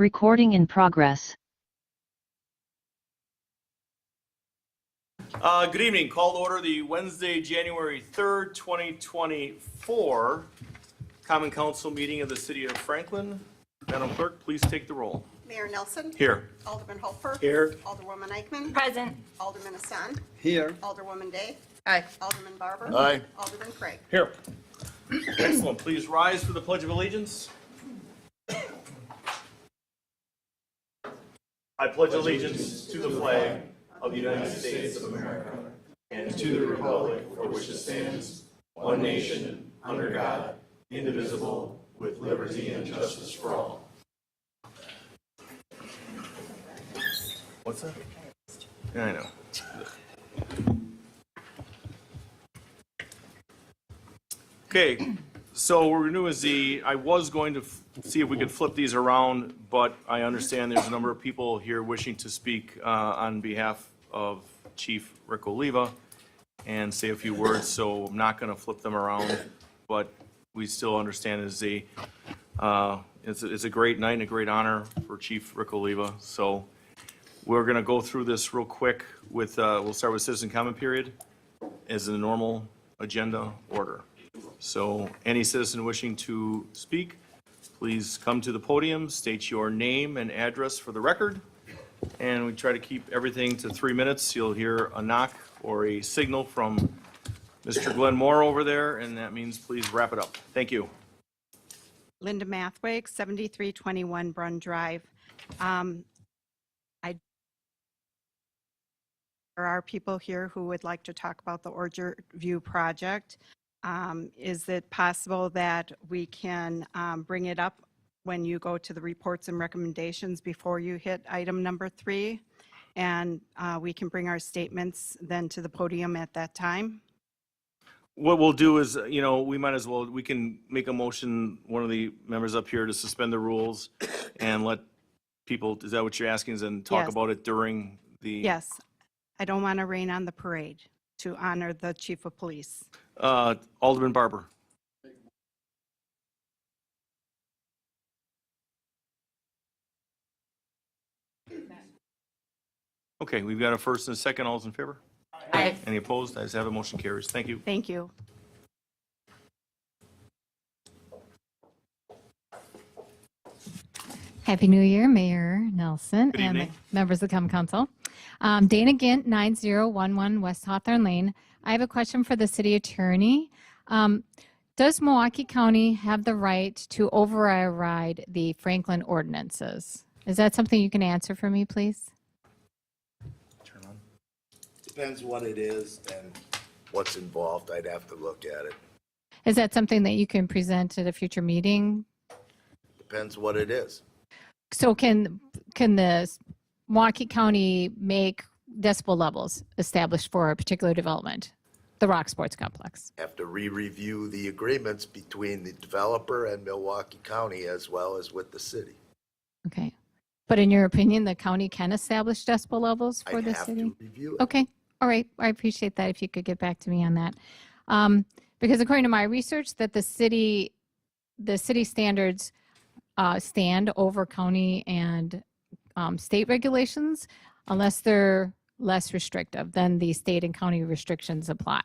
Recording in progress. Good evening. Call to order the Wednesday, January 3rd, 2024 Common Council meeting of the City of Franklin. Madam Clerk, please take the roll. Mayor Nelson. Here. Alderman Hofer. Here. Alderwoman Eichman. Present. Alderman Hassan. Here. Alderwoman Day. Aye. Alderman Barber. Aye. Alderman Craig. Here. Excellent. Please rise for the Pledge of Allegiance. I pledge allegiance to the flag of the United States of America and to the republic for which it stands, one nation, under God, indivisible, with liberty and justice for all. What's that? Yeah, I know. Okay, so what we're gonna do is I was going to see if we could flip these around, but I understand there's a number of people here wishing to speak on behalf of Chief Rick Oliva and say a few words, so I'm not gonna flip them around, but we still understand it's a great night and a great honor for Chief Rick Oliva. So we're gonna go through this real quick with, we'll start with citizen comment period as in the normal agenda order. So any citizen wishing to speak, please come to the podium, state your name and address for the record. And we try to keep everything to 3 minutes. You'll hear a knock or a signal from Mr. Glenn Moore over there, and that means please wrap it up. Thank you. Linda Mathwig, 7321 Brun Drive. There are people here who would like to talk about the Orchard View project. Is it possible that we can bring it up when you go to the reports and recommendations before you hit item number 3? And we can bring our statements then to the podium at that time? What we'll do is, we might as well, we can make a motion, one of the members up here, to suspend the rules and let people, is that what you're asking, is then talk Yes. about it during the? Yes. I don't want to rain on the parade to honor the chief of police. Alderman Barber. Okay, we've got a first and a second. All those in favor? Aye. Any opposed? Ayes have it. Motion carries. Thank you. Thank you. Happy New Year, Mayor Nelson Good and evening. members of the Common Council. Dana Gint, 9011 West Hawthorne Lane. I have a question for the city attorney. Does Milwaukee County have the right to override the Franklin ordinances? Is that something you can answer for me, please? Turn on. Depends what it is and what's involved. I'd have to look at it. Is that something that you can present at a future meeting? Depends what it is. So can the Milwaukee County make decibel levels established for a particular development, the Rock Sports Complex? Have to re-review the agreements between the developer and Milwaukee County as well as with the city. Okay. But in your opinion, the county can establish decibel levels for I'd the have city? to review it. Okay. All right. I appreciate that if you could get back to me on that. Because according to my research, that the city standards stand over county and state regulations unless they're less restrictive than the state and county restrictions apply.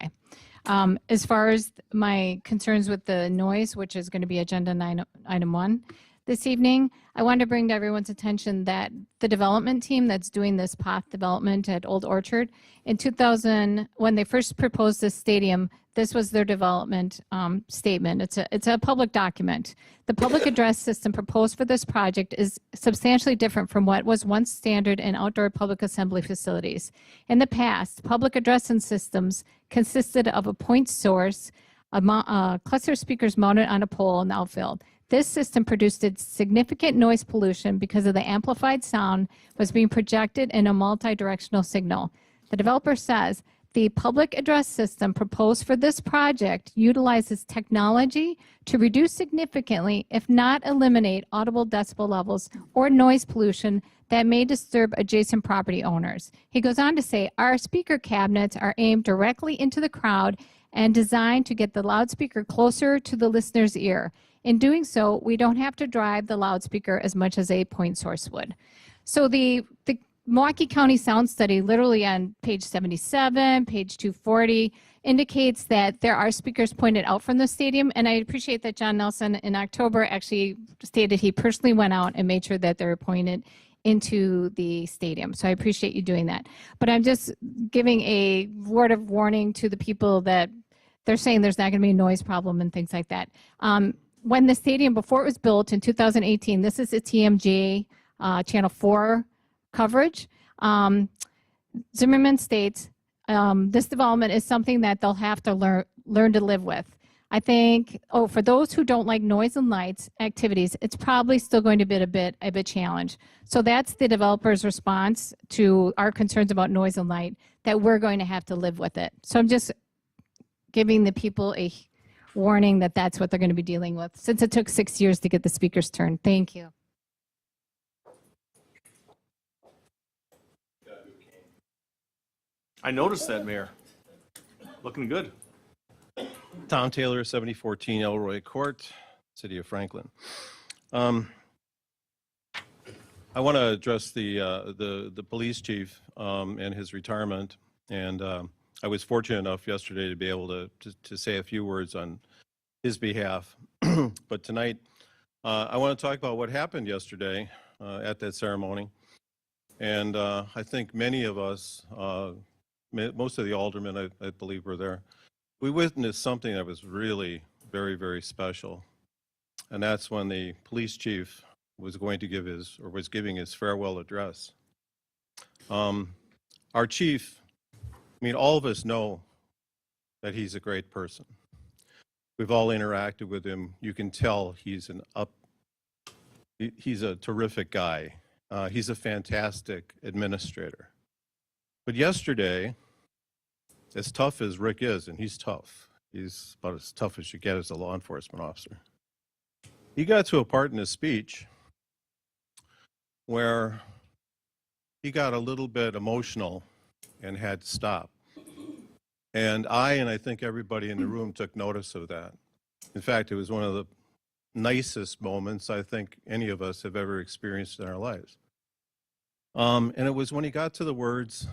As far as my concerns with the noise, which is going to be agenda item 1 this evening, I wanted to bring to everyone's attention that the development team that's doing this path development at Old Orchard, in 2000, when they first proposed this stadium, this was their development statement. It's a public document. The public address system proposed for this project is substantially different from what was once standard in outdoor public assembly facilities. In the past, public addressing systems consisted of a point source, a cluster of speakers mounted on a pole in the outfield. This system produced significant noise pollution because of the amplified sound was being projected in a multi-directional signal. The developer says the public address system proposed for this project utilizes technology to reduce significantly, if not eliminate, audible decibel levels or noise pollution that may disturb adjacent property owners. He goes on to say, our speaker cabinets are aimed directly into the crowd and designed to get the loudspeaker closer to the listener's ear. In doing so, we don't have to drive the loudspeaker as much as a point source would. So the Milwaukee County Sound Study, literally on page 77, page 240, indicates that there are speakers pointed out from the stadium. And I appreciate that John Nelson in October actually stated he personally went out and made sure that they're pointed into the stadium. So I appreciate you doing that. But I'm just giving a word of warning to the people that they're saying there's not going to be a noise problem and things like that. When the stadium, before it was built in 2018, this is a TMJ Channel 4 coverage. Zimmerman states this development is something that they'll have to learn to live with. I think, for those who don't like noise and lights activities, it's probably still going to be a bit of a challenge. So that's the developer's response to our concerns about noise and light, that we're going to have to live with it. So I'm just giving the people a warning that that's what they're going to be dealing with, since it took 6 years to get the speakers turned. Thank you. I noticed that, Mayor. Looking good. Tom Taylor, 7014 Elroy Court, City of Franklin. I want to address the police chief and his retirement. And I was fortunate enough yesterday to be able to say a few words on his behalf. But tonight, I want to talk about what happened yesterday at that ceremony. And I think many of us, most of the aldermen, I believe, were there. We witnessed something that was really very, very special. And that's when the police chief was going to give his, or was giving his farewell address. Our chief, I mean, all of us know that he's a great person. We've all interacted with him. You can tell he's he's a terrific guy. He's a fantastic administrator. But yesterday, as tough as Rick is, and he's tough, he's about as tough as you get as a law enforcement officer, he got to a part in his speech where he got a little bit emotional and had to stop. And I think everybody in the room took notice of that. In fact, it was one of the nicest moments I think any of us have ever experienced in our lives. And it was when he got to the words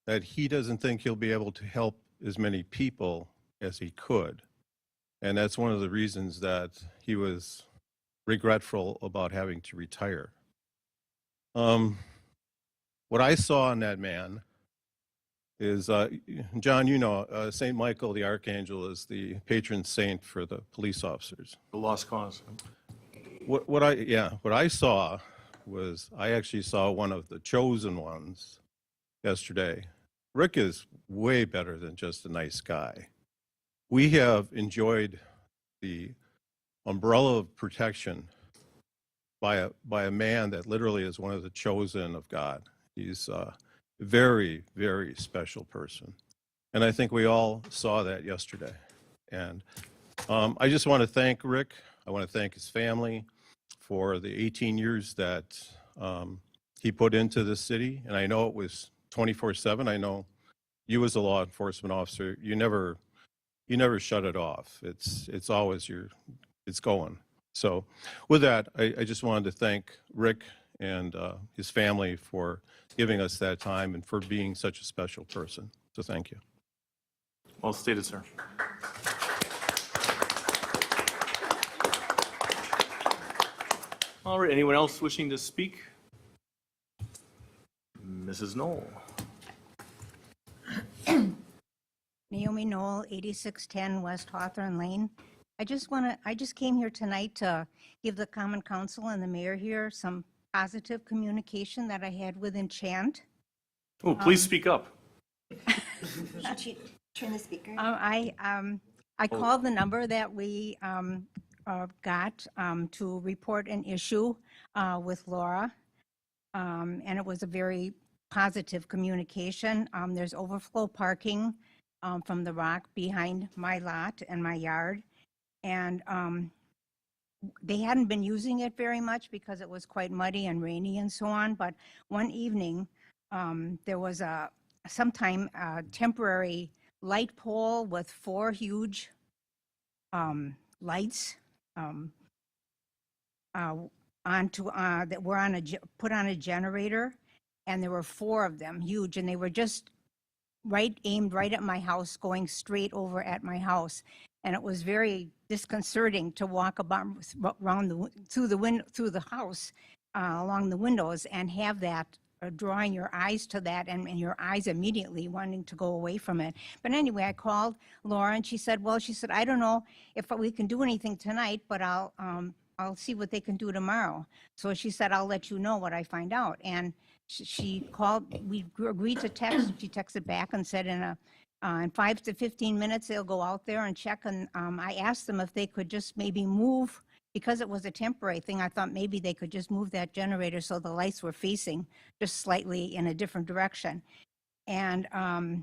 that he doesn't think he'll be able to help as many people as he could. And that's one of the reasons that he was regretful about having to retire. What I saw in that man is, John, you know, St. Michael the Archangel is the patron saint for the police officers. The lost cause. What I saw was, I actually saw one of the chosen ones yesterday. Rick is way better than just a nice guy. We have enjoyed the umbrella of protection by a man that literally is one of the chosen of God. He's a very, very special person. And I think we all saw that yesterday. And I just want to thank Rick. I want to thank his family for the 18 years that he put into this city. And I know it was 24/7. I know you as a law enforcement officer, you never shut it off. It's always it's going. So with that, I just wanted to thank Rick and his family for giving us that time and for being such a special person. So thank you. Well stated, sir. All right, anyone else wishing to speak? Mrs. Knoll. Naomi Knoll, 8610 West Hawthorne Lane. I just came here tonight to give the Common Council and the mayor here some positive communication that I had with Enchant. Oh, please speak up. Should she turn the speaker? I called the number that we got to report an issue with Laura, and it was a very positive communication. There's overflow parking from the rock behind my lot and my yard, and they hadn't been using it very much because it was quite muddy and rainy and so on. But one evening, there was a temporary light pole with 4 huge lights that were put on a generator, and there were 4 of them, huge, and they were just aimed right at my house, going straight over at my house. And it was very disconcerting to walk through the house, along the windows, and have that drawing your eyes to that, and your eyes immediately wanting to go away from it. But anyway, I called Laura, and she said, I don't know if we can do anything tonight, but I'll see what they can do tomorrow. So she said, I'll let you know what I find out. And she called, we agreed to text. She texted back and said in 5 to 15 minutes, they'll go out there and check. And I asked them if they could just maybe move, because it was a temporary thing. I thought maybe they could just move that generator so the lights were facing just slightly in a different direction. And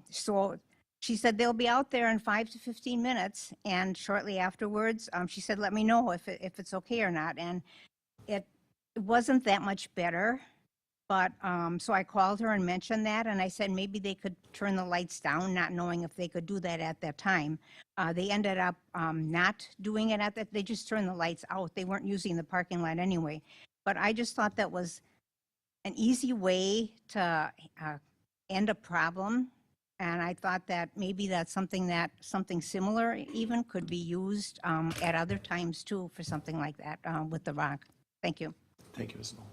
so she said they'll be out there in 5 to 15 minutes. And shortly afterwards, she said, let me know if it's okay or not. And it wasn't that much better. But so I called her and mentioned that, and I said maybe they could turn the lights down, not knowing if they could do that at that time. They ended up not doing it at that. They just turned the lights out. They weren't using the parking lot anyway. But I just thought that was an easy way to end a problem. And I thought that maybe that's something similar even could be used at other times too for something like that with the rock. Thank you. Thank you, Ms. Knoll.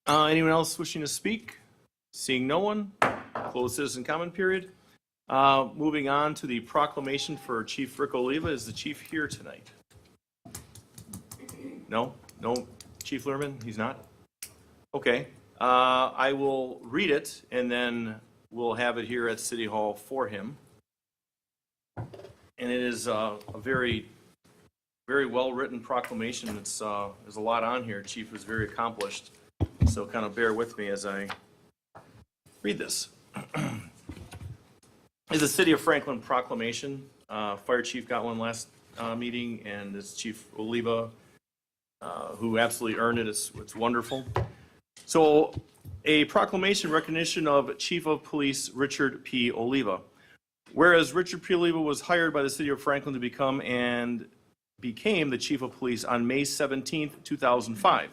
Anyone else wishing to speak? Seeing no one, close citizen comment period. Moving on to the proclamation for Chief Rick Oliva. Is the chief here tonight? No? No, Chief Lerman? He's not? Okay. I will read it, and then we'll have it here at City Hall for him. And it is a very well-written proclamation. There's a lot on here. Chief was very accomplished, so kind of bear with me as I read this. It's a City of Franklin proclamation. Fire Chief got one last meeting, and it's Chief Oliva, who absolutely earned it. It's wonderful. So, a proclamation recognition of Chief of Police Richard P. Oliva. Whereas Richard P. Oliva was hired by the City of Franklin to became the Chief of Police on May 17, 2005.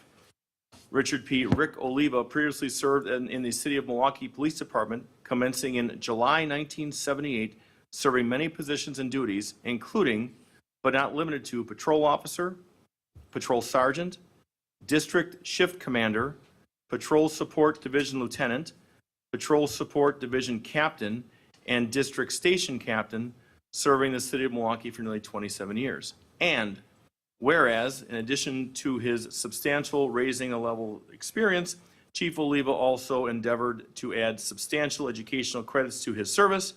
Richard P. Rick Oliva previously served in the City of Milwaukee Police Department, commencing in July 1978, serving many positions and duties, including, but not limited to, patrol officer, patrol sergeant, district shift commander, patrol support division lieutenant, patrol support division captain, and district station captain, serving the City of Milwaukee for nearly 27 years. And whereas, in addition to his substantial raising a level experience, Chief Oliva also endeavored to add substantial educational credits to his service,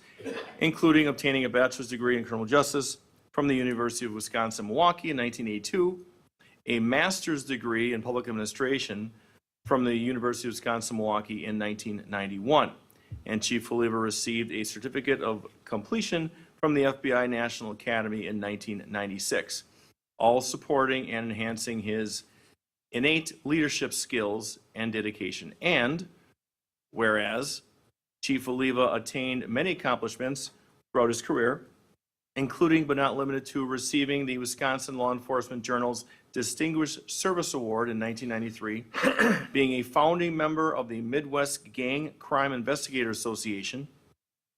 including obtaining a bachelor's degree in criminal justice from the University of Wisconsin-Milwaukee in 1982, a master's degree in public administration from the University of Wisconsin-Milwaukee in 1991. And Chief Oliva received a certificate of completion from the FBI National Academy in 1996, all supporting and enhancing his innate leadership skills and dedication. And whereas Chief Oliva attained many accomplishments throughout his career, including but not limited to receiving the Wisconsin Law Enforcement Journal's Distinguished Service Award in 1993, being a founding member of the Midwest Gang Crime Investigator Association,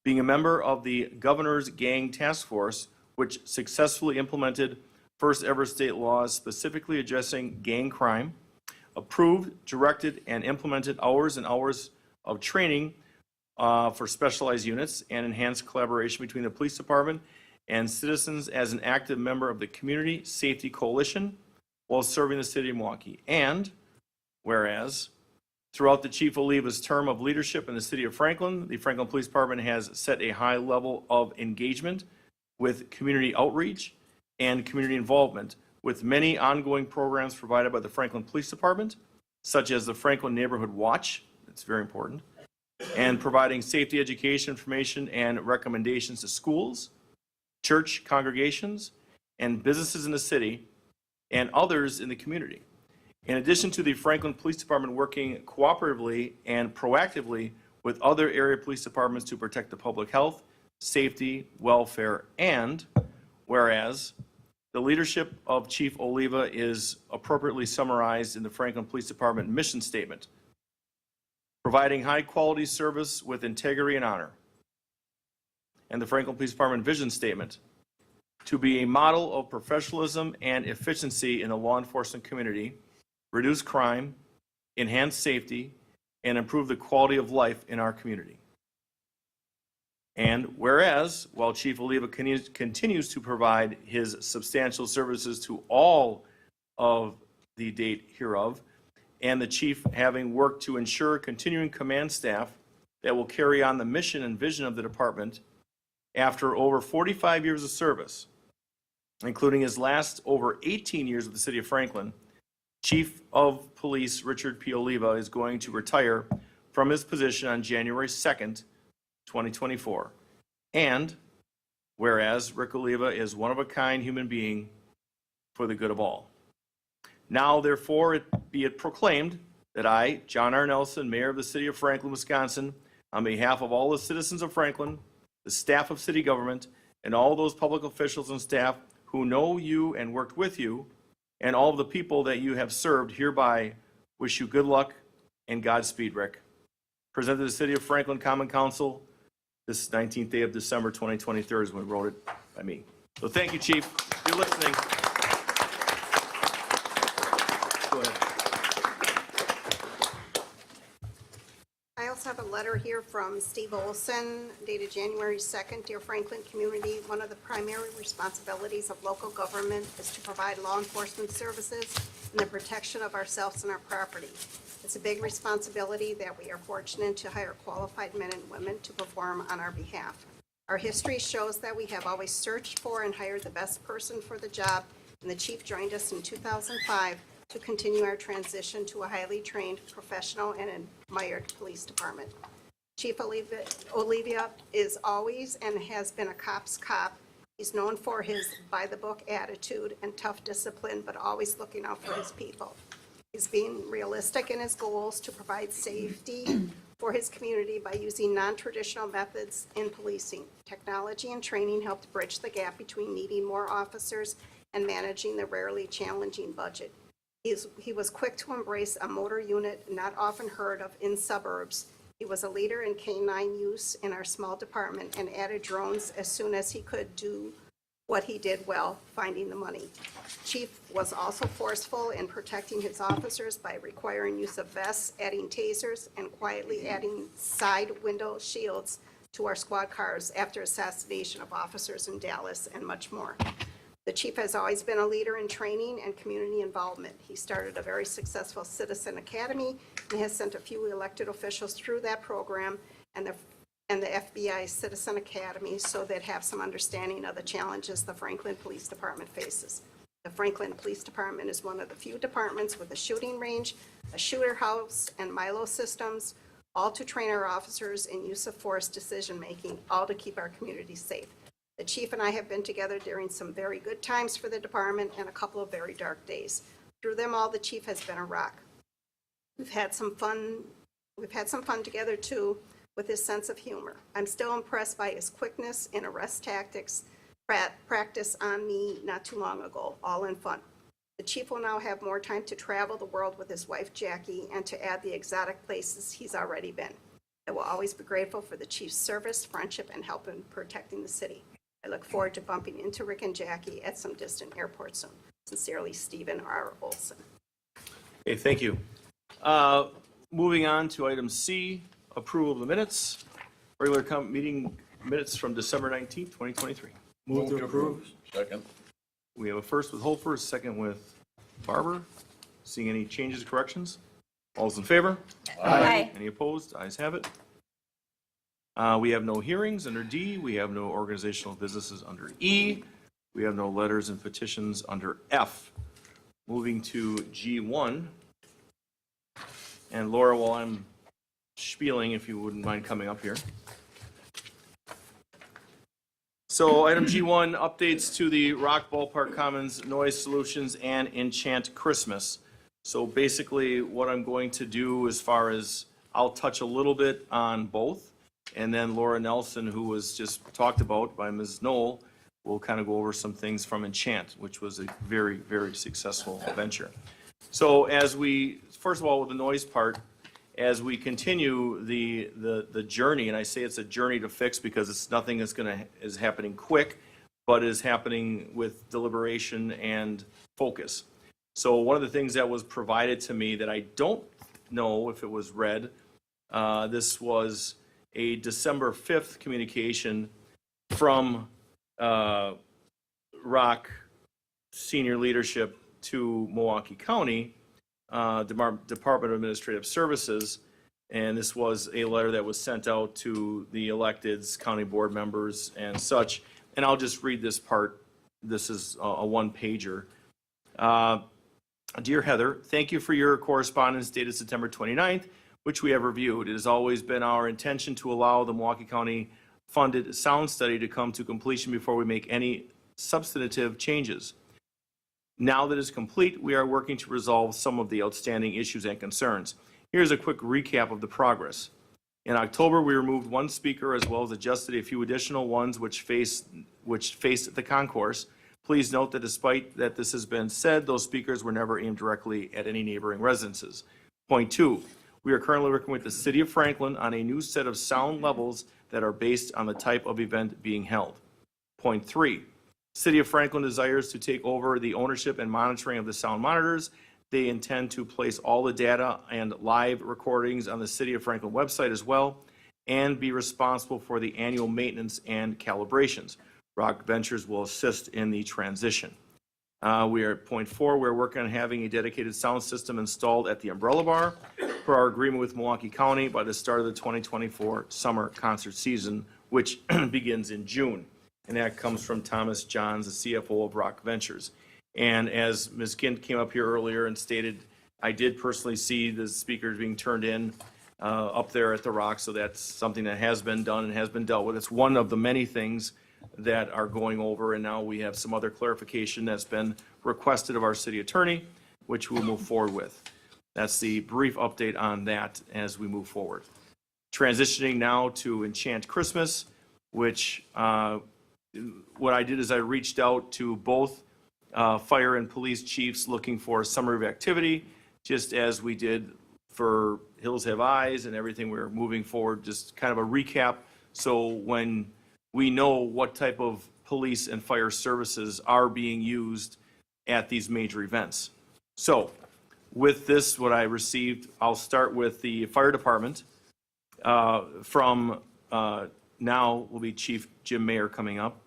being a member of the Governor's Gang Task Force, which successfully implemented first ever state laws specifically addressing gang crime, approved, directed, and implemented hours and hours of training for specialized units, and enhanced collaboration between the police department and citizens as an active member of the Community Safety Coalition while serving the City of Milwaukee. And whereas throughout the Chief Oliva's term of leadership in the City of Franklin, the Franklin Police Department has set a high level of engagement with community outreach and community involvement, with many ongoing programs provided by the Franklin Police Department, such as the Franklin Neighborhood Watch, that's very important, and providing safety education, information, and recommendations to schools, church congregations, and businesses in the city, and others in the community. In addition to the Franklin Police Department working cooperatively and proactively with other area police departments to protect the public health, safety, welfare, and whereas the leadership of Chief Oliva is appropriately summarized in the Franklin Police Department mission statement, providing high-quality service with integrity and honor. And the Franklin Police Department vision statement, to be a model of professionalism and efficiency in the law enforcement community, reduce crime, enhance safety, and improve the quality of life in our community. And whereas, while Chief Oliva continues to provide his substantial services to all of the date hereof, and the chief having worked to ensure continuing command staff that will carry on the mission and vision of the department after over 45 years of service, including his last over 18 years with the city of Franklin, Chief of Police Richard P. Oliva is going to retire from his position on January 2nd, 2024. And whereas Rick Oliva is one of a kind human being for the good of all. Now, therefore, be it proclaimed that I, John R. Nelson, Mayor of the City of Franklin, Wisconsin, on behalf of all the citizens of Franklin, the staff of city government, and all those public officials and staff who know you and worked with you, and all of the people that you have served, hereby wish you good luck and Godspeed, Rick. Presented to the City of Franklin Common Council this 19th day of December 2023 is when we wrote it by me. So thank you, Chief. If you're listening. Go ahead. I also have a letter here from Steve Olson dated January 2nd. Dear Franklin community, one of the primary responsibilities of local government is to provide law enforcement services and the protection of ourselves and our property. It's a big responsibility that we are fortunate to hire qualified men and women to perform on our behalf. Our history shows that we have always searched for and hired the best person for the job, and the chief joined us in 2005 to continue our transition to a highly trained, professional, and admired police department. Chief Oliva is always and has been a cop's cop. He's known for his by-the-book attitude and tough discipline, but always looking out for his people. He's being realistic in his goals to provide safety for his community by using non-traditional methods in policing. Technology and training helped bridge the gap between needing more officers and managing the rarely challenging budget. He was quick to embrace a motor unit not often heard of in suburbs. He was a leader in K-9 use in our small department and added drones as soon as he could do what he did well, finding the money. Chief was also forceful in protecting his officers by requiring use of vests, adding tasers, and quietly adding side window shields to our squad cars after assassination of officers in Dallas, and much more. The chief has always been a leader in training and community involvement. He started a very successful Citizen Academy and has sent a few elected officials through that program and the FBI Citizen Academy so they'd have some understanding of the challenges the Franklin Police Department faces. The Franklin Police Department is one of the few departments with a shooting range, a shooter house, and Milo systems, all to train our officers in use of force decision-making, all to keep our community safe. The chief and I have been together during some very good times for the department and a couple of very dark days. Through them all, the chief has been a rock. We've had some fun together too, with his sense of humor. I'm still impressed by his quickness in arrest tactics practice on me not too long ago, all in fun. The chief will now have more time to travel the world with his wife Jackie and to add the exotic places he's already been. I will always be grateful for the chief's service, friendship, and help in protecting the city. I look forward to bumping into Rick and Jackie at some distant airport soon. Sincerely, Stephen R. Olson. Okay, thank you. Moving on to item C, approval of the minutes. Regular meeting minutes from December 19th, 2023. Move to approve. Second. We have a first with Holfer, a second with Barber. Seeing any changes, corrections? All's in favor? Aye. Any opposed? Ayes have it. We have no hearings under D. We have no organizational businesses under E. We have no letters and petitions under F. Moving to G1. And Laura, while I'm spieling, if you wouldn't mind coming up here. So item G1, updates to the Rock Ballpark Commons Noise Solutions and Enchant Christmas. So basically what I'm going to do as far as, I'll touch a little bit on both, and then Laura Nelson, who was just talked about by Ms. Knoll, we'll kind of go over some things from Enchant, which was a very, very successful venture. So as we, first of all, with the noise part, as we continue the journey, and I say it's a journey to fix because it's nothing that's is happening quick, but is happening with deliberation and focus. So one of the things that was provided to me that I don't know if it was read, this was a December 5th communication from ROC senior leadership to Milwaukee County Department of Administrative Services, and this was a letter that was sent out to the electeds, county board members, and such. And I'll just read this part. This is a one-pager. Dear Heather, thank you for your correspondence dated September 29th, which we have reviewed. It has always been our intention to allow the Milwaukee County funded sound study to come to completion before we make any substantive changes. Now that it's complete, we are working to resolve some of the outstanding issues and concerns. Here's a quick recap of the progress. In October, we removed one speaker as well as adjusted a few additional ones which faced the concourse. Please note that despite that this has been said, those speakers were never aimed directly at any neighboring residences. Point 2, we are currently working with the City of Franklin on a new set of sound levels that are based on the type of event being held. Point 3, City of Franklin desires to take over the ownership and monitoring of the sound monitors. They intend to place all the data and live recordings on the City of Franklin website as well, and be responsible for the annual maintenance and calibrations. ROC Ventures will assist in the transition. We are at point 4, we're working on having a dedicated sound system installed at the Umbrella Bar per our agreement with Milwaukee County by the start of the 2024 summer concert season, which begins in June. And that comes from Thomas Johns, the CFO of ROC Ventures. And as Ms. Kint came up here earlier and stated, I did personally see the speakers being turned in up there at the ROC, so that's something that has been done and has been dealt with. It's one of the many things that are going over, and now we have some other clarification that's been requested of our city attorney, which we'll move forward with. That's the brief update on that as we move forward. Transitioning now to Enchant Christmas, which what I did is I reached out to both fire and police chiefs looking for a summary of activity, just as we did for Hills Have Eyes and everything. We're moving forward, just kind of a recap. So when we know what type of police and fire services are being used at these major events. So with this, what I received, I'll start with the fire department. From now will be Chief Jim Mayer coming up.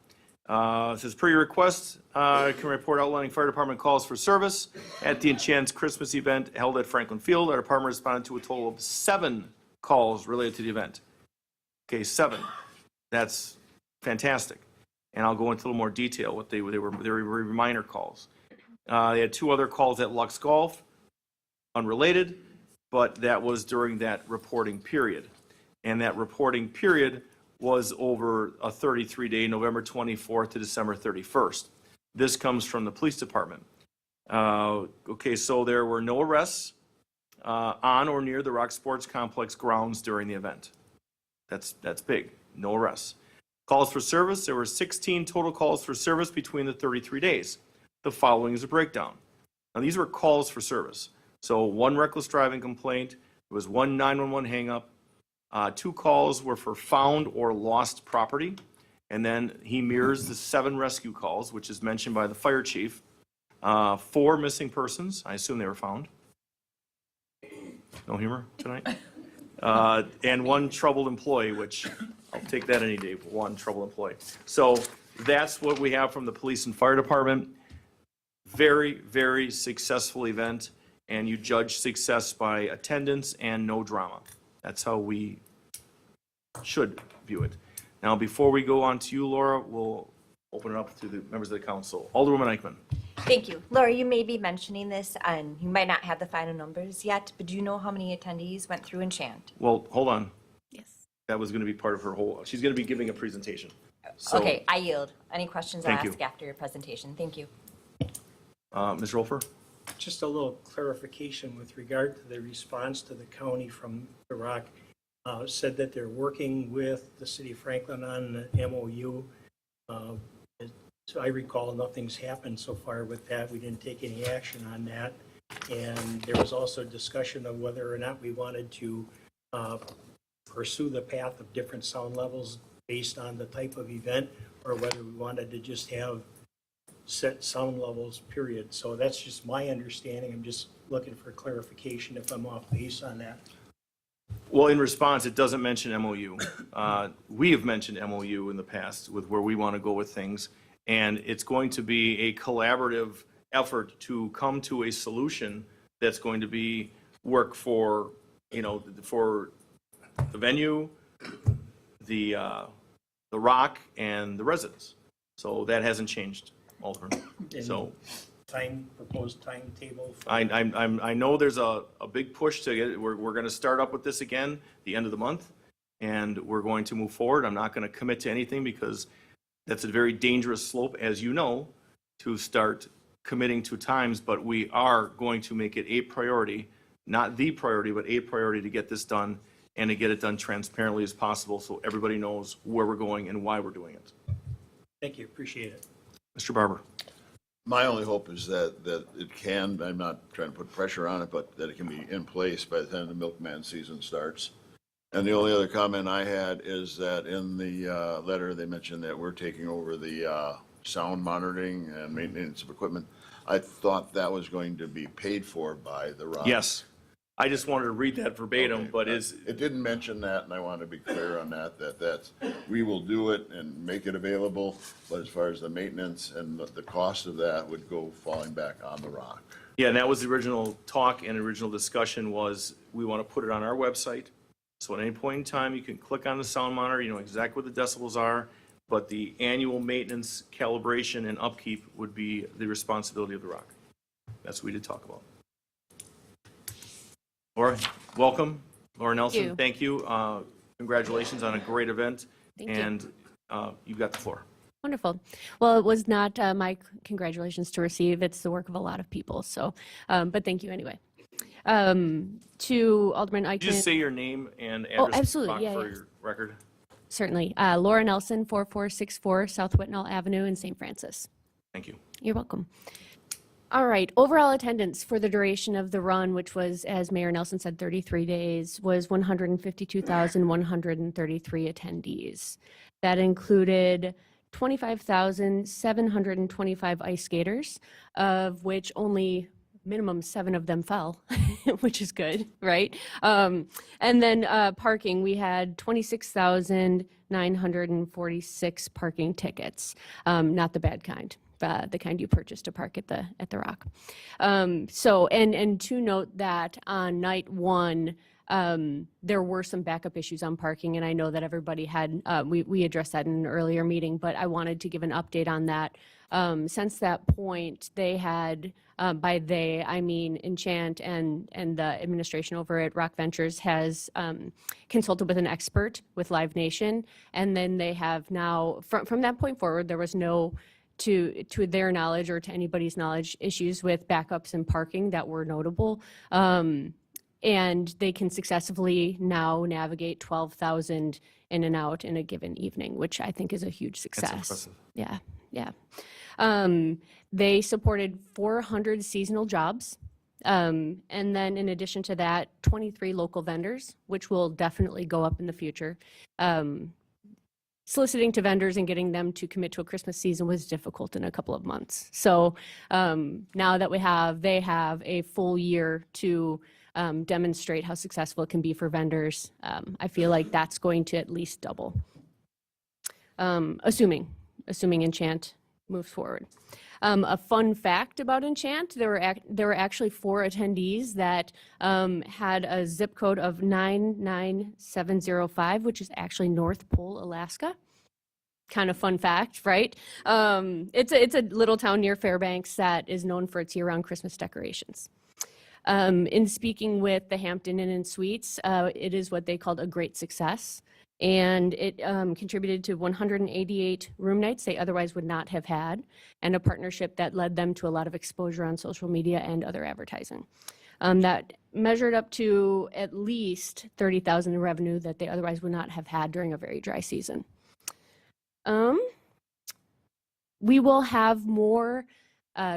It says, per your request, I can report outlining fire department calls for service at the Enchant's Christmas event held at Franklin Field. Our department responded to a total of 7 calls related to the event. Okay, 7. That's fantastic. And I'll go into a little more detail. What they were minor calls. They had 2 other calls at Lux Golf, unrelated, but that was during that reporting period. And that reporting period was over a 33-day, November 24th to December 31st. This comes from the police department. Okay, so there were no arrests on or near the ROC Sports Complex grounds during the event. That's big, no arrests. Calls for service, there were 16 total calls for service between the 33 days. The following is a breakdown. Now, these were calls for service. So 1 reckless driving complaint, there was 1 911 hang-up, 2 calls were for found or lost property, and then he mirrors the 7 rescue calls, which is mentioned by the fire chief. 4 missing persons, I assume they were found. No humor tonight? And 1 troubled employee, which I'll take that any day, 1 troubled employee. So that's what we have from the police and fire department. Very, very successful event, and you judge success by attendance and no drama. That's how we should view it. Now, before we go on to you, Laura, we'll open it up to the members of the council. Alderwoman Eichmann. Thank you. Laura, you may be mentioning this, and you might not have the final numbers yet, but do you know how many attendees went through Enchant? Well, hold on. Yes. That was going to be part of her whole, she's going to be giving a presentation. So, Okay, I yield. Any questions I'll Thank you. ask after your presentation. Thank you. Ms. Rolfer? Just a little clarification with regard to the response to the county from the ROC. Said that they're working with the city of Franklin on the MOU. So I recall nothing's happened so far with that. We didn't take any action on that. And there was also discussion of whether or not we wanted to pursue the path of different sound levels based on the type of event, or whether we wanted to just have set sound levels, period. So that's just my understanding. I'm just looking for clarification if I'm off base on that. Well, in response, it doesn't mention MOU. We have mentioned MOU in the past with where we want to go with things, and it's going to be a collaborative effort to come to a solution that's going to be work for, for the venue, the Rock, and the residents. So that hasn't changed, Alderman. So Proposed timetable? I know there's a big push to get it. We're going to start up with this again the end of the month, and we're going to move forward. I'm not going to commit to anything because that's a very dangerous slope, as you know, to start committing to times, but we are going to make it a priority, not the priority, but a priority to get this done and to get it done transparently as possible so everybody knows where we're going and why we're doing it. Thank you, appreciate it. Mr. Barber. My only hope is that it can, I'm not trying to put pressure on it, but that it can be in place by the time the milkman season starts. And the only other comment I had is that in the letter, they mentioned that we're taking over the sound monitoring and maintenance of equipment. I thought that was going to be paid for by the Rock. Yes. I just wanted to read that verbatim, Okay, but is, it didn't mention that, and I want to be clear on that's, we will do it and make it available, but as far as the maintenance and the cost of that would go falling back on the Rock. yeah, and that was the original talk and original discussion was we want to put it on our website. So at any point in time, you can click on the sound monitor, you know exactly what the decibels are, but the annual maintenance, calibration, and upkeep would be the responsibility of the Rock. That's what we did talk about. Laura, welcome. Laura Nelson, thank you. Congratulations on a great event. Thank you. And you've got the floor. Wonderful. Well, it was not my congratulations to receive. It's the work of a lot of people. So, but thank you anyway. To Alderman Eichen. Could you just say your name and address absolutely. for Yeah. your record? Certainly. Laura Nelson, 4464 South Whitnall Avenue in St. Francis. Thank you. You're welcome. All right. Overall attendance for the duration of the run, which was, as Mayor Nelson said, 33 days, was 152,133 attendees. That included 25,725 ice skaters, of which only minimum 7 of them fell, which is good, right? And then parking, we had 26,946 parking tickets, not the bad kind. The kind you purchased to park at the Rock. So, and to note that on night 1, there were some backup issues on parking, and I know that everybody had, we addressed that in an earlier meeting, but I wanted to give an update on that. Since that point, they had, by they, I mean Enchant and the administration over at Rock Ventures has consulted with an expert with Live Nation, and then they have now, from that point forward, there was no, to their knowledge or to anybody's knowledge, issues with backups and parking that were notable. And they can successfully now navigate 12,000 in and out in a given evening, which I think is a huge success. That's impressive. Yeah, yeah. They supported 400 seasonal jobs. And then in addition to that, 23 local vendors, which will definitely go up in the future. Soliciting to vendors and getting them to commit to a Christmas season was difficult in a couple of months. So now that they have a full year to demonstrate how successful it can be for vendors, I feel like that's going to at least double, assuming Enchant moves forward. A fun fact about Enchant, there were actually 4 attendees that had a zip code of 99705, which is actually North Pole, Alaska. Kind of fun fact, right? It's a little town near Fairbanks that is known for its year-round Christmas decorations. In speaking with the Hampton Inn and Suites, it is what they called a great success. And it contributed to 188 room nights they otherwise would not have had, and a partnership that led them to a lot of exposure on social media and other advertising. That measured up to at least $30,000 in revenue that they otherwise would not have had during a very dry season. we will have more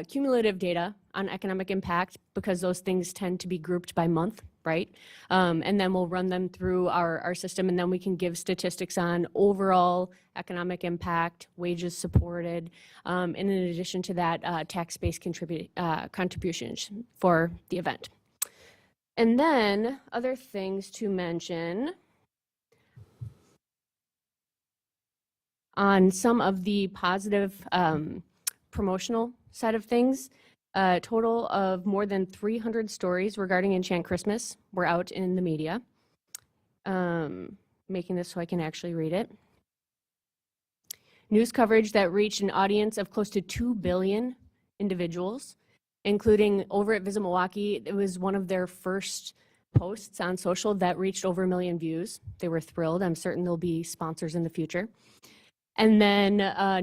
cumulative data on economic impact because those things tend to be grouped by month, right? And then we'll run them through our system, and then we can give statistics on overall economic impact, wages supported, and in addition to that, tax-based contributions for the event. And then other things to mention on some of the positive promotional side of things. A total of more than 300 stories regarding Enchant Christmas were out in the media. Making this so I can actually read it. News coverage that reached an audience of close to 2 billion individuals, including over at Visit Milwaukee. It was one of their first posts on social that reached over 1 million views. They were thrilled. I'm certain there'll be sponsors in the future. And then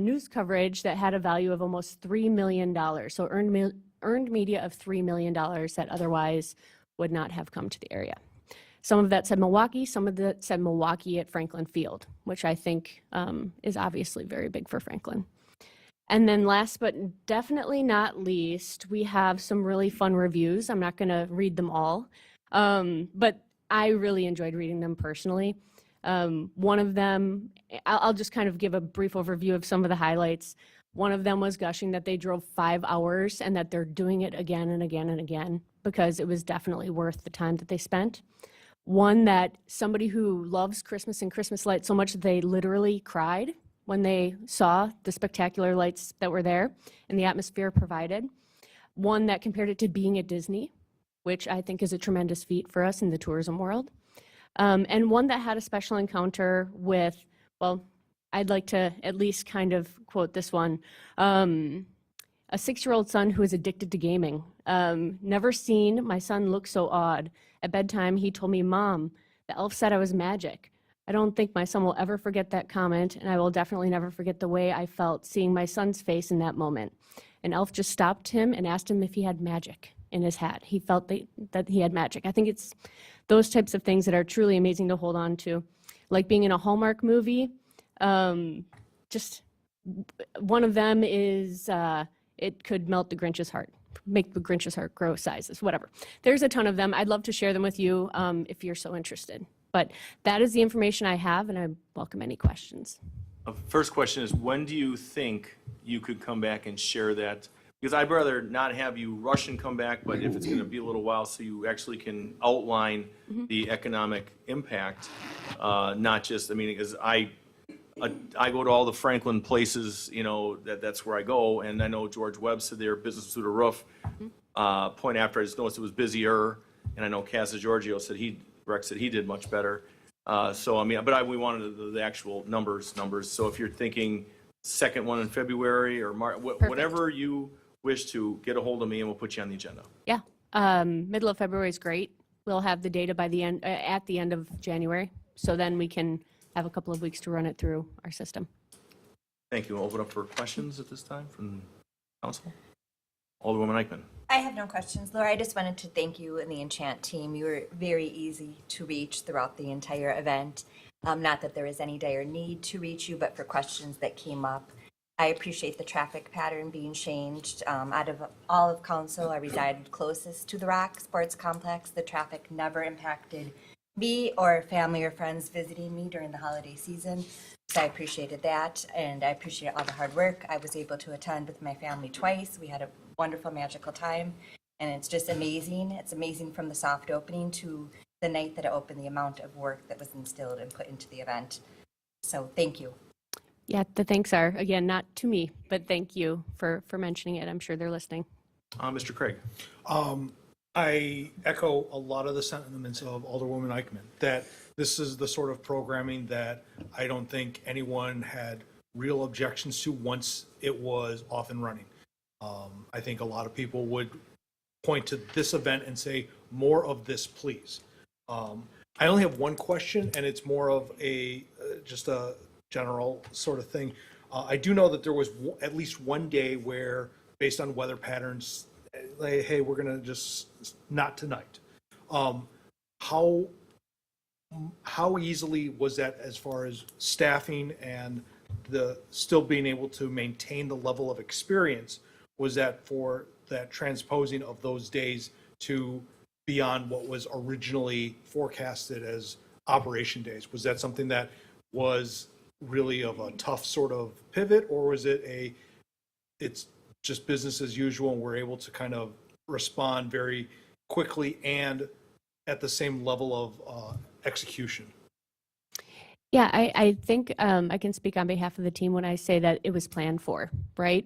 news coverage that had a value of almost $3 million. So earned media of $3 million that otherwise would not have come to the area. Some of that said Milwaukee, some of that said Milwaukee at Franklin Field, which I think is obviously very big for Franklin. And then last but definitely not least, we have some really fun reviews. I'm not going to read them all, but I really enjoyed reading them personally. One of them, I'll just kind of give a brief overview of some of the highlights. One of them was gushing that they drove 5 hours and that they're doing it again and again and again because it was definitely worth the time that they spent. One that somebody who loves Christmas and Christmas lights so much that they literally cried when they saw the spectacular lights that were there and the atmosphere provided. One that compared it to being at Disney, which I think is a tremendous feat for us in the tourism world. And one that had a special encounter with, well, I'd like to at least kind of quote this one, a 6-year-old son who is addicted to gaming. Never seen my son look so odd. At bedtime, he told me, "Mom, the elf said I was magic." I don't think my son will ever forget that comment, and I will definitely never forget the way I felt seeing my son's face in that moment. An elf just stopped him and asked him if he had magic in his hat. He felt that he had magic. I think it's those types of things that are truly amazing to hold on to. Like being in a Hallmark movie, just one of them is it could melt the Grinch's heart, make the Grinch's heart grow sizes, whatever. There's a ton of them. I'd love to share them with you if you're so interested. But that is the information I have, and I welcome any questions. First question is, when do you think you could come back and share that? Because I'd rather not have you rush and come back, but if it's going to be a little while, so you actually can outline the economic impact, not just, I mean, because I go to all the Franklin places, you know, that's where I go, and I know George Webb said their business through the roof. Point after, I just noticed it was busier, and I know Casa Giorgio said Rex said he did much better. So, I mean, but we wanted the actual numbers. So if you're thinking second one in February or March, whatever you wish to, get a hold of me and we'll put you on the agenda. Yeah, middle of February is great. We'll have the data by the end, at the end of January. So then we can have a couple of weeks to run it through our system. Thank you. We'll open up for questions at this time from council. Alderwoman Eichman. I have no questions, Laura. I just wanted to thank you and the Enchant team. You were very easy to reach throughout the entire event. Not that there was any dire need to reach you, but for questions that came up. I appreciate the traffic pattern being changed. Out of all of council, I resided closest to the Rock Sports Complex. The traffic never impacted me or family or friends visiting me during the holiday season. So I appreciated that, and I appreciate all the hard work. I was able to attend with my family twice. We had a wonderful, magical time, and it's just amazing. It's amazing from the soft opening to the night that it opened, the amount of work that was instilled and put into the event. So thank you. Yeah, the thanks are, again, not to me, but thank you for mentioning it. I'm sure they're listening. Mr. Craig. I echo a lot of the sentiments of Alderwoman Eichman, that this is the sort of programming that I don't think anyone had real objections to once it was off and running. I think a lot of people would point to this event and say, more of this, please. I only have one question, and it's more of just a general sort of thing. I do know that there was at least one day where, based on weather patterns, like, hey, we're going to just not tonight. How easily was that as far as staffing and the still being able to maintain the level of experience, was that for that transposing of those days to beyond what was originally forecasted as operation days? Was that something that was really of a tough sort of pivot, or was it it's just business as usual and we're able to kind of respond very quickly and at the same level of execution? Yeah, I think I can speak on behalf of the team when I say that it was planned for, right?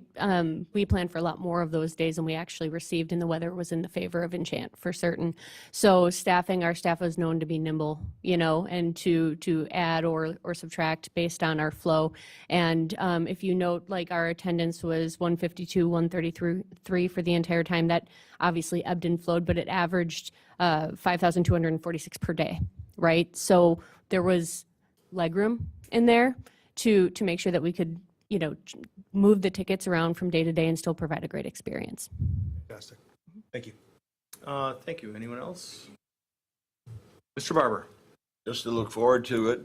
We planned for a lot more of those days than we actually received, and the weather was in the favor of Enchant for certain. So our staff was known to be nimble, and to add or subtract based on our flow. And if you note, like our attendance was 152, 133 for the entire time. That obviously ebbed and flowed, but it averaged 5,246 per day, right? So there was legroom in there to make sure that we could, move the tickets around from day to day and still provide a great experience. Fantastic. Thank you. Thank you. Anyone else? Mr. Barber? Just to look forward to it,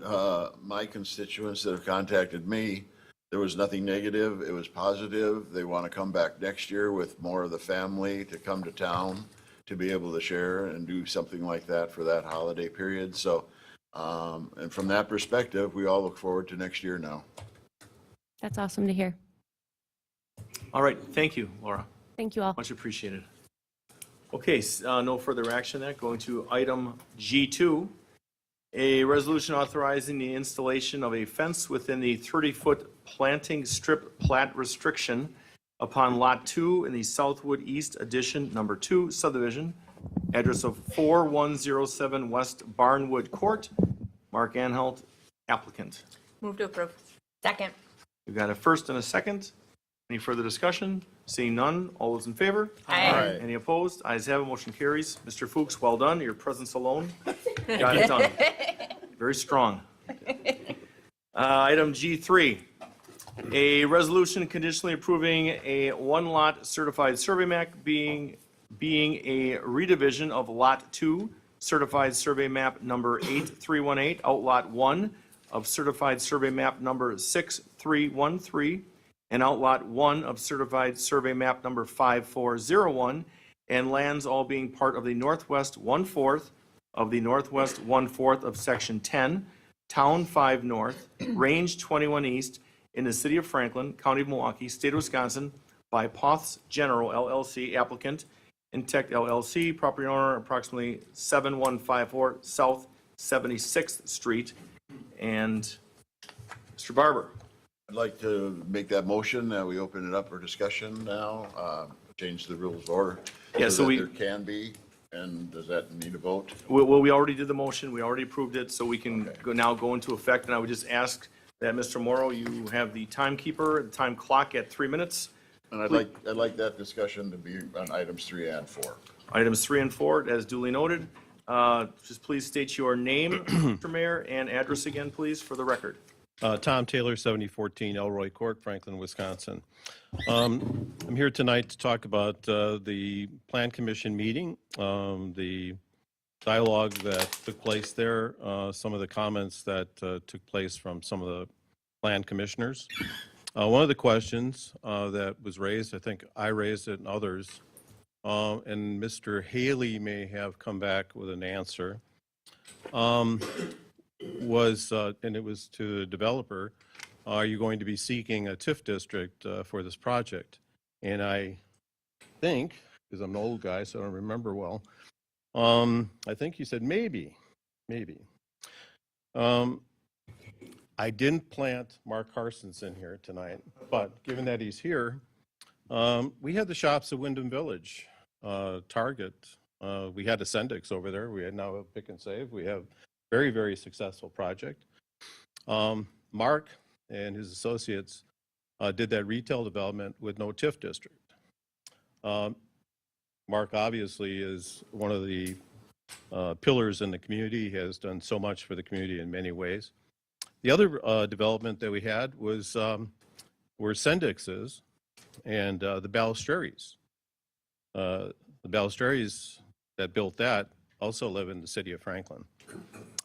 my constituents that have contacted me, there was nothing negative. It was positive. They want to come back next year with more of the family to come to town to be able to share and do something like that for that holiday period. So, and from that perspective, we all look forward to next year now. That's awesome to hear. All right. Thank you, Laura. Thank you all. Much appreciated. Okay, no further action on that. Going to item G2, a resolution authorizing the installation of a fence within the 30-foot planting strip plat restriction upon Lot 2 in the Southwood East Addition Number 2 subdivision, address of 4107 West Barnwood Court. Mark Anhalt, applicant. Move to approve. Second. We've got a first and a second. Any further discussion? Seeing none, all those in favor? Aye. Any opposed? Ayes have it, motion carries. Mr. Fuchs, well done. Your presence alone got it done. Very strong. Item G3, a resolution conditionally approving a one-lot certified survey map being a redivision of Lot 2, certified survey map number 8318, outlot 1 of certified survey map number 6313, and outlot 1 of certified survey map number 5401, and lands all being part of the northwest 1/4 of the northwest 1/4 of section 10, town 5 north, range 21 east, in the city of Franklin, county of Milwaukee, state of Wisconsin, by Poth's General LLC applicant, Intech LLC, property owner, approximately 7154 South 76th Street. And Mr. Barber. I'd like to make that motion that we open it up for discussion now, change the rules of order. Yeah, so that there can be, and does that need a vote? Well, we already did the motion, we already approved it, so we can now go into effect, and I would just ask that, Mr. Morrow, you have the timekeeper, the time clock at 3 minutes. And I'd like that discussion to be on items 3 and 4. Items 3 and 4, as duly noted. Just please state your name, Mr. Mayor, and address again, please, for the record. Tom Taylor, 7014 Elroy Court, Franklin, Wisconsin. I'm here tonight to talk about the Plan Commission meeting, the dialogue that took place there, some of the comments that took place from some of the Plan Commissioners. One of the questions that was raised, I think I raised it and others, and Mr. Haley may have come back with an answer, was, and it was to the developer, are you going to be seeking a TIF district for this project? And I think, because I'm an old guy, so I don't remember well, I think he said maybe. I didn't plant Mark Carson's in here tonight, but given that he's here, we had the shops at Wyndham Village, Target. We had Ascendix over there. We had now a Pick and Save. We have very, very successful project. Mark and his associates did that retail development with no TIF district. Mark obviously is one of the pillars in the community. He has done so much for the community in many ways. The other development that we had was were Sendix's and the Balistraries. The Balistraries that built that also live in the city of Franklin.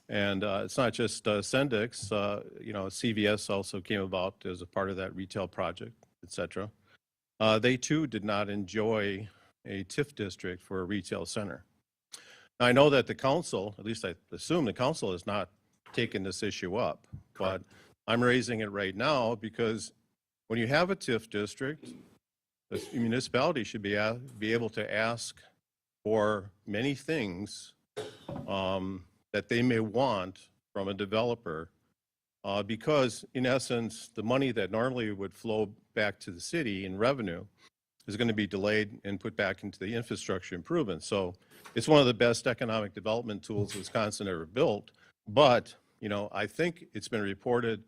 And it's not just Sendix, CVS also came about as a part of that retail project, et cetera. They too did not enjoy a TIF district for a retail center. Now, I know that the council, at least I assume the council has not taken this issue up, but I'm raising it right now because when you have a TIF district, the municipality should be able to ask for many things that they may want from a developer because in essence, the money that normally would flow back to the city in revenue is going to be delayed and put back into the infrastructure improvements. So it's one of the best economic development tools Wisconsin ever built. But, I think it's been reported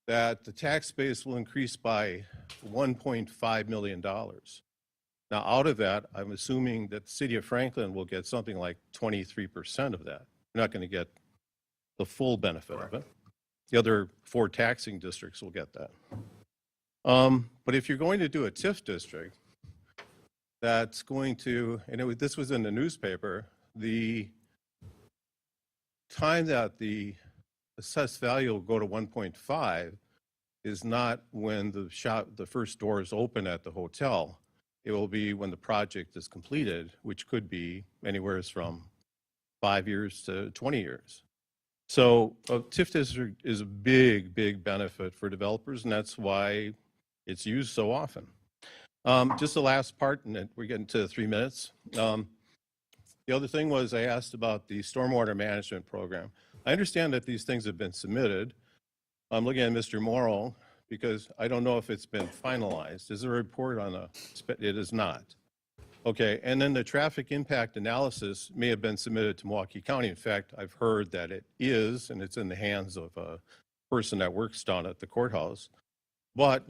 that the tax base will increase by $1.5 million. Now, out of that, I'm assuming that the city of Franklin will get something like 23% of that. We're not going to get the full benefit of it. The other 4 taxing districts will get that. But if you're going to do a TIF district, that's going to, and this was in the newspaper, the time that the assessed value will go to 1.5 is not when the first doors open at the hotel. It will be when the project is completed, which could be anywhere from 5 years to 20 years. So a TIF district is a big, big benefit for developers, and that's why it's used so often. Just the last part, and then we're getting to 3 minutes. The other thing was I asked about the stormwater management program. I understand that these things have been submitted. I'm looking at Mr. Morrow because I don't know if it's been finalized. Is there a report on it is not. Okay, and then the traffic impact analysis may have been submitted to Milwaukee County. In fact, I've heard that it is, and it's in the hands of a person that works down at the courthouse. But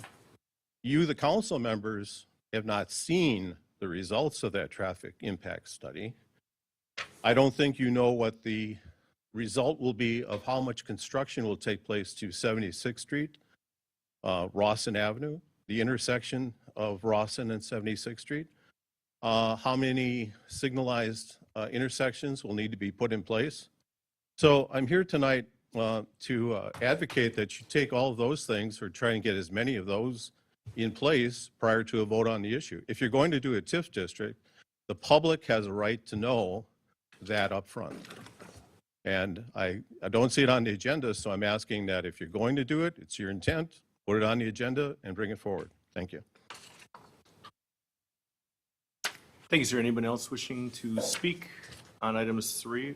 you, the council members, have not seen the results of that traffic impact study. I don't think you know what the result will be of how much construction will take place to 76th Street, Rawson Avenue, the intersection of Rawson and 76th Street. How many signalized intersections will need to be put in place. So I'm here tonight to advocate that you take all of those things or try and get as many of those in place prior to a vote on the issue. If you're going to do a TIF district, the public has a right to know that up front. And I don't see it on the agenda, so I'm asking that if you're going to do it, it's your intent, put it on the agenda and bring it forward. Thank you. Thank you. Is there anyone else wishing to speak on item 3?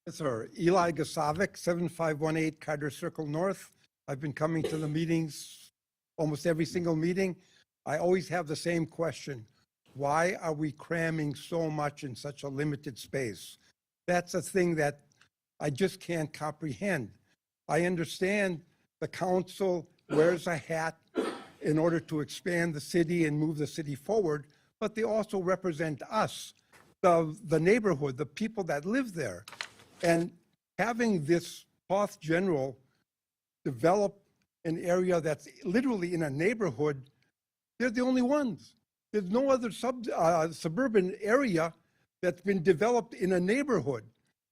Yes, sir. Eli Gasavic, 7518 Carter Circle North. I've been coming to the meetings, almost every single meeting. I always have the same question. Why are we cramming so much in such a limited space? That's a thing that I just can't comprehend. I understand the council wears a hat in order to expand the city and move the city forward, but they also represent us, the neighborhood, the people that live there. And having this Path General develop an area that's literally in a neighborhood, they're the only ones. There's no other suburban area that's been developed in a neighborhood,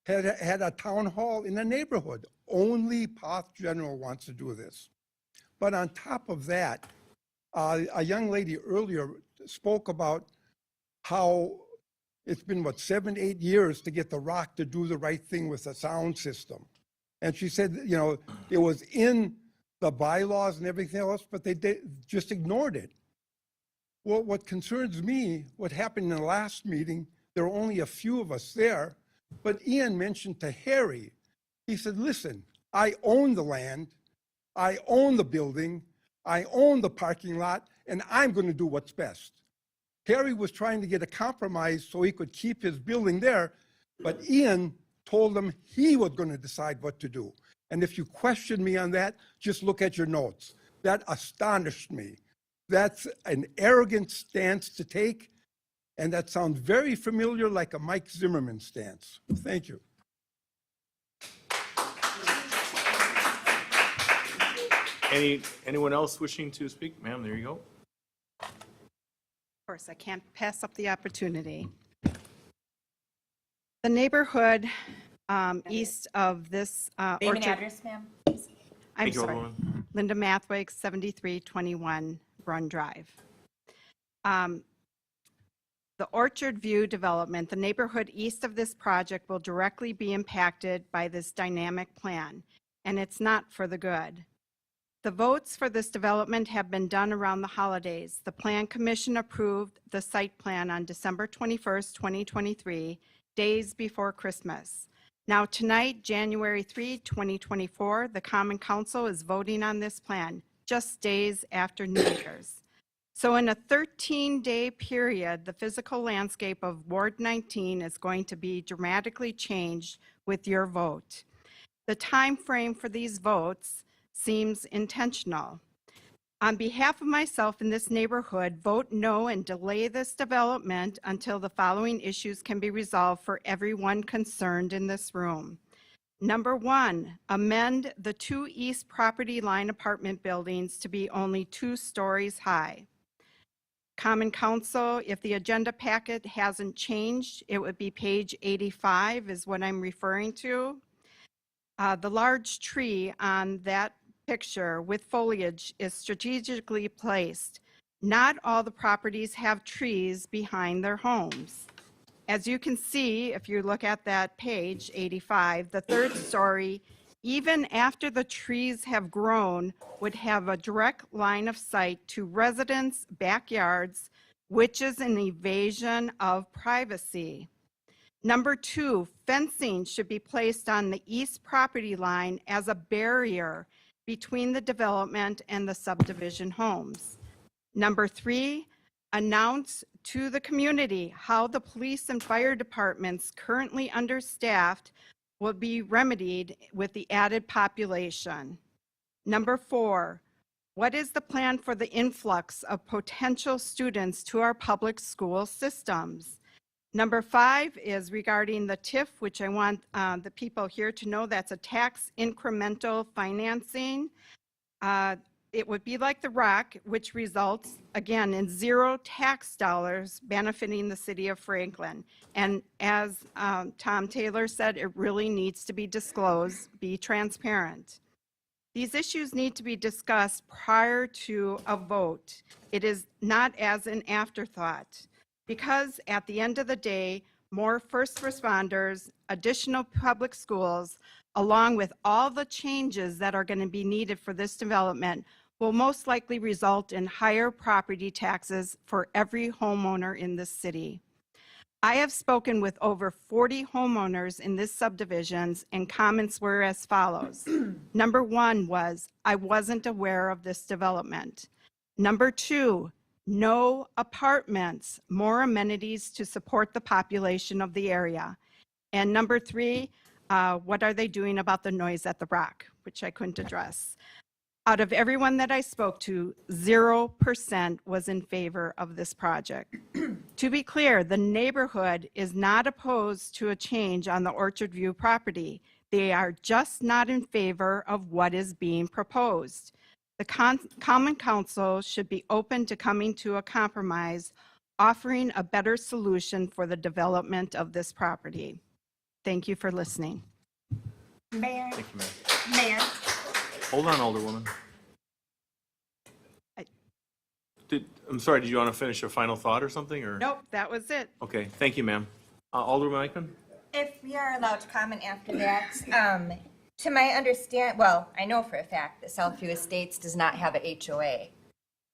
had a town hall in a neighborhood. Only Path General wants to do this. But on top of that, a young lady earlier spoke about how it's been, 7, 8 years to get the Rock to do the right thing with the sound system. And she said, it was in the bylaws and everything else, but they just ignored it. Well, what concerns me, what happened in the last meeting, there were only a few of us there, but Ian mentioned to Harry, he said, listen, I own the land, I own the building, I own the parking lot, and I'm going to do what's best. Harry was trying to get a compromise so he could keep his building there, but Ian told him he was going to decide what to do. And if you question me on that, just look at your notes. That astonished me. That's an arrogant stance to take, and that sounds very familiar, like a Mike Zimmerman stance. Thank you. Anyone else wishing to speak? Ma'am, there you go. Of course, I can't pass up the opportunity. The neighborhood east of this Name and orchard. address, ma'am? I'm Thank you, sorry. Alderwoman. Linda Mathwig, 7321 Brun Drive. The Orchard View development, the neighborhood east of this project will directly be impacted by this dynamic plan, and it's not for the good. The votes for this development have been done around the holidays. The Plan Commission approved the site plan on December 21st, 2023, days before Christmas. Now tonight, January 3, 2024, the Common Council is voting on this plan, just days after New Year's. So in a 13-day period, the physical landscape of Ward 19 is going to be dramatically changed with your vote. The time frame for these votes seems intentional. On behalf of myself in this neighborhood, vote no and delay this development until the following issues can be resolved for everyone concerned in this room. Number one, amend the 2 east property line apartment buildings to be only 2 stories high. Common Council, if the agenda packet hasn't changed, it would be page 85 is what I'm referring to. The large tree on that picture with foliage is strategically placed. Not all the properties have trees behind their homes. As you can see, if you look at that page 85, the 3rd story, even after the trees have grown, would have a direct line of sight to residents' backyards, which is an invasion of privacy. Number 2, fencing should be placed on the east property line as a barrier between the development and the subdivision homes. Number 3, announce to the community how the police and fire departments currently understaffed will be remedied with the added population. Number 4, what is the plan for the influx of potential students to our public school systems? Number 5 is regarding the TIF, which I want the people here to know that's a tax incremental financing. It would be like the ROC, which results, again, in 0 tax dollars benefiting the city of Franklin. And as Tom Taylor said, it really needs to be disclosed, be transparent. These issues need to be discussed prior to a vote. It is not as an afterthought, because at the end of the day, more first responders, additional public schools, along with all the changes that are going to be needed for this development, will most likely result in higher property taxes for every homeowner in this city. I have spoken with over 40 homeowners in this subdivisions, and comments were as follows. Number 1 was, I wasn't aware of this development. Number 2, no apartments, more amenities to support the population of the area. And number 3, what are they doing about the noise at the ROC, which I couldn't address. Out of everyone that I spoke to, 0% was in favor of this project. To be clear, the neighborhood is not opposed to a change on the Orchard View property. They are just not in favor of what is being proposed. The Common Council should be open to coming to a compromise, offering a better solution for the development of this property. Thank you for listening. Mayor, Thank you, Mayor. Mayor, Hold on, Alderwoman. I- I'm sorry, did you want to finish a final thought or something, or? Nope, that was it. Okay, thank you, ma'am. Alderman Eichman? if we are allowed to comment after that, to my I know for a fact that Southview Estates does not have a HOA.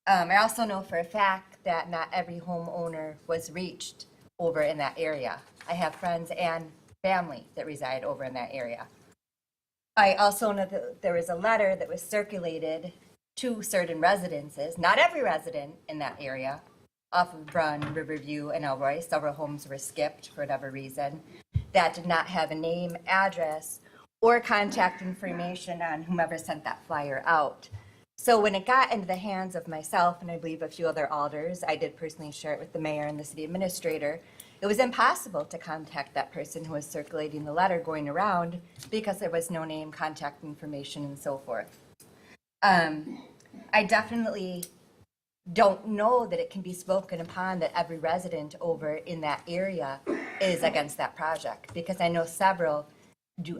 I also know for a fact that not every homeowner was reached over in that area. I have friends and family that reside over in that area. I also know that there was a letter that was circulated to certain residences, not every resident in that area, off of Brun, Riverview, and Elroy. Several homes were skipped for whatever reason, that did not have a name, address, or contact information on whomever sent that flyer out. So when it got into the hands of myself and I believe a few other alders, I did personally share it with the mayor and the city administrator. It was impossible to contact that person who was circulating the letter going around because there was no name, contact information, and so forth. I definitely don't know that it can be spoken upon that every resident over in that area is against that project, because I know several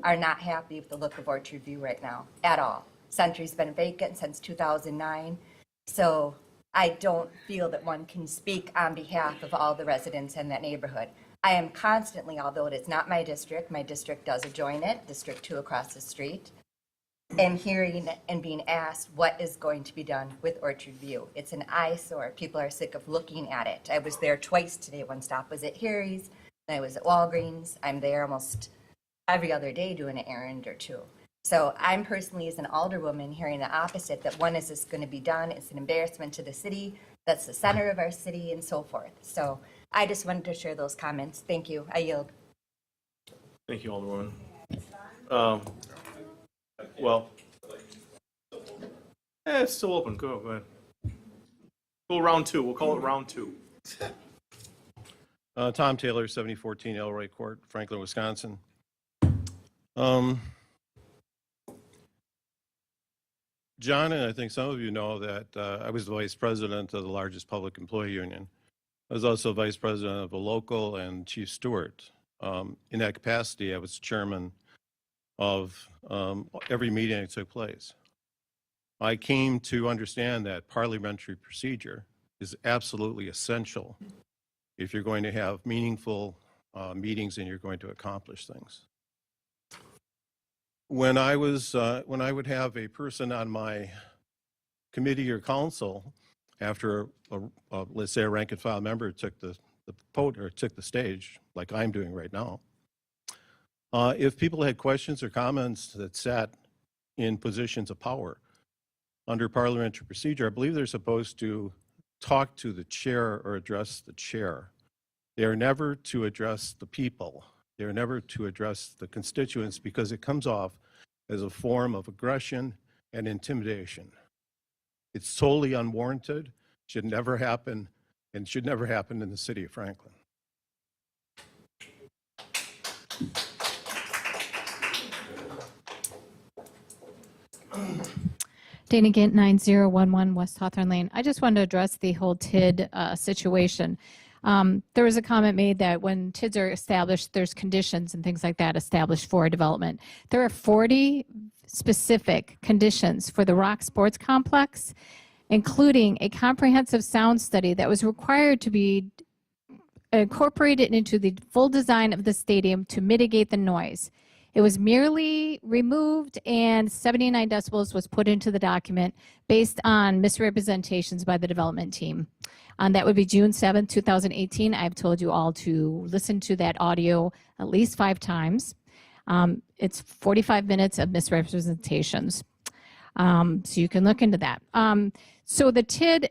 are not happy with the look of Orchard View right now, at all. Century's been vacant since 2009, so I don't feel that one can speak on behalf of all the residents in that neighborhood. I am constantly, although it is not my district does adjoin it, District 2 across the street, and hearing and being asked what is going to be done with Orchard View. It's an eyesore. People are sick of looking at it. I was there twice today. One stop was at Harry's, and I was at Walgreens. I'm there almost every other day doing an errand or two. So I'm personally, as an alderwoman, hearing the opposite, that when is this going to be done? It's an embarrassment to the city. That's the center of our city and so forth. So I just wanted to share those comments. Thank you. I yield. Thank you, Alderwoman. Well, it's still open. Go ahead. Go round two. We'll call it round two. Tom Taylor, 7014 Elroy Court, Franklin, Wisconsin. John, and I think some of you know that I was the vice president of the largest public employee union. I was also vice president of a local and chief steward. In that capacity, I was chairman of every meeting that took place. I came to understand that parliamentary procedure is absolutely essential if you're going to have meaningful meetings and you're going to accomplish things. When I would have a person on my committee or council, after let's say a rank and file member took the stage, like I'm doing right now, if people had questions or comments that sat in positions of power under parliamentary procedure, I believe they're supposed to talk to the chair or address the chair. They are never to address the people. They are never to address the constituents, because it comes off as a form of aggression and intimidation. It's totally unwarranted, should never happen, and should never happen in the city of Franklin. Dana Gint, 9011 West Hawthorne Lane. I just wanted to address the whole TID situation. There was a comment made that when TIDs are established, there's conditions and things like that established for development. There are 40 specific conditions for the Rock Sports Complex, including a comprehensive sound study that was required to be incorporated into the full design of the stadium to mitigate the noise. It was merely removed, and 79 decibels was put into the document based on misrepresentations by the development team. That would be June 7th, 2018. I've told you all to listen to that audio at least 5 times. It's 45 minutes of misrepresentations. So you can look into that. So the TID,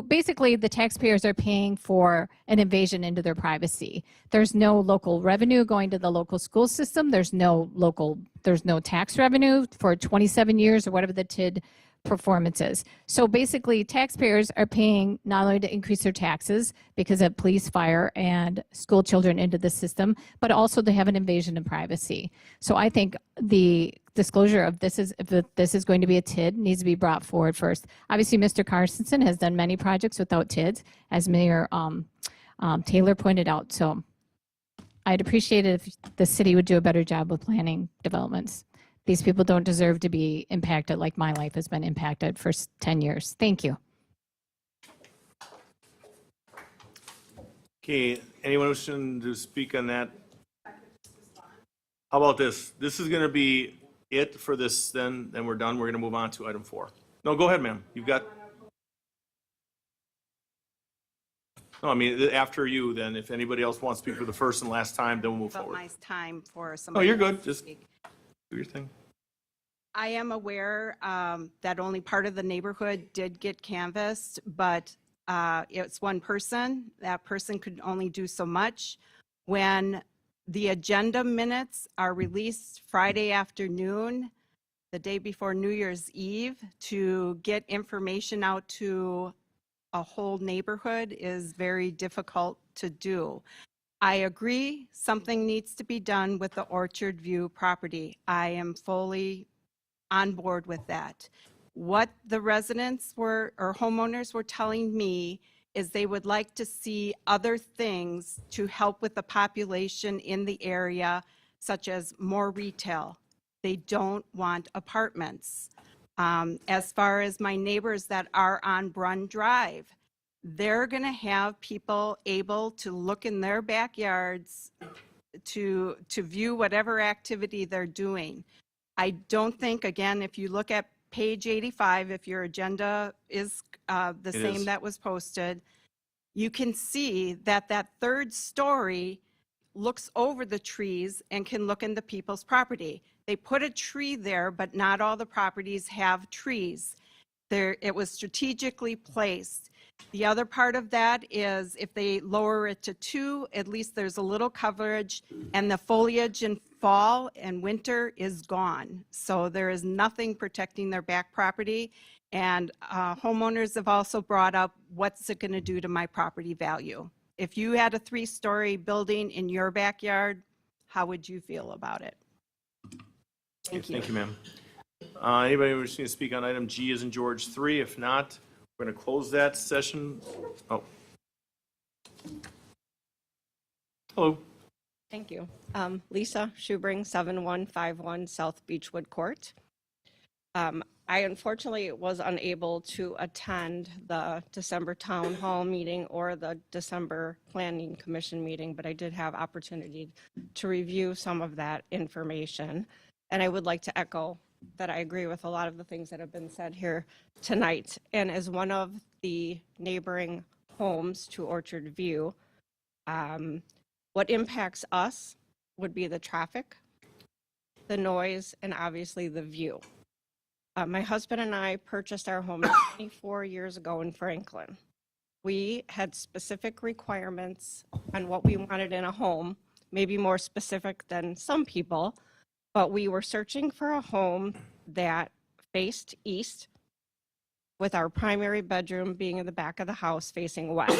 basically the taxpayers are paying for an invasion into their privacy. There's no local revenue going to the local school system. There's no tax revenue for 27 years or whatever the TID performance is. So basically taxpayers are paying not only to increase their taxes because of police, fire, and school children into the system, but also to have an invasion of privacy. So I think the disclosure of this is, if this is going to be a TID, needs to be brought forward first. Obviously, Mr. Carstensen has done many projects without TIDs, as Mayor Taylor pointed out. So I'd appreciate it if the city would do a better job with planning developments. These people don't deserve to be impacted like my life has been impacted for 10 years. Thank you. Okay, anyone wishing to speak on that? How about this? This is going to be it for this, then we're done. We're going to move on to item 4. No, go ahead, ma'am. You've got... No, I mean, after you, then, if anybody else wants to speak for the first and last time, then we'll move But forward. my time for No, somebody. you're good. else to Just speak. do your thing. I am aware that only part of the neighborhood did get canvassed, but it's one person. That person could only do so much. When the agenda minutes are released Friday afternoon, the day before New Year's Eve, to get information out to a whole neighborhood is very difficult to do. I agree something needs to be done with the Orchard View property. I am fully on board with that. What the residents or homeowners were telling me is they would like to see other things to help with the population in the area, such as more retail. They don't want apartments. As far as my neighbors that are on Brun Drive, they're going to have people able to look in their backyards to view whatever activity they're doing. I don't think, again, if you look at page 85, if your agenda is the It same is. that was posted, you can see that that third story looks over the trees and can look into people's property. They put a tree there, but not all the properties have trees. There, it was strategically placed. The other part of that is if they lower it to 2, at least there's a little coverage, and the foliage in fall and winter is gone. So there is nothing protecting their back property. And homeowners have also brought up, what's it going to do to my property value? If you had a 3-story building in your backyard, how would you feel about it? Thank you. Thank you, ma'am. Anybody who's going to speak on item G as in George 3? If not, we're going to close that session. Oh. Hello. Thank you. Lisa Schubring, 7151 South Beechwood Court. I unfortunately was unable to attend the December Town Hall meeting or the December Planning Commission meeting, but I did have opportunity to review some of that information. And I would like to echo that I agree with a lot of the things that have been said here tonight. And as one of the neighboring homes to Orchard View, what impacts us would be the traffic, the noise, and obviously the view. My husband and I purchased our home 24 years ago in Franklin. We had specific requirements on what we wanted in a home, maybe more specific than some people, but we were searching for a home that faced east, with our primary bedroom being in the back of the house facing west.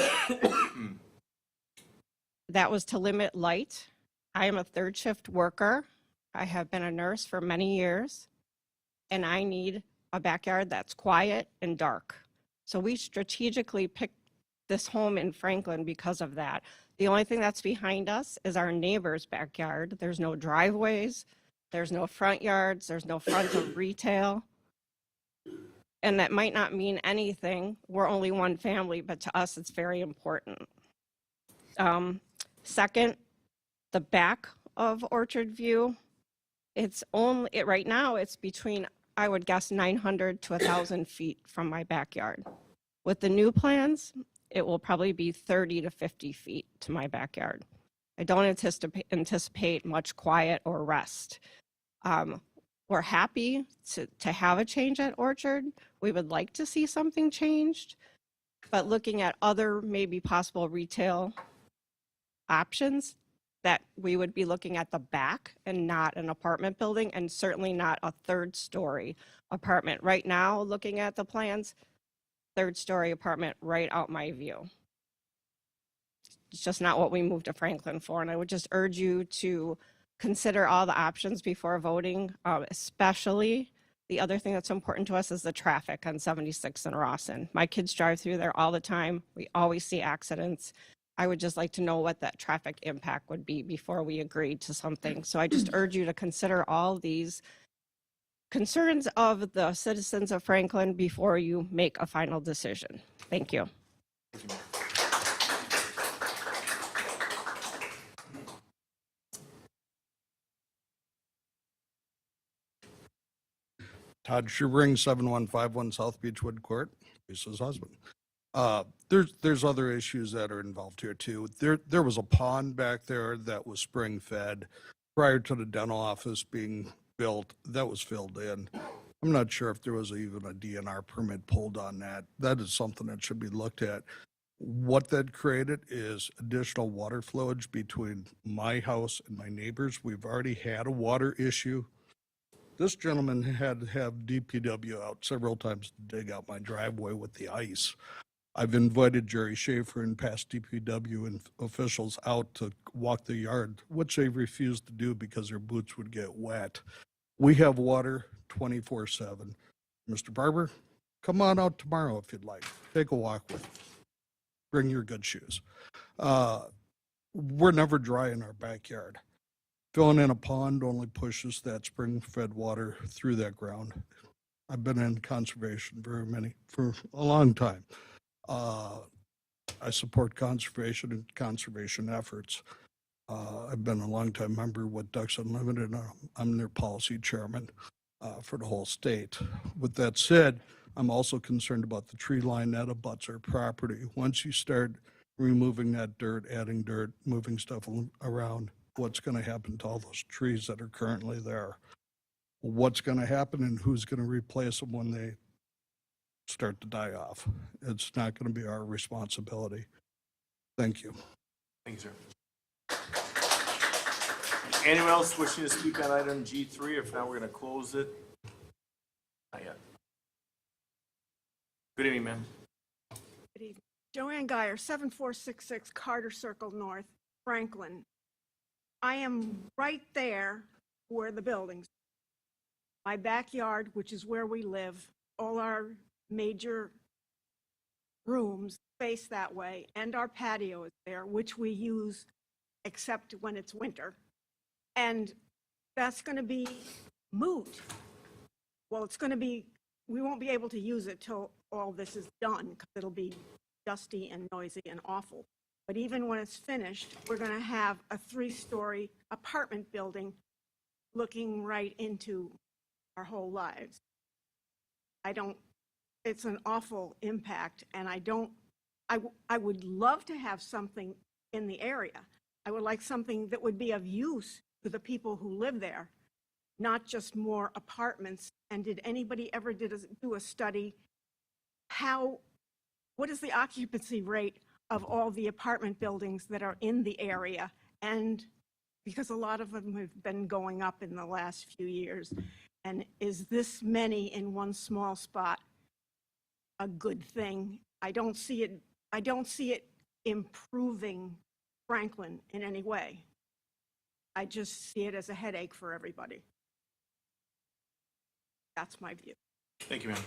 That was to limit light. I am a 3rd shift worker. I have been a nurse for many years, and I need a backyard that's quiet and dark. So we strategically picked this home in Franklin because of that. The only thing that's behind us is our neighbor's backyard. There's no driveways, there's no front yards, there's no front of retail. And that might not mean anything. We're only one family, but to us, it's very important. Second, the back of Orchard View, right now, it's between, I would guess, 900 to 1,000 feet from my backyard. With the new plans, it will probably be 30 to 50 feet to my backyard. I don't anticipate much quiet or rest. We're happy to have a change at Orchard. We would like to see something changed, but looking at other maybe possible retail options, that we would be looking at the back and not an apartment building, and certainly not a 3rd-story apartment. Right now, looking at the plans, 3rd-story apartment right out my view. It's just not what we moved to Franklin for, and I would just urge you to consider all the options before voting, especially the other thing that's important to us is the traffic on 76 and Rawson. My kids drive through there all the time. We always see accidents. I would just like to know what that traffic impact would be before we agreed to something. So I just urge you to consider all these concerns of the citizens of Franklin before you make a final decision. Thank you. Todd Schubring, 7151 South Beechwood Court, Lisa's husband. There's other issues that are involved here too. There was a pond back there that was spring fed prior to the dental office being built. That was filled in. I'm not sure if there was even a DNR permit pulled on that. That is something that should be looked at. What that created is additional water flowage between my house and my neighbors. We've already had a water issue. This gentleman had to have DPW out several times to dig out my driveway with the ice. I've invited Jerry Schaefer and past DPW and officials out to walk the yard, which they refused to do because their boots would get wet. We have water 24/7. Mr. Barber, come on out tomorrow if you'd like. Take a walk with me. Bring your good shoes. We're never dry in our backyard. Filling in a pond only pushes that spring-fed water through that ground. I've been in conservation for a long time. I support conservation and conservation efforts. I've been a longtime member with Ducks Unlimited. I'm their policy chairman for the whole state. With that said, I'm also concerned about the tree line that abuts our property. Once you start removing that dirt, adding dirt, moving stuff around, what's going to happen to all those trees that are currently there? What's going to happen and who's going to replace them when they start to die off? It's not going to be our responsibility. Thank you. Thank you, sir. Anyone else wishing to speak on item G3? If not, we're going to close it. Not yet. Good evening, ma'am. Good evening. Joanne Geyer, 7466 Carter Circle North, Franklin. I am right there where the buildings. My backyard, which is where we live, all our major rooms face that way, and our patio is there, which we use except when it's winter. And that's going to be moot. Well, it's going to be, we won't be able to use it till all this is done, because it'll be dusty and noisy and awful. But even when it's finished, we're going to have a 3-story apartment building looking right into our whole lives. It's an awful impact, and I would love to have something in the area. I would like something that would be of use to the people who live there, not just more apartments. And did anybody ever do a study? What is the occupancy rate of all the apartment buildings that are in the area? And because a lot of them have been going up in the last few years. And is this many in one small spot a good thing? I don't see it improving Franklin in any way. I just see it as a headache for everybody. That's my view. Thank you, ma'am.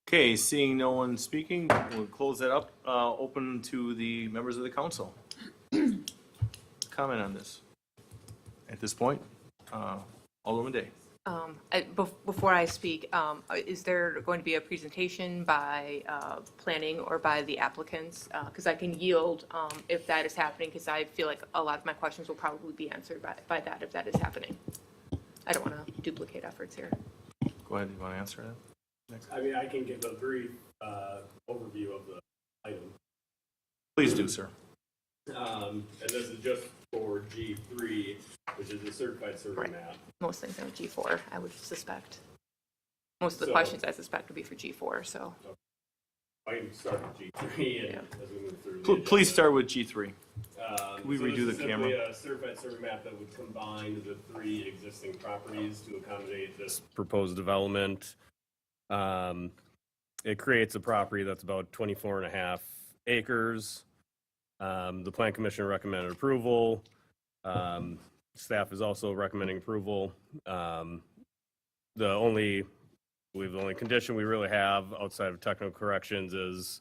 Okay, seeing no one speaking, we'll close that up. Open to the members of the council. Comment on this. At this point, Alderman Day. Before I speak, is there going to be a presentation by planning or by the applicants? Because I can yield if that is happening, because I feel like a lot of my questions will probably be answered by that if that is happening. I don't want to duplicate efforts here. Go ahead, you want to answer that? Next. I mean, I can give a brief overview of the item. Please do, sir. And this is just for G3, which is a certified survey map. Most things are G4, I would suspect. Most of the So- questions I suspect would be for G4, so. I can start with G3 and as we move through. the Please agenda. start with G3. Can we So redo this the is camera? simply a certified survey map that would combine the 3 existing properties to accommodate this proposed development. It creates a property that's about 24 and a half acres. The Plan Commission recommended approval. Staff is also recommending approval. The only condition we really have outside of technical corrections is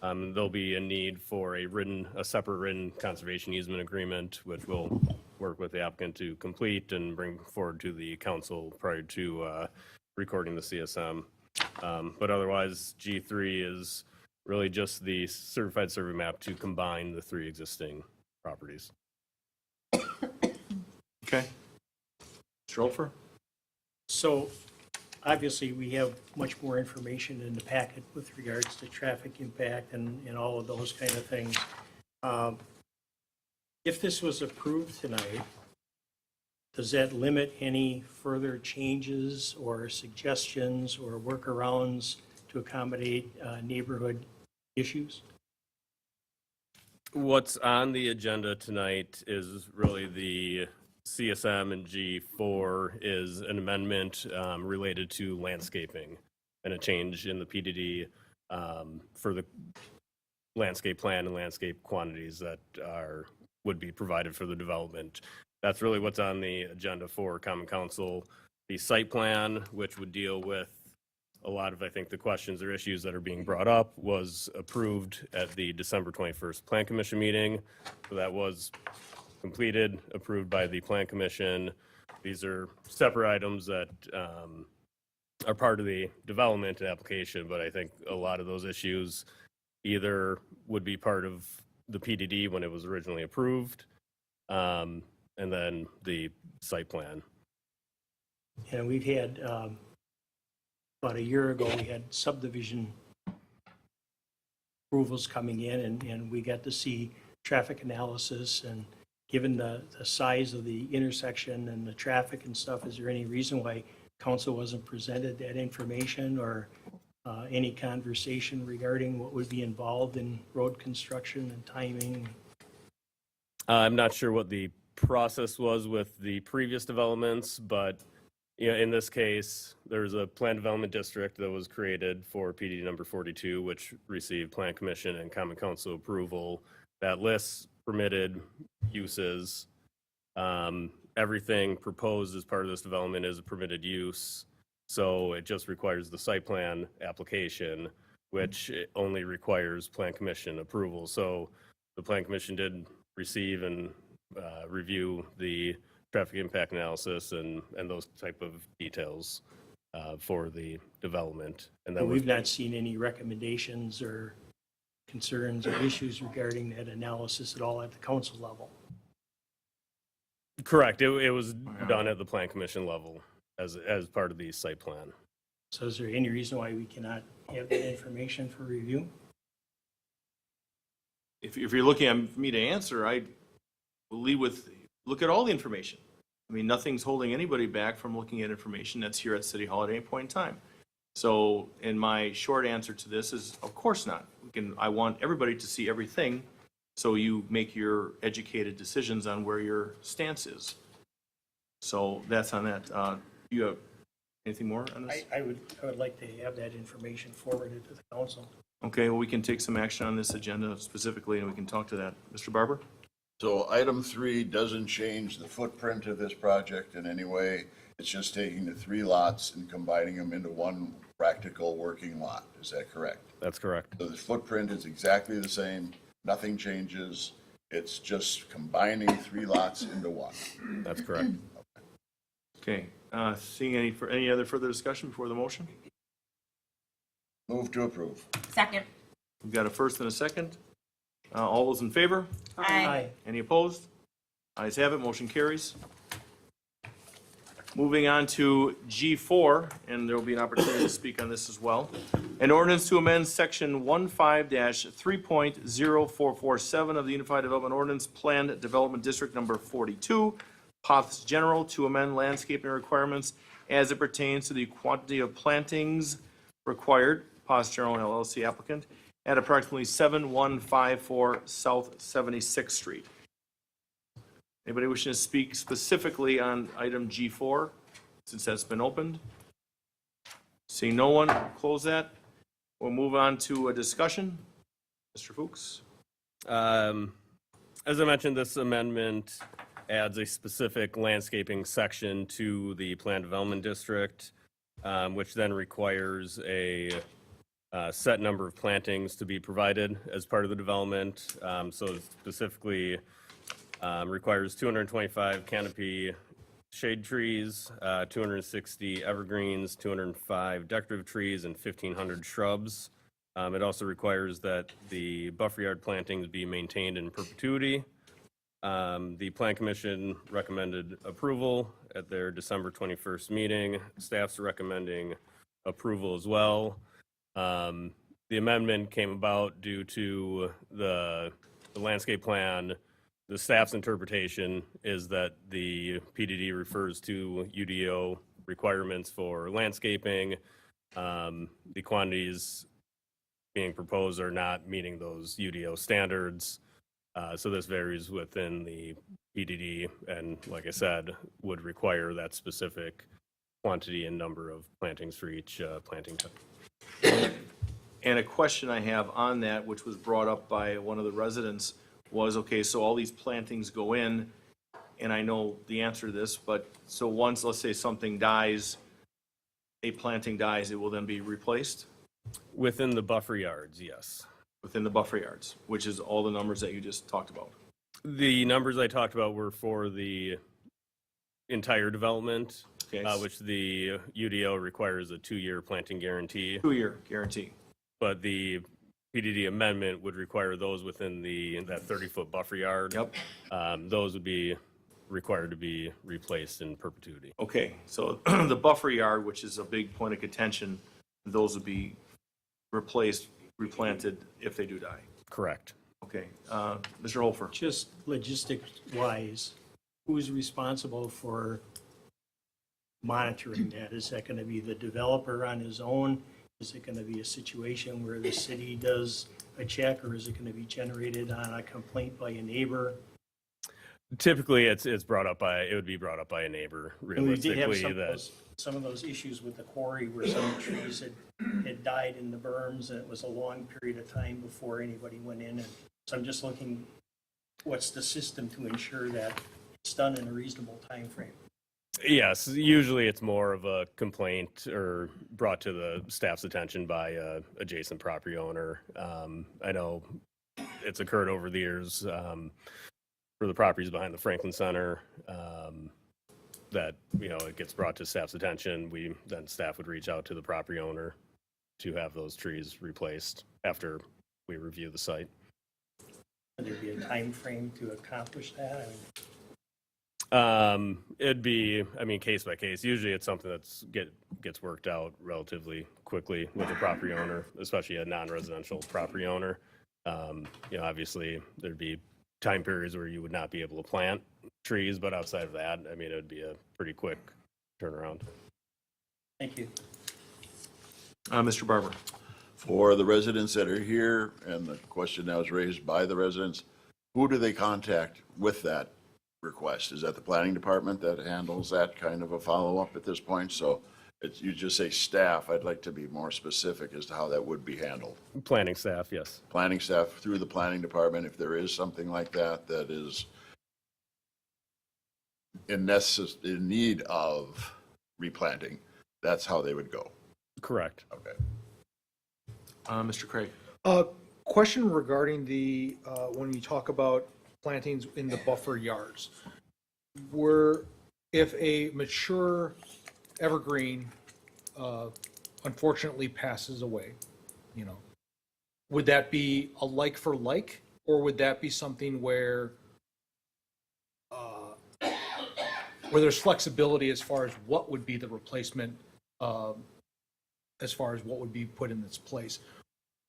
there'll be a need for a separate written conservation easement agreement, which we'll work with the applicant to complete and bring forward to the council prior to recording the CSM. But otherwise, G3 is really just the certified survey map to combine the 3 existing properties. Okay. Mr. Olfer? So obviously, we have much more information in the packet with regards to traffic impact and all of those kind of things. If this was approved tonight, does that limit any further changes or suggestions or workarounds to accommodate neighborhood issues? What's on the agenda tonight is really the CSM, and G4 is an amendment related to landscaping and a change in the PDD for the landscape plan and landscape quantities that would be provided for the development. That's really what's on the agenda for Common Council. The site plan, which would deal with a lot of, I think, the questions or issues that are being brought up was approved at the December 21st Plan Commission meeting. So that was completed, approved by the Plan Commission. These are separate items that are part of the development application, but I think a lot of those issues either would be part of the PDD when it was originally approved, and then the site plan. And we've had, about a year ago, we had subdivision approvals coming in, and we got to see traffic analysis. And given the size of the intersection and the traffic and stuff, is there any reason why council wasn't presented that information or any conversation regarding what would be involved in road construction and timing? I'm not sure what the process was with the previous developments, but in this case, there's a plan development district that was created for PD number 42, which received Plan Commission and Common Council approval. That lists permitted uses. Everything proposed as part of this development is a permitted use. So it just requires the site plan application, which only requires Plan Commission approval. So the Plan Commission did receive and review the traffic impact analysis and those type of details for the development. And then We've not seen any recommendations or concerns or issues regarding that analysis at all at the council level. Correct. It was done at the Plan Commission level as part of the site plan. So is there any reason why we cannot have that information for review? If you're looking at me to answer, I will lead with, look at all the information. I mean, nothing's holding anybody back from looking at information that's here at City Hall at any point in time. So, and my short answer to this is, of course not. I want everybody to see everything, so you make your educated decisions on where your stance is. So that's on that. You have anything more on this? I would like to have that information forwarded to the council. Okay, well, we can take some action on this agenda specifically, and we can talk to that. Mr. Barber? So item 3 doesn't change the footprint of this project in any way. It's just taking the 3 lots and combining them into one practical working lot. Is that correct? That's correct. So the footprint is exactly the same. Nothing changes. It's just combining 3 lots into one. That's correct. Okay, seeing any other further discussion before the motion? Move to approve. Second. We've got a first and a second. All those in favor? Aye. Any opposed? Ayes have it, motion carries. Moving on to G4, and there will be an opportunity to speak on this as well. An ordinance to amend section 15-3.0447 of the Unified Development Ordinance, Planned Development District Number 42, Poths General, to amend landscaping requirements as it pertains to the quantity of plantings required, Poths General LLC applicant, at approximately 7154 South 76th Street. Anybody wishing to speak specifically on item G4, since that's been opened? Seeing no one, close that. We'll move on to a discussion. Mr. Fuchs? As I mentioned, this amendment adds a specific landscaping section to the planned development district, which then requires a set number of plantings to be provided as part of the development. So specifically requires 225 canopy shade trees, 260 evergreens, 205 decorative trees, and 1,500 shrubs. It also requires that the buffer yard plantings be maintained in perpetuity. The Plan Commission recommended approval at their December 21st meeting. Staff's recommending approval as well. The amendment came about due to the landscape plan. The staff's interpretation is that the PDD refers to UDO requirements for landscaping. The quantities being proposed are not meeting those UDO standards. So this varies within the PDD and, like I said, would require that specific quantity and number of plantings for each planting type. And a question I have on that, which was brought up by one of the residents, was, okay, so all these plantings go in, and I know the answer to this, but so once, let's say something dies, a planting dies, it will then be replaced Within the buffer yards, yes. within the buffer yards, which is all the numbers that you just talked about. The numbers I talked about were for the entire development, Okay, which the UDO requires a 2-year planting guarantee. 2-year guarantee. But the PDD amendment would require those within that 30-foot buffer yard. Yep. Those would be required to be replaced in perpetuity. Okay, so the buffer yard, which is a big point of contention, those would be replaced, replanted if they do die. Correct. Okay, Mr. Holfer. Just logistics wise, who's responsible for monitoring that? Is that going to be the developer on his own? Is it going to be a situation where the city does a check, or is it going to be generated on a complaint by a neighbor? Typically, it would be brought up by a neighbor, And we did have realistically, some of those issues with the quarry where some trees had died in the berms, and it was a long period of time before anybody went in. And so I'm just looking, what's the system to ensure that it's done in a reasonable time frame? Yes, usually it's more of a complaint or brought to the staff's attention by a adjacent property owner. I know it's occurred over the years for the properties behind the Franklin Center that, it gets brought to staff's attention. Then staff would reach out to the property owner to have those trees replaced after we review the site. Would there be a time frame to accomplish that? It'd be, case by case. Usually it's something gets worked out relatively quickly with the property owner, especially a non-residential property owner. Obviously there'd be time periods where you would not be able to plant trees, but outside of that, it would be a pretty quick turnaround. Thank you. Mr. Barber. For the residents that are here, and the question now is raised by the residents, who do they contact with that request? Is that the planning department that handles that kind of a follow-up at this point? So you just say staff. I'd like to be more specific as to how that would be handled. Planning staff, yes. Planning staff through the planning department, if there is something like that that is in need of replanting, that's how they would go. Correct. Okay. Mr. Craig. Question regarding the, when you talk about plantings in the buffer yards, if a mature evergreen unfortunately passes away, would that be a like for like, or would that be something where there's flexibility as far as what would be the replacement, as far as what would be put in its place?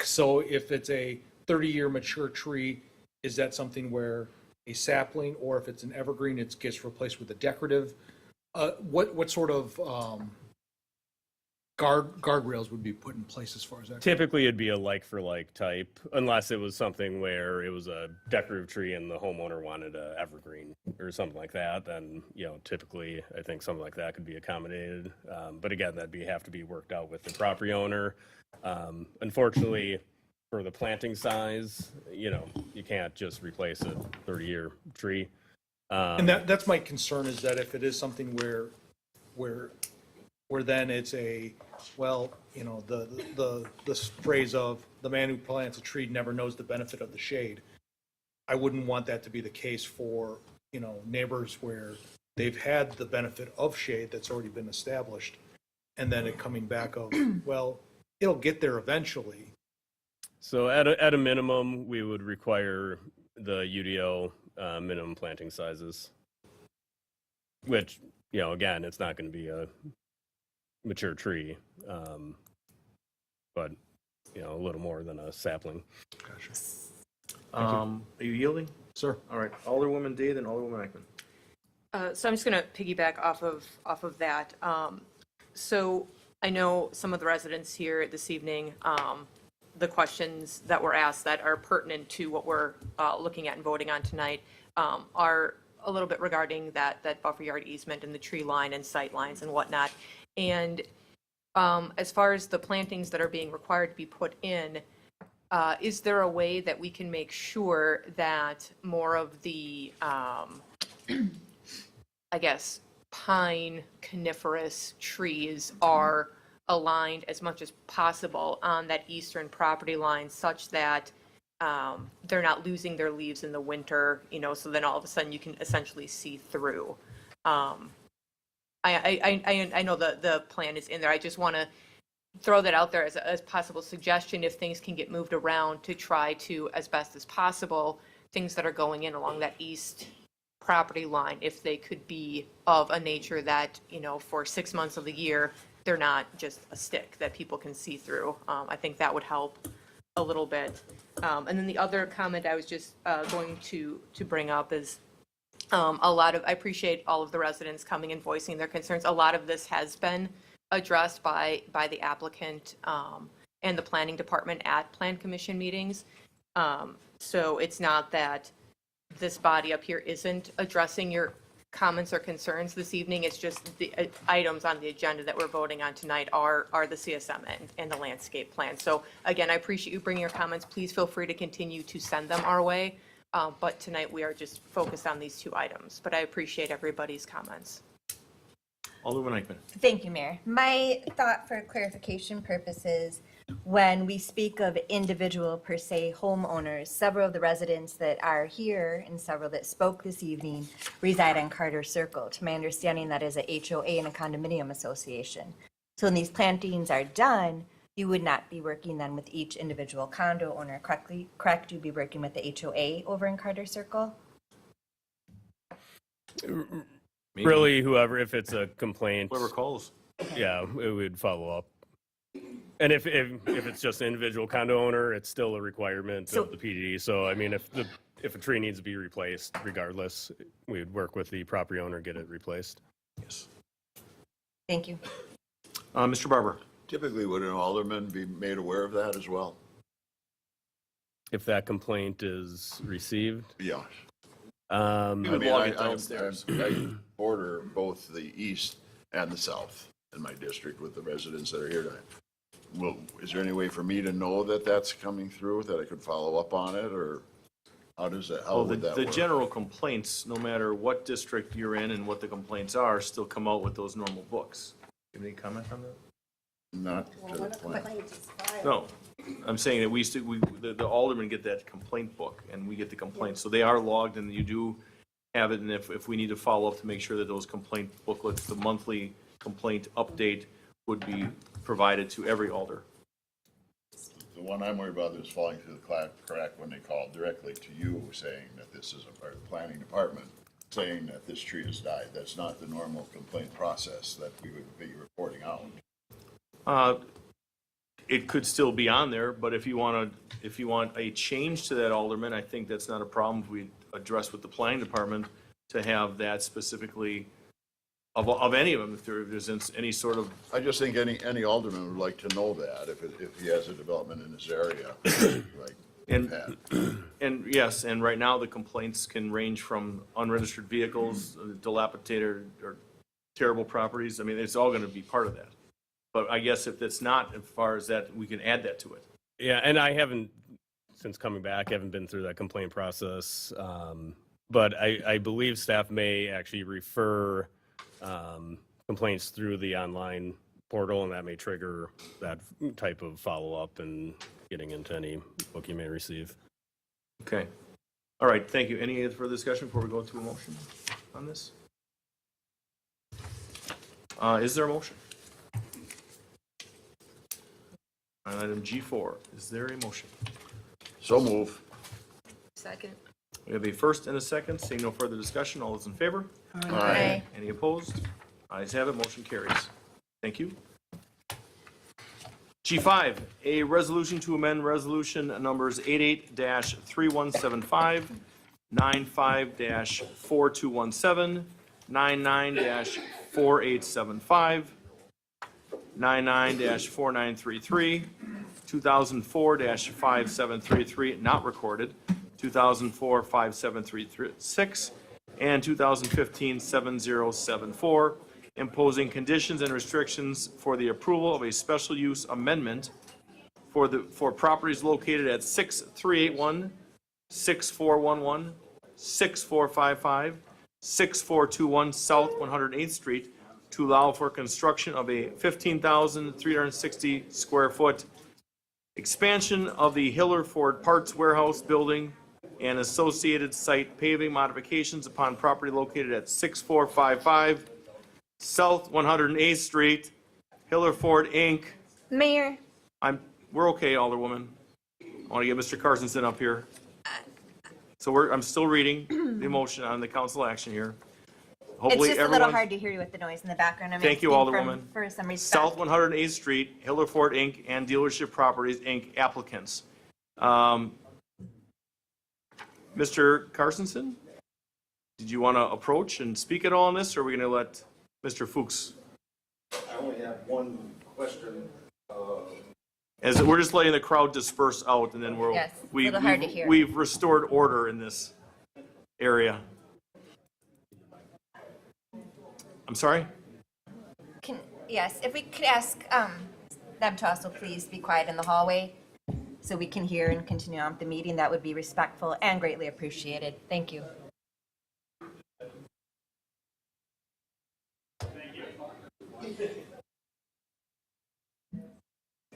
So if it's a 30-year mature tree, is that something where a sapling, or if it's an evergreen, it gets replaced with a decorative? What sort of guardrails would be put in place as far as that? Typically, it'd be a like for like type, unless it was something where it was a decorative tree and the homeowner wanted a evergreen or something like that. Then, typically, I think something like that could be accommodated. But again, have to be worked out with the property owner. Unfortunately, for the planting size, you can't just replace a 30-year tree. And that's my concern, is that if it is something where then it's the phrase of the man who plants a tree never knows the benefit of the shade. I wouldn't want that to be the case for, neighbors where they've had the benefit of shade that's already been established, and then it coming back of, well, it'll get there eventually. So at a minimum, we would require the UDO minimum planting sizes, which, again, it's not going to be a mature tree, but, a little more than a sapling. Gotcha. Are you yielding? Sir. All right. Alderwoman Day, then Alderwoman Eichman. So I'm just going to piggyback off of that. So I know some of the residents here this evening, the questions that were asked that are pertinent to what we're looking at and voting on tonight are a little bit regarding that buffer yard easement and the tree line and sight lines and whatnot. And as far as the plantings that are being required to be put in, is there a way that we can make sure that more of the, I guess, pine coniferous trees are aligned as much as possible on that eastern property line such that they're not losing their leaves in the winter, you know, so then all of a sudden you can essentially see through. I know the plan is in there. I just want to throw that out there as a possible suggestion if things can get moved around to try to, as best as possible, things that are going in along that east property line, if they could be of a nature that, you know, for 6 months of the year, they're not just a stick that people can see through. I think that would help a little bit. And then the other comment I was just going to bring up is I appreciate all of the residents coming and voicing their concerns. A lot of this has been addressed by the applicant and the planning department at Plan Commission meetings. So it's not that this body up here isn't addressing your comments or concerns this evening. It's just the items on the agenda that we're voting on tonight are the CSM and the landscape plan. So again, I appreciate you bringing your comments. Please feel free to continue to send them our way. But tonight we are just focused on these 2 items. But I appreciate everybody's comments. Alderman Eichmann. Thank you, Mayor. My thought for clarification purposes, when we speak of individual per se homeowners, several of the residents that are here and several that spoke this evening reside on Carter Circle. To my understanding, that is a HOA and a condominium association. So when these plantings are done, you would not be working then with each individual condo owner, correct? You'd be working with the HOA over in Carter Circle? Really, whoever, if it's a complaint. Whoever calls. Yeah, it would follow up. And if it's just an individual condo owner, it's still a requirement of the PDD. So, I mean, if a tree needs to be replaced, regardless, we would work with the property owner, get it replaced. Yes. Thank you. Mr. Barber. Typically, would an alderman be made aware of that as well? If that complaint is received? Yeah. I would log it downstairs. I border both the east and the south in my district with the residents that are here tonight. Well, is there any way for me to know that that's coming through, that I could follow up on it, or how does that, how would that The work? general complaints, no matter what district you're in and what the complaints are, still come out with those normal books. You have any comment on that? Not to the plan. No, I'm saying that the aldermen get that complaint book and we get the complaints. So they are logged and you do have it. And if we need to follow up to make sure that those complaint booklets, the monthly complaint update would be provided to every alder. The one I'm worried about is falling through the crack when they call directly to you saying that this is a part of the planning department, saying that this tree has died. That's not the normal complaint process that we would be reporting out. It could still be on there, but if you want a change to that, alderman, I think that's not a problem if we address with the planning department to have that specifically of any of them, if there's any sort of. I just think any alderman would like to know that if he has a development in his area, like we've had. And yes, and right now the complaints can range from unregistered vehicles, dilapidated or terrible properties. I mean, it's all going to be part of that. But I guess if it's not, as far as that, we can add that to it. Yeah, and I haven't, since coming back, haven't been through that complaint process. But I believe staff may actually refer complaints through the online portal, and that may trigger that type of follow-up and getting into any book you may receive. Okay. All right, thank you. Any further discussion before we go to a motion on this? Is there a motion? On item G4, is there a motion? So move. Second. We have a first and a second. Seeing no further discussion, all those in favor? Aye. Any opposed? Ayes have it, motion carries. Thank you. G5, a resolution to amend resolution numbers 88-3175, 95-4217, 99-4875, 99-4933, 2004-5733, not recorded, 2004-5736, and 2015-7074, imposing conditions and restrictions for the approval of a special use amendment for properties located at 6381, 6411, 6455, 6421 South 108th Street, to allow for construction of a 15,360 square foot expansion of the Hiller Ford Parts Warehouse Building and associated site paving modifications upon property located at 6455 South 108th Street, Hiller Ford, Inc. Mayor, We're okay, Alderwoman. I want to get Mr. Carstensen up here. So I'm still reading the motion on the council action here. it's Hopefully just a little everyone. hard to hear you with the noise in the background. I'm Thank you, asking Alderwoman. For some respect. South 108th Street, Hiller Ford, Inc., and Dealership Properties, Inc. applicants. Mr. Carstensen, did you want to approach and speak at all on this, or are we going to let Mr. Fuchs? I only have one question. As we're just letting the crowd disperse out, and then Yes, it's a little hard to hear. we've restored order in this area. I'm sorry? Yes, if we could ask them to also please be quiet in the hallway so we can hear and continue on with the meeting, that would be respectful and greatly appreciated. Thank you.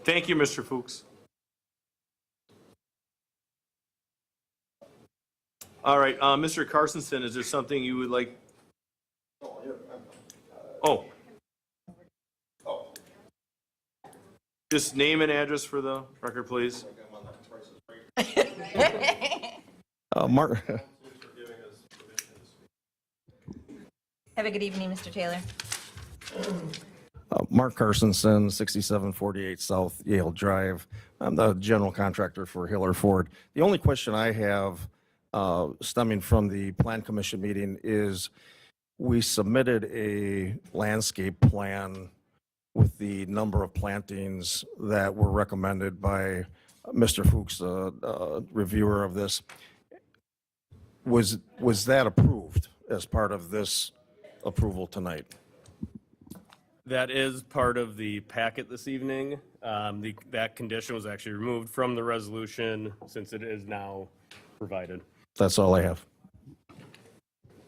Thank you, Mr. Fuchs. All right, Mr. Carstensen, is there something you would like? Oh. Just name and address for the record, please. Mark, Have a good evening, Mr. Taylor. Mark Carstensen, 6748 South Yale Drive. I'm the general contractor for Hiller Ford. The only question I have stemming from the Plan Commission meeting is we submitted a landscape plan with the number of plantings that were recommended by Mr. Fuchs, reviewer of this. Was that approved as part of this approval tonight? That is part of the packet this evening. That condition was actually removed from the resolution since it is now provided. That's all I have.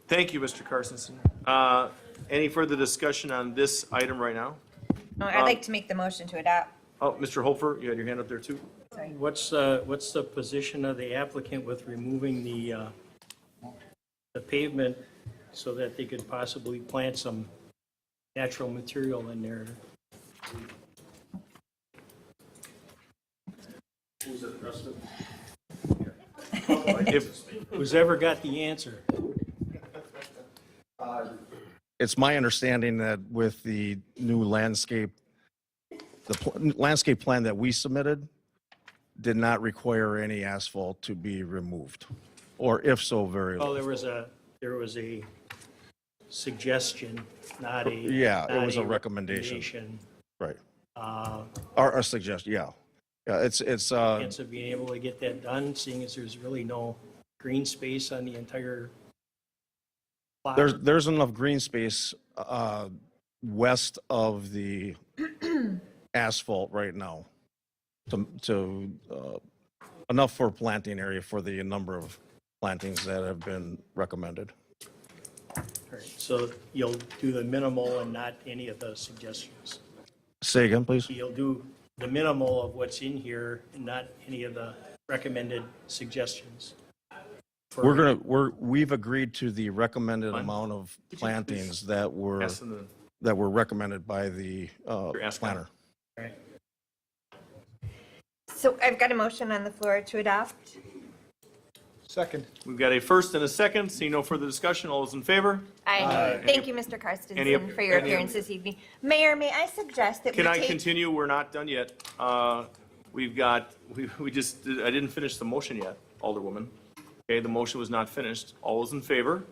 Thank you, Mr. Carstensen. Any further discussion on this item right now? No, I'd like to make the motion to adopt. Oh, Mr. Hofer, you had your hand up there too? Sorry. What's the position of the applicant with removing the pavement so that they could possibly plant some natural material in there? Who's interested? Who's ever got the answer? It's my understanding that with the new landscape, landscape plan that we submitted did not require any asphalt to be removed, or if so, very Well, low. there was a suggestion, not a. Yeah, it not was a recommendation. recommendation. Right. Uh, Or a suggestion, yeah. Yeah, it's, Chance of being able to get that done, seeing as there's really no green space on the entire plot. there's enough green space west of the asphalt right now to enough for planting area for the number of plantings that have been recommended. All right, so you'll do the minimal and not any of the suggestions. Say again, please. You'll do the minimal of what's in here and not any of the recommended suggestions. We've agreed to the recommended amount of plantings that were Yes, and recommended by the planner. All right. So I've got a motion on the floor to adopt. Second. we've got a first and a second. Seeing no further discussion, all those in favor? Aye. Thank you, Mr. Any- Carstensen, for your any- appearance this evening. Mayor, may I suggest that we Can I take... continue? We're not done yet. We've got, we just, I didn't finish the motion yet, Alderwoman. Okay, the motion was not finished. All those in favor?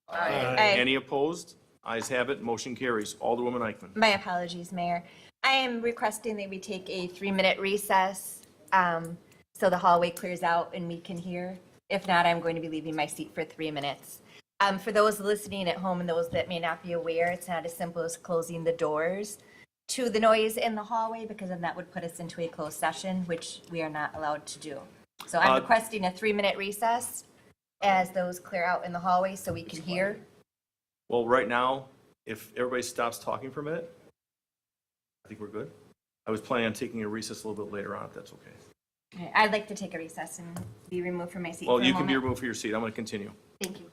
Aye. Any opposed? Ayes have it, motion carries. Alderwoman Eichman. My apologies, Mayor. I am requesting that we take a 3-minute recess so the hallway clears out and we can hear. If not, I'm going to be leaving my seat for 3 minutes. For those listening at home and those that may not be aware, it's not as simple as closing the doors to the noise in the hallway, because then that would put us into a closed session, which we are not allowed to do. So I'm requesting a 3-minute recess as those clear out in the hallway so we can hear. Well, right now, if everybody stops talking for a minute, I think we're good. I was planning on taking a recess a little bit later on, if that's okay. Okay, I'd like to take a recess and be removed from my seat for Well, a you can be moment. removed from your seat. I'm going to continue. Thank you.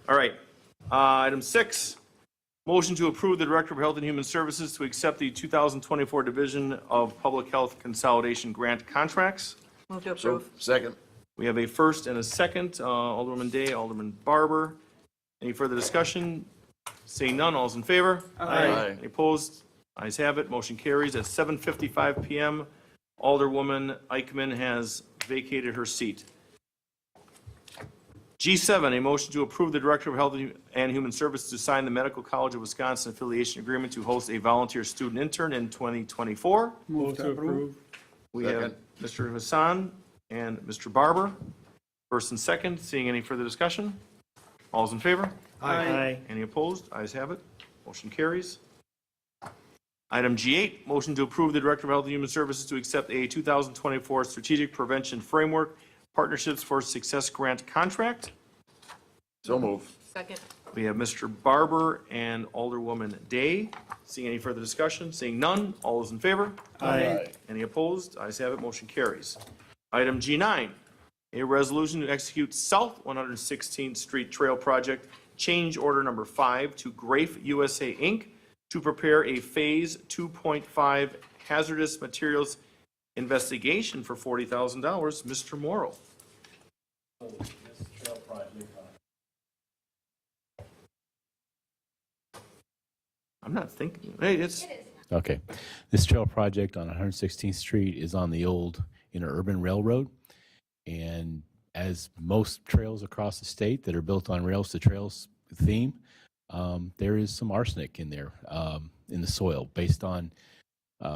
All right. Item 6, motion to approve the Director of Health and Human Services to accept the 2024 Division of Public Health Consolidation Grant Contracts. Move to approve. Second. We have a first and a second, Alderwoman Day, Alderman Barber. Any further discussion? Seeing none, all's in favor? Aye. Any opposed? Ayes have it, motion carries. At 7:55 PM, Alderwoman Eichman has vacated her seat. G7, a motion to approve the Director of Health and Human Services to sign the Medical College of Wisconsin affiliation agreement to host a volunteer student intern in 2024. Move to approve. We have Mr. Hassan and Mr. Barber. First and second, seeing any further discussion? All's in favor? Aye. Any opposed? Ayes have it. Motion carries. Item G8, motion to approve the Director of Health and Human Services to accept a 2024 Strategic Prevention Framework Partnerships for Success Grant Contract. So move. Second. We have Mr. Barber and Alderwoman Day. Seeing any further discussion? Seeing none, all those in favor? Aye. Any opposed? Ayes have it, motion carries. Item G9, a resolution to execute South 116th Street Trail Project Change Order Number 5 to Grafe USA, Inc. to prepare a Phase 2.5 hazardous materials investigation for $40,000. Mr. Morrow. I'm not thinking, hey, it's. Okay. This trail project on 116th Street is on the old interurban railroad. And as most trails across the state that are built on rails to trails theme, there is some arsenic in there, in the soil based on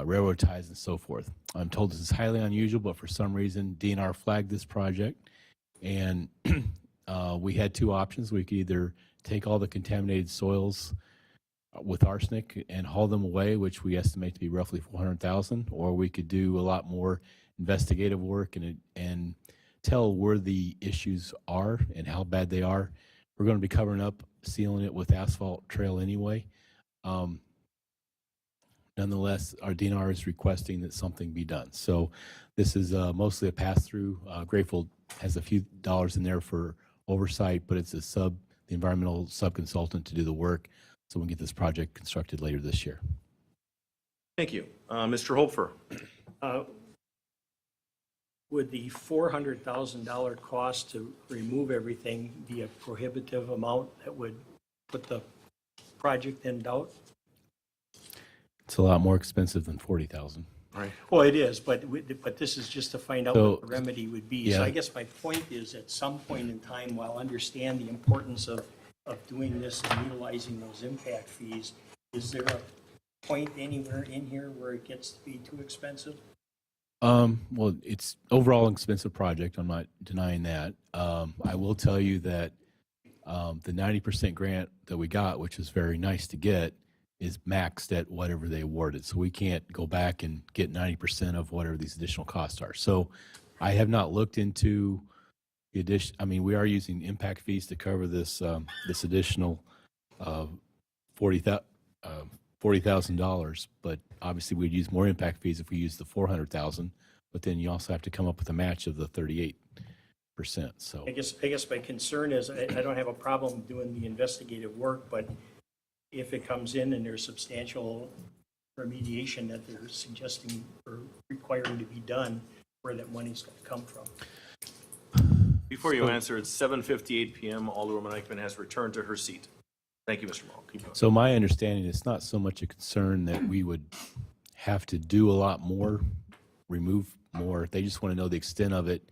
railroad ties and so forth. I'm told this is highly unusual, but for some reason DNR flagged this project. And we had two options. We could either take all the contaminated soils with arsenic and haul them away, which we estimate to be roughly 400,000, or we could do a lot more investigative work and tell where the issues are and how bad they are. We're going to be covering up, sealing it with asphalt trail anyway. Nonetheless, our DNR is requesting that something be done. So this is mostly a pass-through. Grateful has a few dollars in there for oversight, but it's the environmental sub-consultant to do the work, so we can get this project constructed later this year. Thank you. Mr. Hopfer. Would the $400,000 cost to remove everything be a prohibitive amount that would put the project in doubt? It's a lot more expensive than 40,000. Right. Well, it is, but this is just to find out So, what the remedy would be. yeah. So I guess my point is, at some point in time, while I understand the importance of doing this and utilizing those impact fees, is there a point anywhere in here where it gets to be too expensive? Well, it's overall an expensive project. I'm not denying that. I will tell you that the 90% grant that we got, which was very nice to get, is maxed at whatever they awarded. So we can't go back and get 90% of whatever these additional costs are. So I have not looked into the addition. I mean, we are using impact fees to cover this this additional $40,000, but obviously we'd use more impact fees if we use the 400,000. But then you also have to come up with a match of the 38%. So I guess my concern is, I don't have a problem doing the investigative work, but if it comes in and there's substantial remediation that they're suggesting or requiring to be done, where that money's going to come from. Before you answer, it's 7:58 PM. Alderwoman Eichman has returned to her seat. Thank you, Mr. Morrow. Keep going. So my understanding, it's not so much a concern that we would have to do a lot more, remove more. They just want to know the extent of it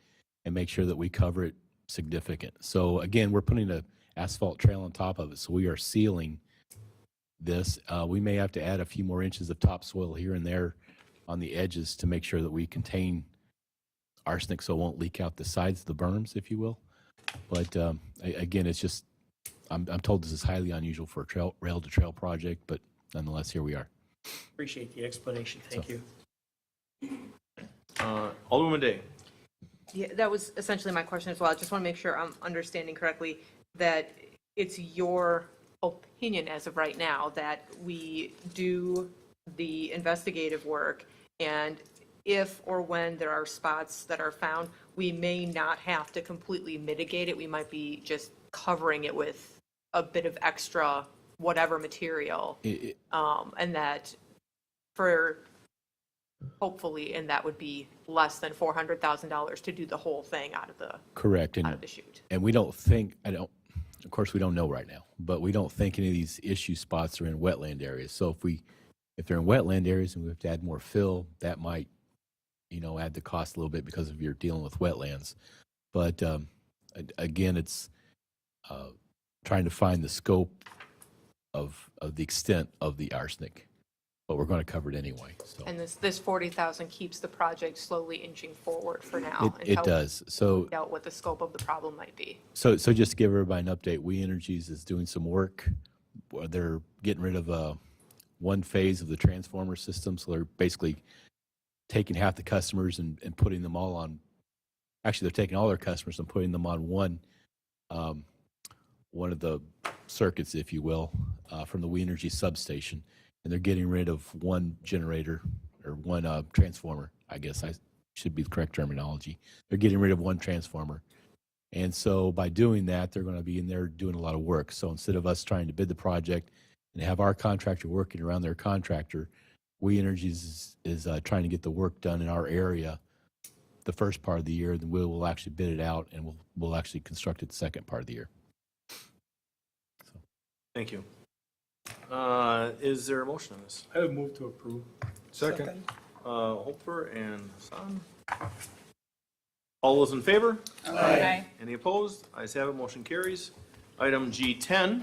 and make sure that we cover it significant. So again, we're putting an asphalt trail on top of it. So we are sealing this. We may have to add a few more inches of topsoil here and there on the edges to make sure that we contain arsenic so it won't leak out the sides of the berms, if you will. But again, it's just, I'm told this is highly unusual for a rail to trail project, but nonetheless, here we are. Appreciate the explanation. Thank you. Alderwoman Day. Yeah, that was essentially my question as well. I just want to make sure I'm understanding correctly that it's your opinion as of right now that we do the investigative work, and if or when there are spots that are found, we may not have to completely mitigate it. We might be just covering it with a bit of extra whatever material. And that for, hopefully, and that would be less than $400,000 to do the whole thing out of the, Correct. out of the chute. And we don't think, of course, we don't know right now, but we don't think any of these issue spots are in wetland areas. So if they're in wetland areas and we have to add more fill, that might, add the cost a little bit because of you're dealing with wetlands. But again, it's trying to find the scope of the extent of the arsenic, but we're going to cover it anyway. So And this 40,000 keeps the project slowly inching forward for now. it until does. So we find out what the scope of the problem might be. So just to give everybody an update, We Energies is doing some work. They're getting rid of one phase of the transformer system. So they're basically taking half the customers and putting them all on. Actually, they're taking all their customers and putting them on one of the circuits, if you will, from the We Energy substation. And they're getting rid of one generator or one transformer, I guess I should be the correct terminology. They're getting rid of one transformer. And so by doing that, they're going to be in there doing a lot of work. So instead of us trying to bid the project and have our contractor working around their contractor, We Energies is trying to get the work done in our area the first part of the year, then we'll actually bid it out and we'll actually construct it the second part of the year. Thank you. Is there a motion on this? I would move to approve. Second. Hopper and Hassan. All those in favor? Aye. Any opposed? Ayes have it, motion carries. Item G10,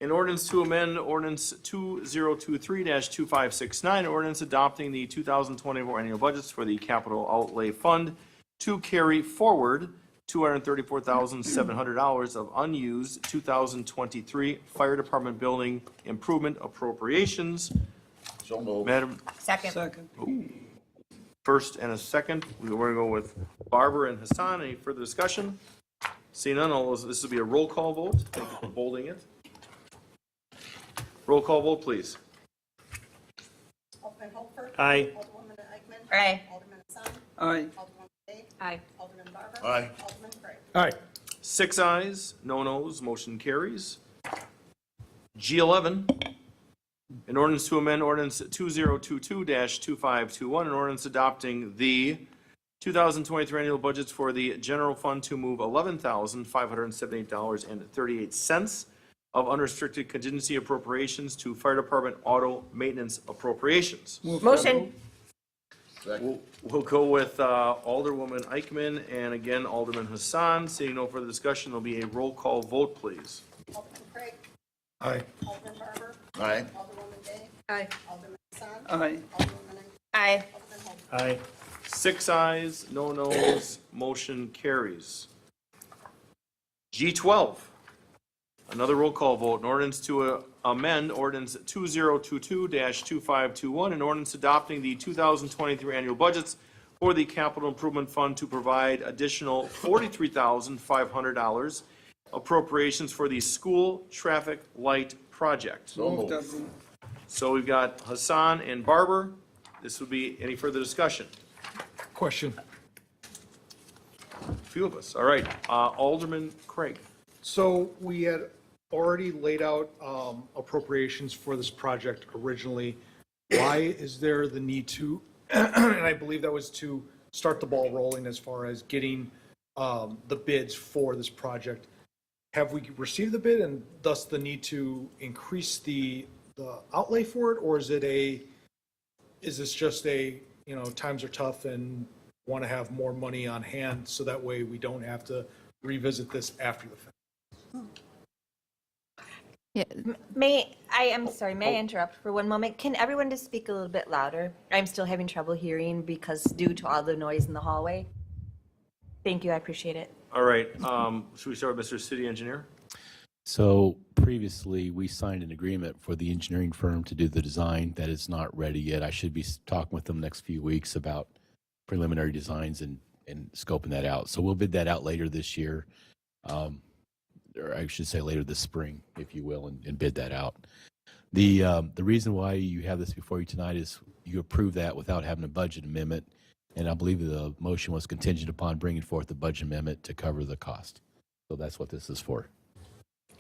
an ordinance to amend ordinance 2023-2569, ordinance adopting the 2024 annual budgets for the capital outlay fund to carry forward $234,700 of unused 2023 fire department building improvement appropriations. So moved. Madam, Second. first and a second. We're going to go with Barbara and Hassan. Any further discussion? Seeing none, this will be a roll call vote. Thank you for bolding it. Roll call vote, please. Alderman Holford. Aye. Alderwoman Eichman. Aye. Alderman Hassan. Aye. Alderman Day. Aye. Alderman Barber. Aye. Alderman Craig. Aye. 6 ayes, no nos, motion carries. G11, an ordinance to amend ordinance 2022-2521, an ordinance adopting the 2023 annual budgets for the general fund to move $11,578.38 of unrestricted contingency appropriations to fire department auto maintenance appropriations. Motion. Second. We'll go with Alderwoman Eichman and again Alderman Hassan. Seeing no further discussion, there'll be a roll call vote, please. Alderman Craig. Aye. Alderman Barber. Aye. Alderwoman Day. Aye. Alderman Hassan. Aye. Alderwoman Eichman. Aye. Alderman Holford. Aye. 6 ayes, no nos, motion carries. G12, another roll call vote, an ordinance to amend ordinance 2022-2521, an ordinance adopting the 2023 annual budgets for the capital improvement fund to provide additional $43,500 appropriations for the school traffic light project. So moved. So we've got Hassan and Barber. This would be, any further discussion? Question. Few of us. All right. Alderman Craig. So we had already laid out appropriations for this project originally. Why is there the need to, and I believe that was to start the ball rolling as far as getting the bids for this project. Have we received the bid and thus the need to increase the outlay for it? Or is this just a, times are tough and want to have more money on hand so that way we don't have to revisit this after the fact? Yeah, I'm sorry, may I interrupt for one moment? Can everyone just speak a little bit louder? I'm still having trouble hearing because due to all the noise in the hallway. Thank you, I appreciate it. All right. Should we start with Mr. City Engineer? So previously, we signed an agreement for the engineering firm to do the design. That is not ready yet. I should be talking with them next few weeks about preliminary designs and scoping that out. So we'll bid that out later this year. or I should say later this spring, if you will, and bid that out. The reason why you have this before you tonight is you approve that without having a budget amendment, and I believe the motion was contingent upon bringing forth the budget amendment to cover the cost. So that's what this is for.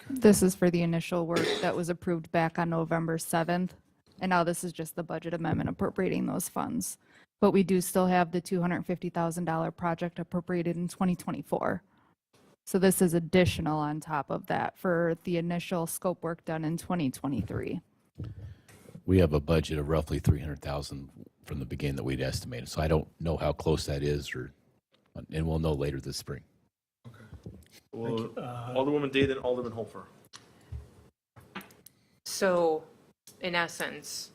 This is for the initial work that was approved back on November 7th. And now this is just the budget amendment appropriating those funds. But we do still have the $250,000 project appropriated in 2024. So this is additional on top of that for the initial scope work done in 2023. We have a budget of roughly 300,000 from the beginning that we'd estimated. So I don't know how close that is, and we'll know later this spring. Well, Alderwoman Day, then Alderman Holfer. So, in essence,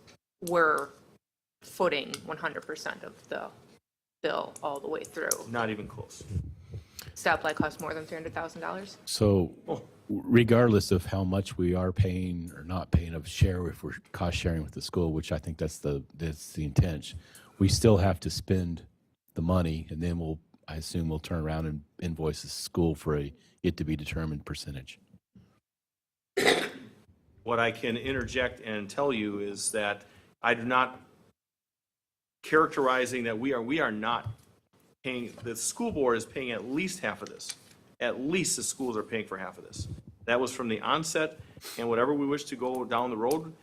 we're footing 100% of the bill all the way through. Not even close. Stoplight costs more than $300,000? So regardless of how much we are paying or not paying of share, if we're cost sharing with the school, which I think that's the intent, we still have to spend the money, and then I assume we'll turn around and invoice the school for a yet to be determined percentage. What I can interject and tell you is that I do not characterizing that we are not paying, the school board is paying at least half of this. At least the schools are paying for half of this. That was from the onset, and whatever we wish to go down the road,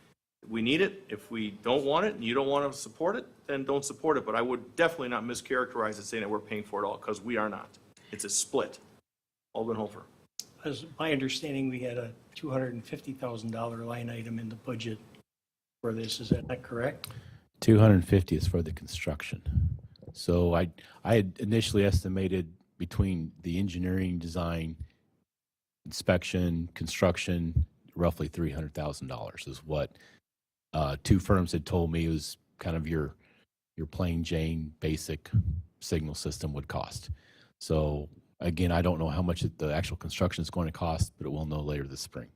we need it. If we don't want it and you don't want to support it, then don't support it. But I would definitely not mischaracterize it saying that we're paying for it all, because we are not. It's a split. Alderman Holfer. As my understanding, we had a $250,000 line item in the budget for this. Is that not correct? 250 is for the construction. So I had initially estimated between the engineering, design, inspection, construction, roughly $300,000 is what two firms had told me was kind of your plain Jane basic signal system would cost. So again, I don't know how much the actual construction is going to cost, but we'll know later this spring.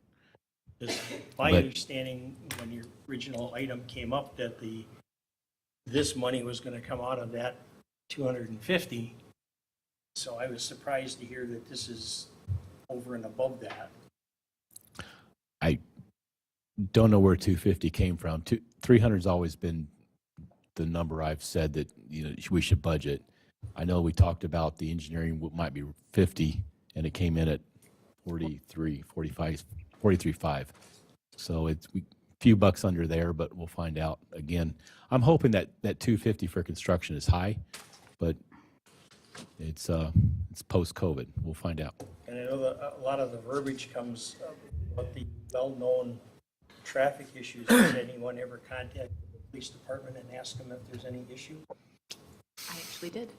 My understanding, when your original item came up, that this money was going to come out of that 250. So I was surprised to hear that this is over and above that. I don't know where 250 came from. 300's always been the number I've said that we should budget. I know we talked about the engineering might be 50, and it came in at 43.5. So it's a few bucks under there, but we'll find out. Again, I'm hoping that 250 for construction is high, but it's post-COVID. We'll find out. And I know that a lot of the verbiage comes about the well-known traffic issues. Has anyone ever contacted the police department and asked them if there's any issue? I actually did.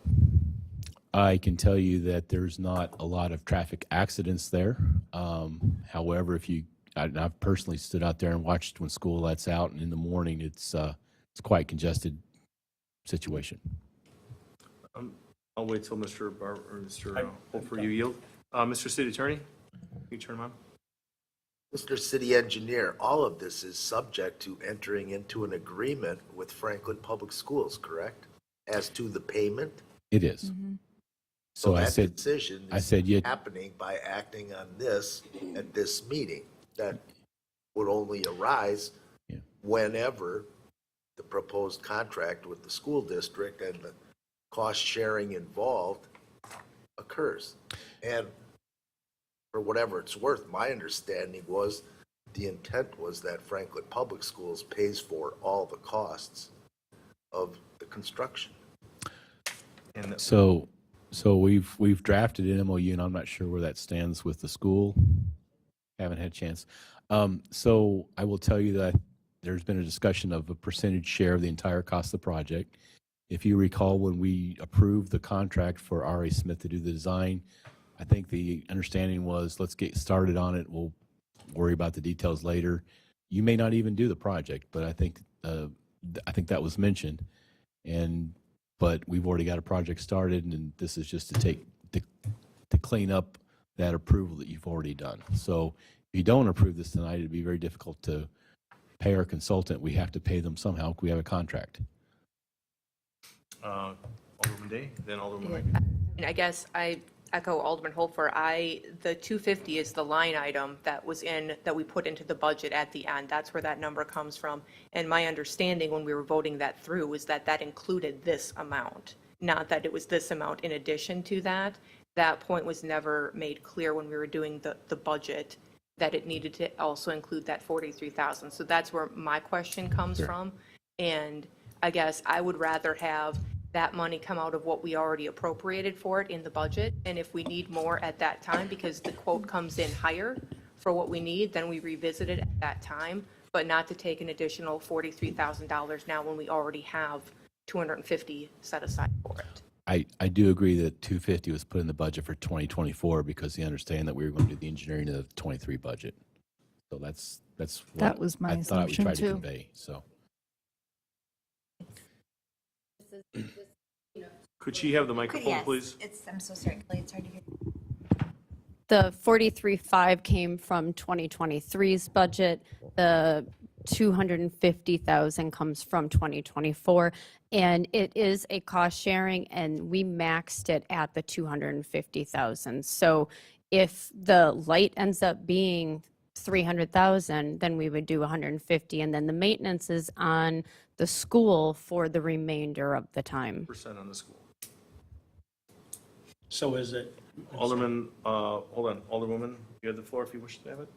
I can tell you that there's not a lot of traffic accidents there. However, I've personally stood out there and watched when school lets out, and in the morning it's quite congested situation. I'll wait till Mr. Holfer, you yield. Mr. City Attorney, you turn him on. Mr. City Engineer, all of this is subject to entering into an agreement with Franklin Public Schools, correct? As to the payment? It is. Mm-hmm. So that decision is yeah. happening by acting on this at this meeting. That would only arise whenever the proposed contract with the school district and the cost sharing involved occurs. And for whatever it's worth, my understanding was the intent was that Franklin Public Schools pays for all the costs of the construction. And So we've drafted an MOU, and I'm not sure where that stands with the school. Haven't had a chance. So I will tell you that there's been a discussion of a percentage share of the entire cost of the project. If you recall, when we approved the contract for R.A. Smith to do the design, I think the understanding was, let's get started on it. We'll worry about the details later. You may not even do the project, but I think that was mentioned. But we've already got a project started, and this is just to clean up that approval that you've already done. So if you don't approve this tonight, it'd be very difficult to pay our consultant. We have to pay them somehow. We have a contract. Alderman Day, then Alderman Mike. And I guess I echo Alderman Holfer. The 250 is the line item that we put into the budget at the end. That's where that number comes from. And my understanding when we were voting that through was that that included this amount, not that it was this amount in addition to that. That point was never made clear when we were doing the budget, that it needed to also include that 43,000. So that's where my question comes from. And I guess I would rather have that money come out of what we already appropriated for it in the budget. And if we need more at that time, because the quote comes in higher for what we need, then we revisit it at that time, but not to take an additional $43,000 now when we already have 250 set aside for it. I do agree that 250 was put in the budget for 2024 because the understanding that we were going to do the engineering of the 23 budget. So that's what That was my I thought we assumption, tried to too. convey. So Could she have the microphone, Yes, please? I'm so sorry, Kelly, it's hard to hear. The 43.5 came from 2023's budget. The 250,000 comes from 2024. And it is a cost sharing, and we maxed it at the 250,000. So if the light ends up being 300,000, then we would do 150. And then the maintenance is on the school for the remainder of the time. Percent on the school. So is it? Alderman, hold on, Alderwoman, you have the floor if you wish to have it.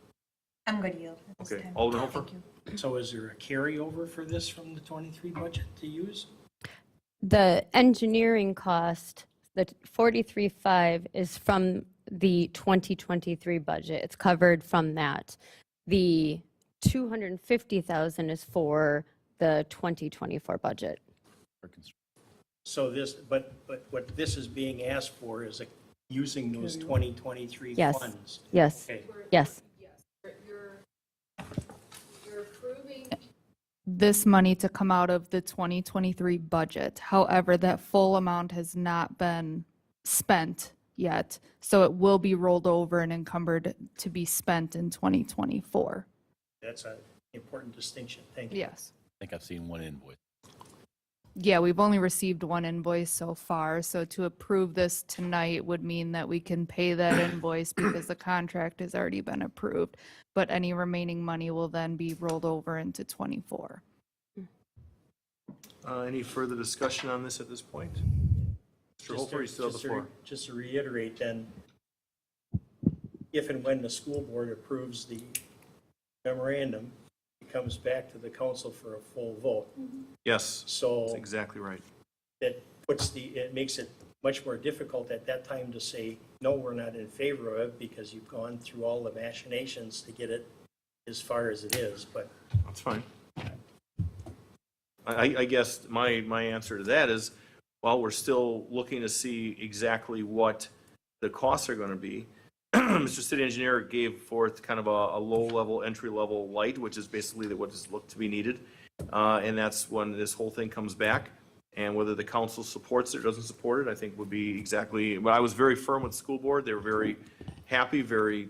I'm good to yield at this Okay, time. Alderman Hofer? Thank you. So is there a carryover for this from the 23 budget to use? The engineering cost, the 43.5 is from the 2023 budget. It's covered from that. The 250,000 is for the 2024 budget. So this, but what this is being asked for is using those 2023 Yes. funds. Yes. Okay. Yes. You're approving this money to come out of the 2023 budget. However, that full amount has not been spent yet, so it will be rolled over and encumbered to be spent in 2024. That's an important distinction. Thank you. Yes. I think I've seen one invoice. Yeah, we've only received one invoice so far, so to approve this tonight would mean that we can pay that invoice because the contract has already been approved, but any remaining money will then be rolled over into 24. Any further discussion on this at this point? Mr. Hofer, you still have the floor. Just to reiterate then, if and when the school board approves the memorandum, it comes back to the council for a full vote. Yes, So that's exactly right. it makes it much more difficult at that time to say, no, we're not in favor of it because you've gone through all the machinations to get it as far as it is, but That's fine. I guess my answer to that is, while we're still looking to see exactly what the costs are going to be, Mr. City Engineer gave forth kind of a low-level, entry-level light, which is basically what is looked to be needed. And that's when this whole thing comes back. And whether the council supports it or doesn't support it, I think would be exactly, but I was very firm with the school board. They were very happy, very,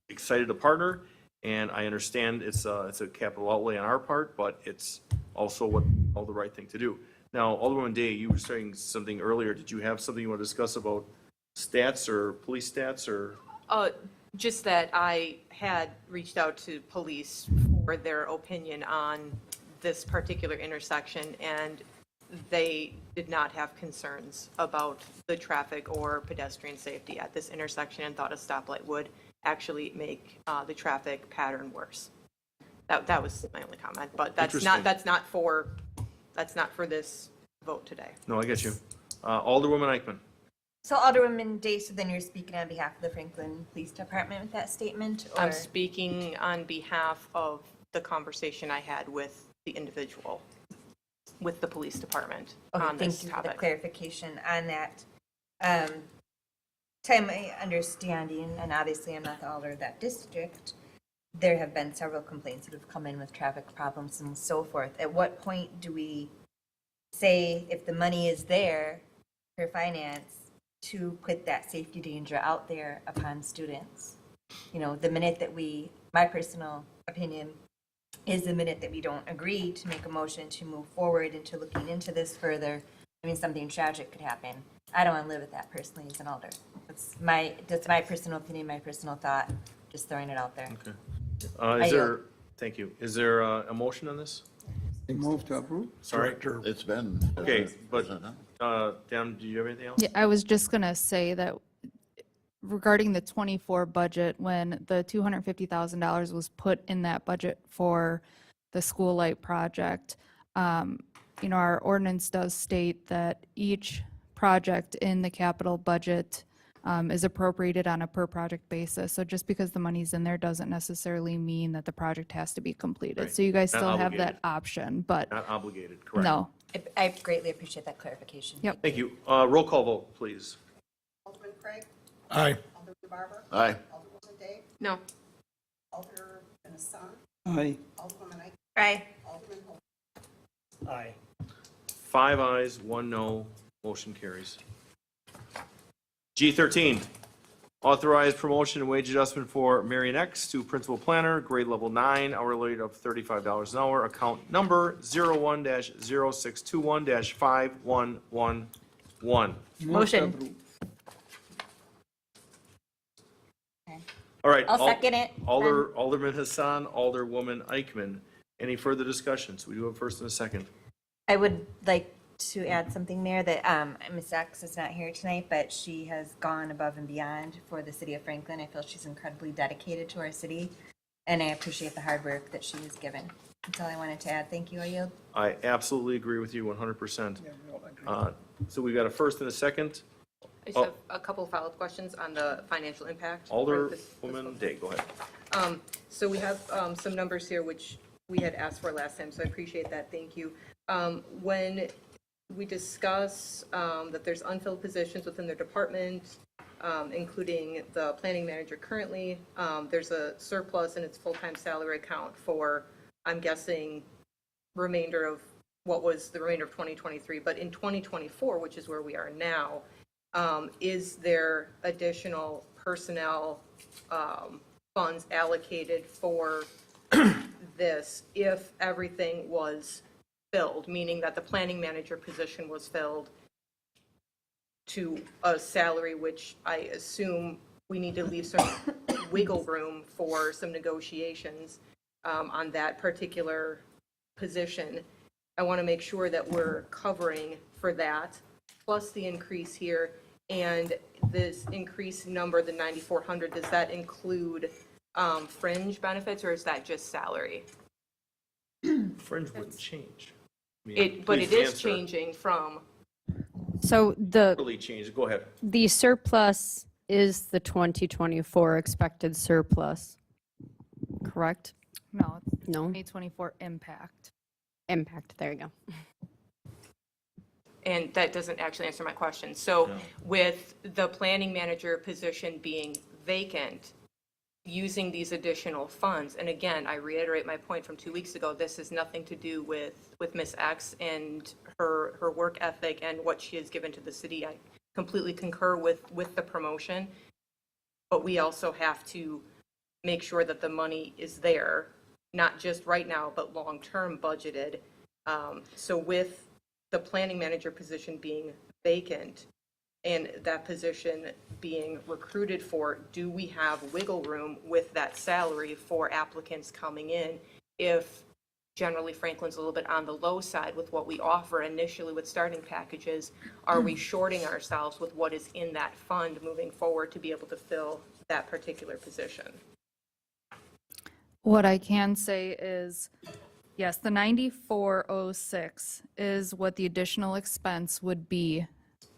excited to partner. And I understand it's a capital outlay on our part, but it's also all the right thing to do. Now, Alderwoman Day, you were saying something earlier. Did you have something you want to discuss about stats or police stats or? Just that I had reached out to police for their opinion on this particular intersection, and they did not have concerns about the traffic or pedestrian safety at this intersection and thought a stoplight would actually make the traffic pattern worse. That was my only comment, but that's not for this vote today. No, I get you. Alderwoman Eichman. So Alderwoman Day, so then you're speaking on behalf of the Franklin Police Department with that statement? Or? I'm speaking on behalf of the conversation I had with the individual, with the police department Okay, on this thank you for the topic. clarification on that. To my understanding, and obviously I'm not the alder of that district, there have been several complaints that have come in with traffic problems and so forth. At what point do we say if the money is there for finance to put that safety danger out there upon students? The minute that my personal opinion is the minute that we don't agree to make a motion to move forward into looking into this further, something tragic could happen. I don't want to live with that personally as an alder. That's my personal opinion, my personal thought, just throwing it out there. Okay. Is there, thank you. Is there a motion on this? Move to approve? Sorry? It's been. Okay, but, Dan, do you have anything else? Yeah, I was just going to say that regarding the 24 budget, when the $250,000 was put in that budget for the school light project, our ordinance does state that each project in the capital budget is appropriated on a per project basis. So just because the money's in there doesn't necessarily mean that the project has to be completed. Right. So you guys Not still have obligated. that option, but Not obligated, correct? no. I greatly appreciate that clarification. Yep. Thank you. Roll call vote, please. Alderman Craig? Aye. Alderman Barber? Aye. Alderwoman Day? No. Alderman Hassan? Aye. Alderwoman Eichman? Aye. Alderman Holt? Aye. 5 ayes, 1 no, motion carries. G13, authorized promotion and wage adjustment for Marion X to principal planner, grade level 9, hourly rate of $35 an hour, account number 01-0621-5111. Motion. All right. I'll second it. Alderman Hassan, Alderwoman Eichman. Any further discussions? We do have first and a second. I would like to add something there that Ms. X is not here tonight, but she has gone above and beyond for the city of Franklin. I feel she's incredibly dedicated to our city, and I appreciate the hard work that she has given. That's all I wanted to add. Thank you. I yield. I absolutely agree with you 100%. So we've got a first and a second. I just have a couple follow-up questions on the financial impact. for this Alderwoman Day, go ahead. So we have some numbers here which we had asked for last time, so I appreciate that. Thank you. When we discuss that there's unfilled positions within their department, including the planning manager currently, there's a surplus in its full-time salary account for, I'm guessing, remainder of what was the remainder of 2023. But in 2024, which is where we are now, is there additional personnel funds allocated for this if everything was filled, meaning that the planning manager position was filled to a salary which I assume we need to leave some wiggle room for some negotiations on that particular position. I want to make sure that we're covering for that, plus the increase here. And this increased number, the 9,400, does that include fringe benefits, or is that just salary? Fringe wouldn't change. I mean, But it please is answer. changing from, So Really changed. Go ahead. the surplus is the 2024 expected surplus, correct? No, it's No? 2024 impact. Impact, there you go. and that doesn't actually answer my question. So No. with the planning manager position being vacant, using these additional funds, and again, I reiterate my point from 2 weeks ago, this has nothing to do with Ms. X and her work ethic and what she has given to the city. I completely concur with the promotion, but we also have to make sure that the money is there, not just right now, but long-term budgeted. So with the planning manager position being vacant and that position being recruited for, do we have wiggle room with that salary for applicants coming in if generally Franklin's a little bit on the low side with what we offer initially with starting packages? Are we shorting ourselves with what is in that fund moving forward to be able to fill that particular position? What I can say is, yes, the 9406 is what the additional expense would be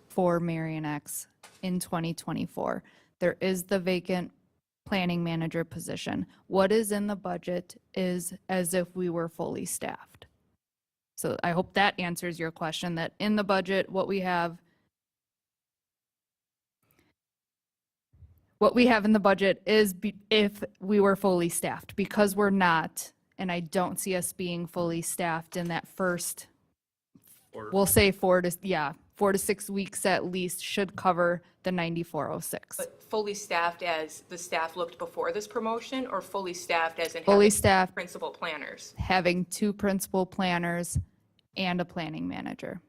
for Marion X in 2024. There is the vacant planning manager position. What is in the budget is as if we were fully staffed. So I hope that answers your question, that in the budget, what we have in the budget is if we were fully staffed, because we're not, and I don't see us being fully staffed in that first, we'll say 4 to 6 weeks at least should cover the 9406. But fully staffed as the staff looked before this promotion, or fully staffed as in Fully having staffed, principal planners? having 2 principal planners and a planning manager.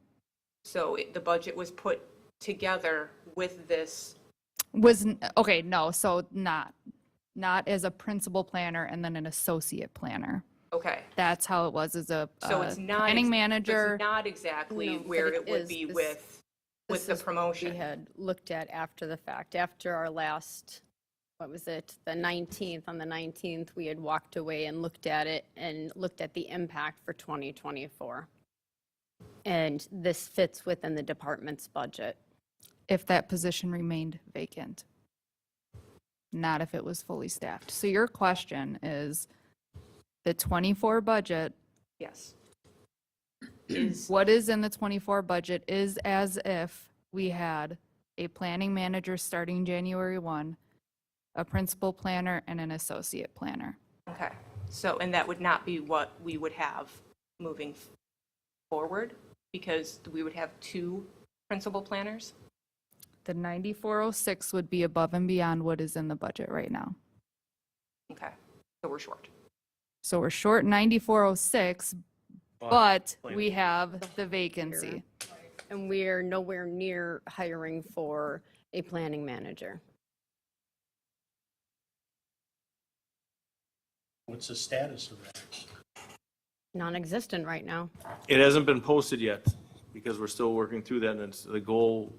So the budget was put together with this Okay, no, so not as a principal planner and then an associate planner. Okay. That's how it was as a So it's not. planning manager. It's not exactly No, but where it it would is. be This- with This the is what promotion. We had looked at after the fact, after our last, what was it, the 19th, on the 19th, we had walked away and looked at it and looked at the impact for 2024. And this fits within the department's budget. If that position remained vacant, not if it was fully staffed. So your question is the 24 budget, Yes. what is in the 24 budget is as if we had a planning manager starting January 1, a principal planner, and an associate planner. Okay. So, and that would not be what we would have moving forward, because we would have 2 principal planners? The 9406 would be above and beyond what is in the budget right now. Okay. So we're short. So we're short 9406, but we have the vacancy. And we're nowhere near hiring for a planning manager. What's the status of that? Non-existent right now. It hasn't been posted yet because we're still working through that, and the goal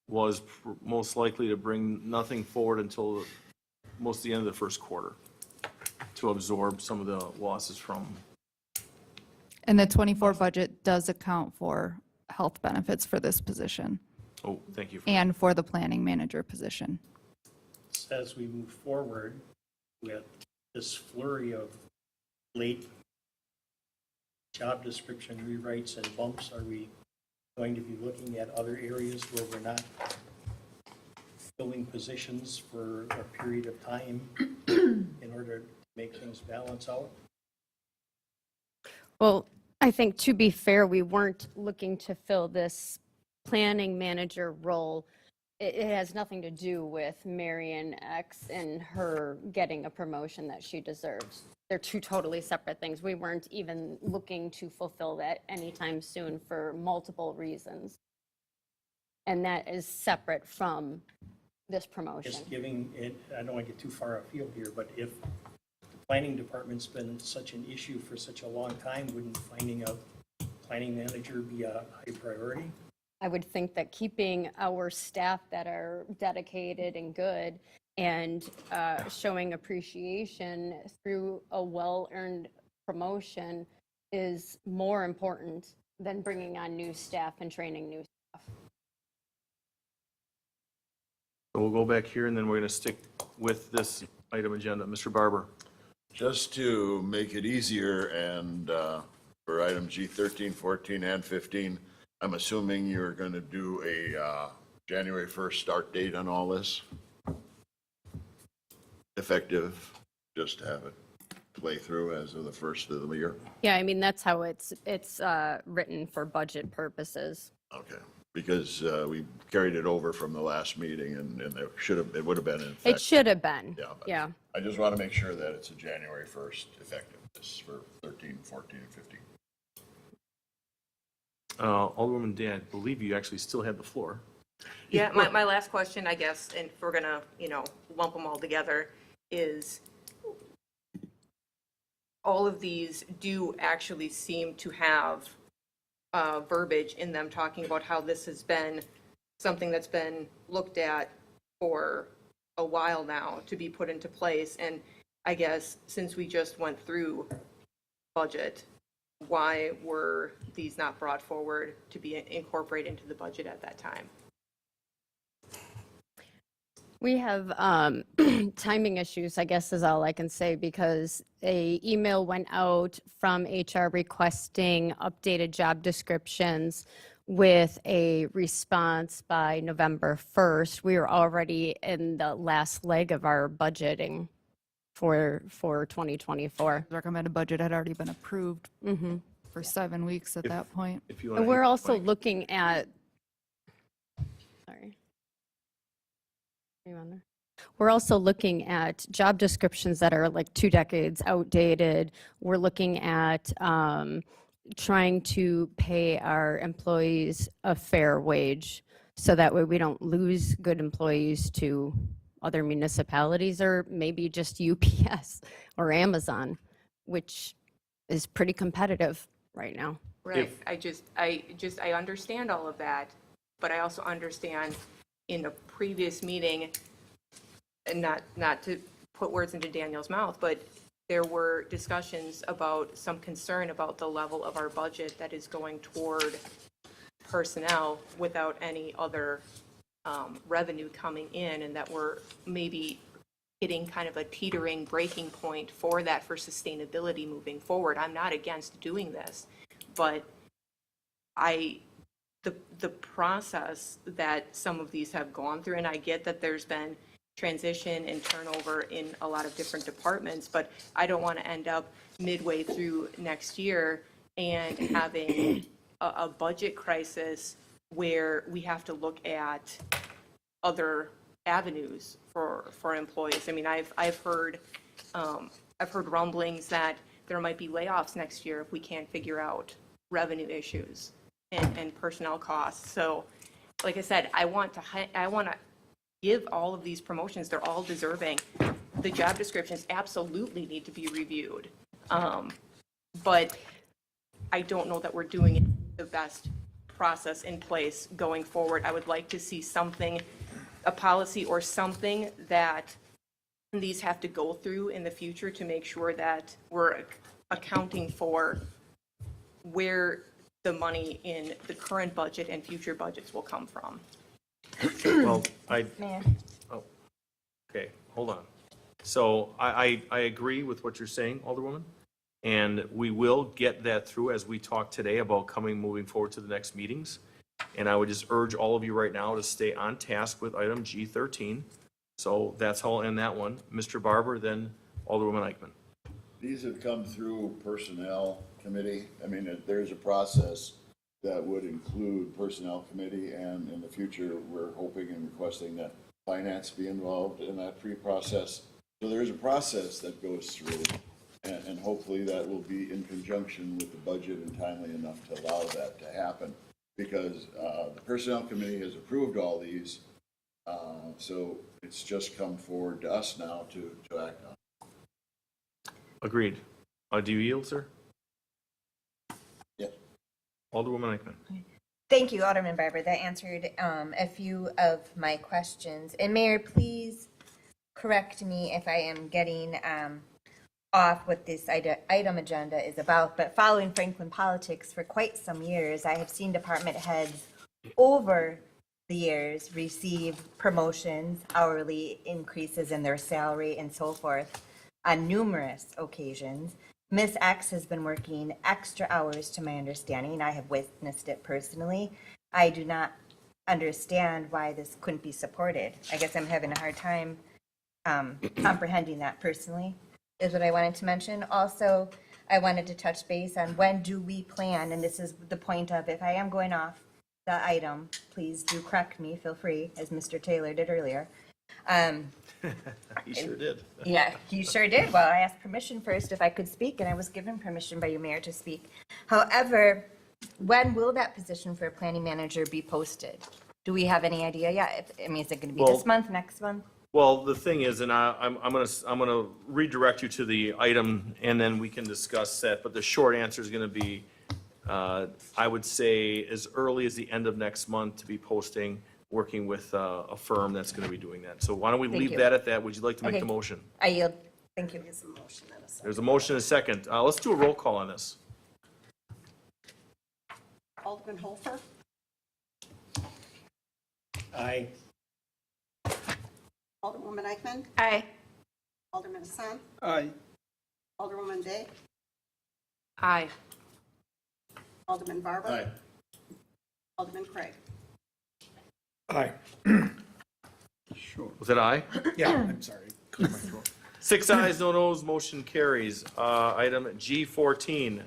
was most likely to bring nothing forward until most of the end of the first quarter to absorb some of the losses from. And the 24 budget does account for health benefits for this position Oh, thank you. and for the planning manager position. As we move forward with this flurry of late job description rewrites and bumps, are we going to be looking at other areas where we're not filling positions for a period of time in order to make things balance out? Well, I think to be fair, we weren't looking to fill this planning manager role. It has nothing to do with Marion X and her getting a promotion that she deserves. They're 2 totally separate things. We weren't even looking to fulfill that anytime soon for multiple reasons. And that is separate from this promotion. Just giving it, I don't want to get too far afield here, but if the planning department's been such an issue for such a long time, wouldn't finding a planning manager be a high priority? I would think that keeping our staff that are dedicated and good and showing appreciation through a well-earned promotion is more important than bringing on new staff and training new staff. So we'll go back here, and then we're going to stick with this item agenda. Mr. Barber. Just to make it easier and for items G13, 14, and 15, I'm assuming you're going to do a January 1st start date on all this? Effective, just to have it play through as of the first of the year? Yeah, I mean, that's how it's written for budget purposes. Okay, because we carried it over from the last meeting and it would have been in effect. It should have been. Yeah, but Yeah. I just want to make sure that it's a January 1st effectiveness for 13, 14, and 15. Alderwoman Dan, I believe you actually still had the floor. Yeah, my last question, I guess, and if we're gonna, lump them all together, is all of these do actually seem to have verbiage in them talking about how this has been something that's been looked at for a while now to be put into place. And I guess since we just went through budget, why were these not brought forward to be incorporated into the budget at that time? We have timing issues, I guess is all I can say, because a email went out from HR requesting updated job descriptions with a response by November 1st. We were already in the last leg of our budgeting for 2024. Recommended budget had already been approved for 7 weeks at that point. If you And we're also looking at, sorry. Are you on there? We're also looking at job descriptions that are like 2 decades outdated. We're looking at trying to pay our employees a fair wage. so that way we don't lose good employees to other municipalities or maybe just UPS or Amazon, which is pretty competitive right now. Right, I understand all of that, but I also understand in a previous meeting, and not to put words into Daniel's mouth, but there were discussions about some concern about the level of our budget that is going toward personnel without any other revenue coming in, and that we're maybe hitting kind of a teetering breaking point for that for sustainability moving forward. I'm not against doing this, but the process that some of these have gone through, and I get that there's been transition and turnover in a lot of different departments, but I don't want to end up midway through next year and having a budget crisis where we have to look at other avenues for employees. I mean, I've heard rumblings that there might be layoffs next year if we can't figure out revenue issues and personnel costs. So, like I said, I want to give all of these promotions. They're all deserving. The job descriptions absolutely need to be reviewed. But I don't know that we're doing it the best process in place going forward. I would like to see something, a policy or something that these have to go through in the future to make sure that we're accounting for where the money in the current budget and future budgets will come from. Well, Mayor. oh, okay, hold on. So I agree with what you're saying, Alderwoman, and we will get that through as we talk today about moving forward to the next meetings. And I would just urge all of you right now to stay on task with item G13. So that's all in that one. Mr. Barber, then Alderwoman Eichman. These have come through Personnel Committee. I mean, there's a process that would include Personnel Committee, and in the future, we're hoping and requesting that Finance be involved in that pre-process. So there's a process that goes through, and hopefully that will be in conjunction with the budget and timely enough to allow that to happen. Because the Personnel Committee has approved all these, so it's just come forward to us now to act on. Agreed. Do you yield, sir? Yes. Alderwoman Eichman. Thank you, Alderman Barber. That answered a few of my questions. And Mayor, please correct me if I am getting off what this item agenda is about. But following Franklin politics for quite some years, I have seen department heads over the years receive promotions, hourly increases in their salary, and so forth on numerous occasions. Ms. X has been working extra hours, to my understanding. I have witnessed it personally. I do not understand why this couldn't be supported. I guess I'm having a hard time comprehending that personally, is what I wanted to mention. Also, I wanted to touch base on when do we plan, and this is the point of, if I am going off the item, please do correct me, feel free, as Mr. Taylor did earlier. He sure did. Yeah, you sure did. Well, I asked permission first if I could speak, and I was given permission by you, Mayor, to speak. However, when will that position for a planning manager be posted? Do we have any idea yet? I mean, is it going to be this month, next month? Well, the thing is, and I'm gonna redirect you to the item, and then we can discuss that. But the short answer is going to be, I would say, as early as the end of next month to be posting, working with a firm that's going to be doing that. So why don't we Thank leave you. that at that? Would you like to make Okay. the motion? I yield. Thank you. There's a motion and a second. Let's do a roll call on this. Alderman Holfer, Aye. Alderwoman Eichman, Aye. Alderman Hassan, Aye. Alderwoman Day, Aye. Alderman Barber. Aye. Alderman Craig. Aye. Was that aye? Yeah, I'm sorry. Clear my throat. 6 ayes, no noes, motion carries. Item G14.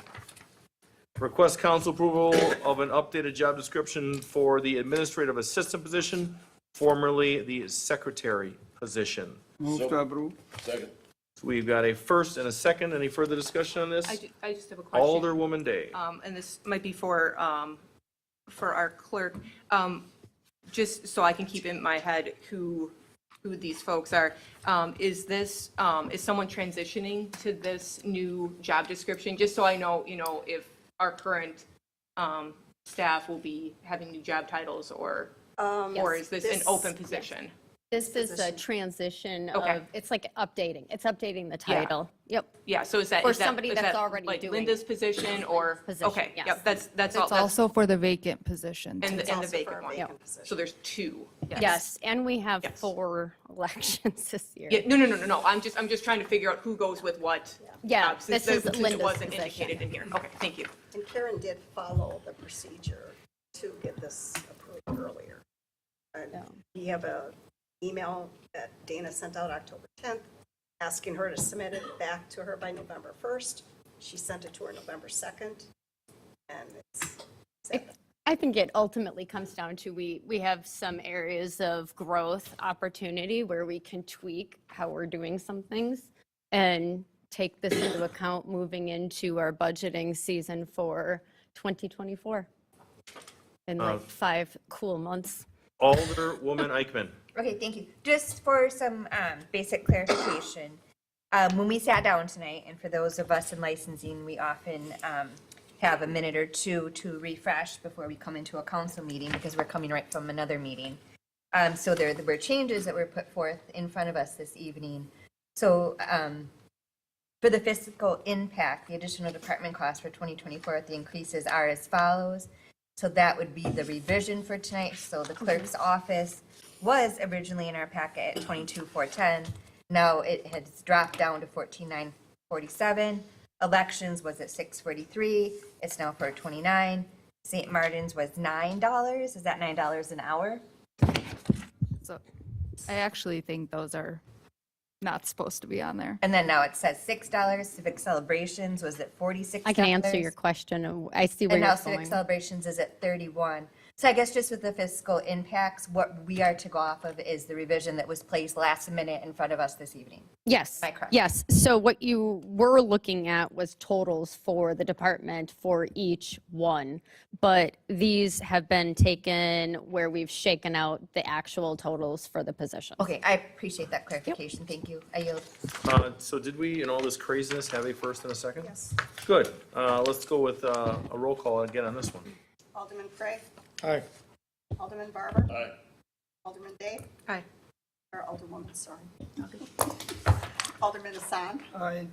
Request council approval of an updated job description for the administrative assistant position, formerly the secretary position. Move to approve. Second. So we've got a first and a second. Any further discussion on this? I just have a question. Alderwoman Day. And this might be for our clerk. just so I can keep in my head who these folks are, is someone transitioning to this new job description? Just so I know, if our current staff will be having new job titles or is this an open position? This is a transition Okay. of, it's like updating. It's updating the Yeah. title. Yep. Yeah, so is that? For is that- somebody is that's that already like doing Linda's position or? Position, Okay, yes. yep, that's all. It's also for the vacant position. And too. the also for vacant a one. vacant position. So there's two. Yes, and we have Yes. 4 elections this year. Yeah, no. I'm just trying to figure out who goes with what. Yeah, Since this is since it Linda's wasn't position. indicated in here. Okay, thank you. And Karen did follow the procedure to get this approved earlier. And we have a email that Dana sent out October 10th, asking her to submit it back to her by November 1st. She sent it to her November 2nd, and it's I think it ultimately comes down to we have some areas of growth opportunity where we can tweak how we're doing some things and take this into account moving into our budgeting season for 2024 in like 5 cool months. Alderwoman Eichmann. Okay, thank you. Just for some basic clarification, when we sat down tonight, and for those of us in licensing, we often have a minute or two to refresh before we come into a council meeting because we're coming right from another meeting. So there were changes that were put forth in front of us this evening. So for the fiscal impact, the additional department costs for 2024, the increases are as follows. So that would be the revision for tonight. So the clerk's office was originally in our packet at 22,410. Now it has dropped down to 14,947. Elections was at 643. It's now 429. St. Martin's was $9. Is that $9 an hour? So I actually think those are not supposed to be on there. And then now it says $6. Civic Celebrations was at $46. I can answer your question. I see where And now you're Civic going. Celebrations is at 31. So I guess just with the fiscal impacts, what we are to go off of is the revision that was placed last minute in front of us this evening. Yes, Am I correct? yes. So what you were looking at was totals for the department for each one. But these have been taken where we've shaken out the actual totals for the positions. Okay, I appreciate that clarification. Thank you. I yield. So did we, in all this craziness, have a first and a second? Yes. Good. Let's go with a roll call again on this one. Alderman Craig, Aye. Alderman Barber. Aye. Alderman Day, Aye. or Alderwoman, sorry. Alderman Hassan, Aye.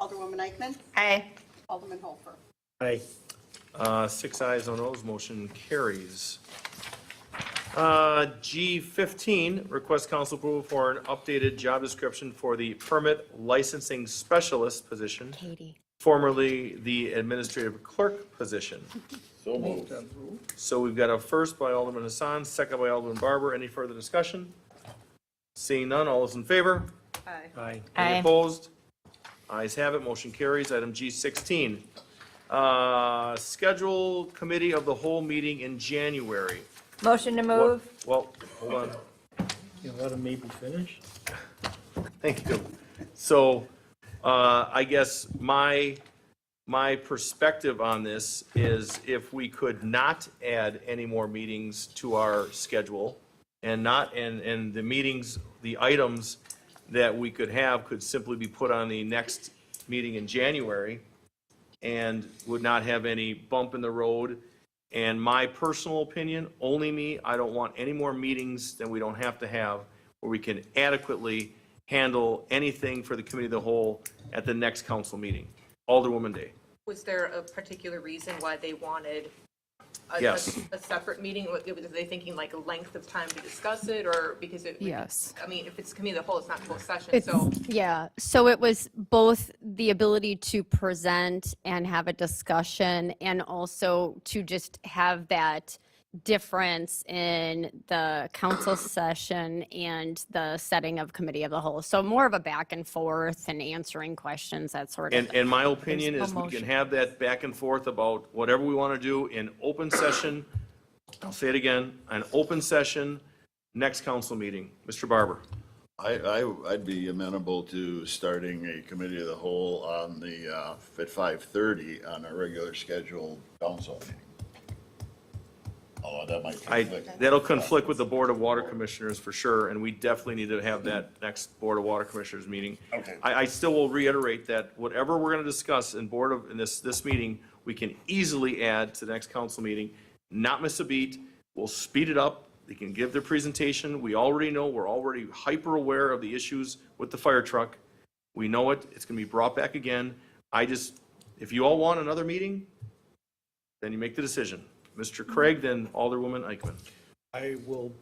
Alderwoman Eichmann, Aye. Alderman Holfer. Aye. 6 ayes, no noes, motion carries. G15, request council approval for an updated job description for the permit licensing specialist position, Katie. formerly the administrative clerk position. So moved. So we've got a first by Alderman Hassan, second by Alderman Barber. Any further discussion? Seeing none, all those in favor? Aye. Aye. Any Aye. opposed? Ayes have it, motion carries. Item G16, schedule committee of the whole meeting in January. Motion to move. Well, hold on. You let him maybe finish? Thank you. So, I guess my perspective on this is if we could not add any more meetings to our schedule and and the meetings, the items that we could have could simply be put on the next meeting in January and would not have any bump in the road. And my personal opinion, only me, I don't want any more meetings than we don't have to have where we can adequately handle anything for the committee of the whole at the next council meeting. Alderwoman Day. Was there a particular reason why they wanted Yes. a separate meeting? Was they thinking like a length of time to discuss it, or because it? Yes. I mean, if it's committee of the whole, it's not closed session, It's, so. yeah, so it was both the ability to present and have a discussion and also to just have that difference in the council session and the setting of committee of the whole. So more of a back and forth and answering questions, that sort of thing. And my opinion There's is no we can motion. have that back and forth about whatever we want to do in open session. I'll say it again, an open session, next council meeting. Mr. Barber. I'd be amenable to starting a committee of the whole on the, at 5:30 on a regular scheduled council meeting. Oh, that might conflict. That'll conflict with the Board of Water Commissioners for sure, and we definitely need to have that next Board of Water Commissioners meeting. Okay. I still will reiterate that whatever we're gonna discuss in this meeting, we can easily add to the next council meeting, not miss a beat. We'll speed it up. They can give their presentation. We already know, we're already hyper aware of the issues with the fire truck. We know it. It's gonna be brought back again. If you all want another meeting, then you make the decision. Mr. Craig, then Alderwoman Eichman. I will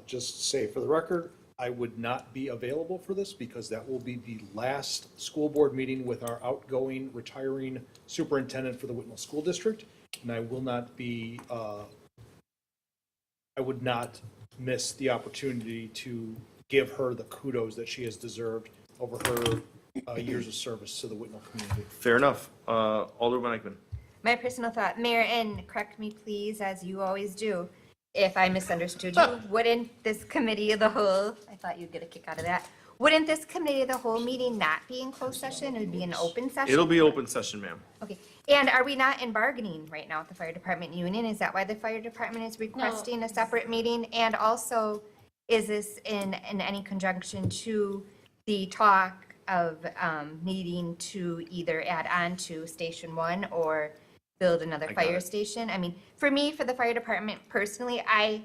just say for the record, I would not be available for this because that will be the last school board meeting with our outgoing, retiring superintendent for the Whitnall School District. And I will not be, I would not miss the opportunity to give her the kudos that she has deserved over her years of service to the Whitnall community. Fair enough. Alderwoman Eichman. My personal thought, Mayor, and correct me please, as you always do, if I misunderstood you, wouldn't this committee of the whole, I thought you'd get a kick out of that, wouldn't this committee of the whole meeting not be in closed session? It would be an open session? It'll be open session, ma'am. Okay, and are we not in bargaining right now with the fire department union? Is that why the fire department is requesting a separate meeting? And also, is this in any conjunction to the talk of needing to either add on to Station 1 or build another I got fire it. station? I mean, for me, for the fire department personally, I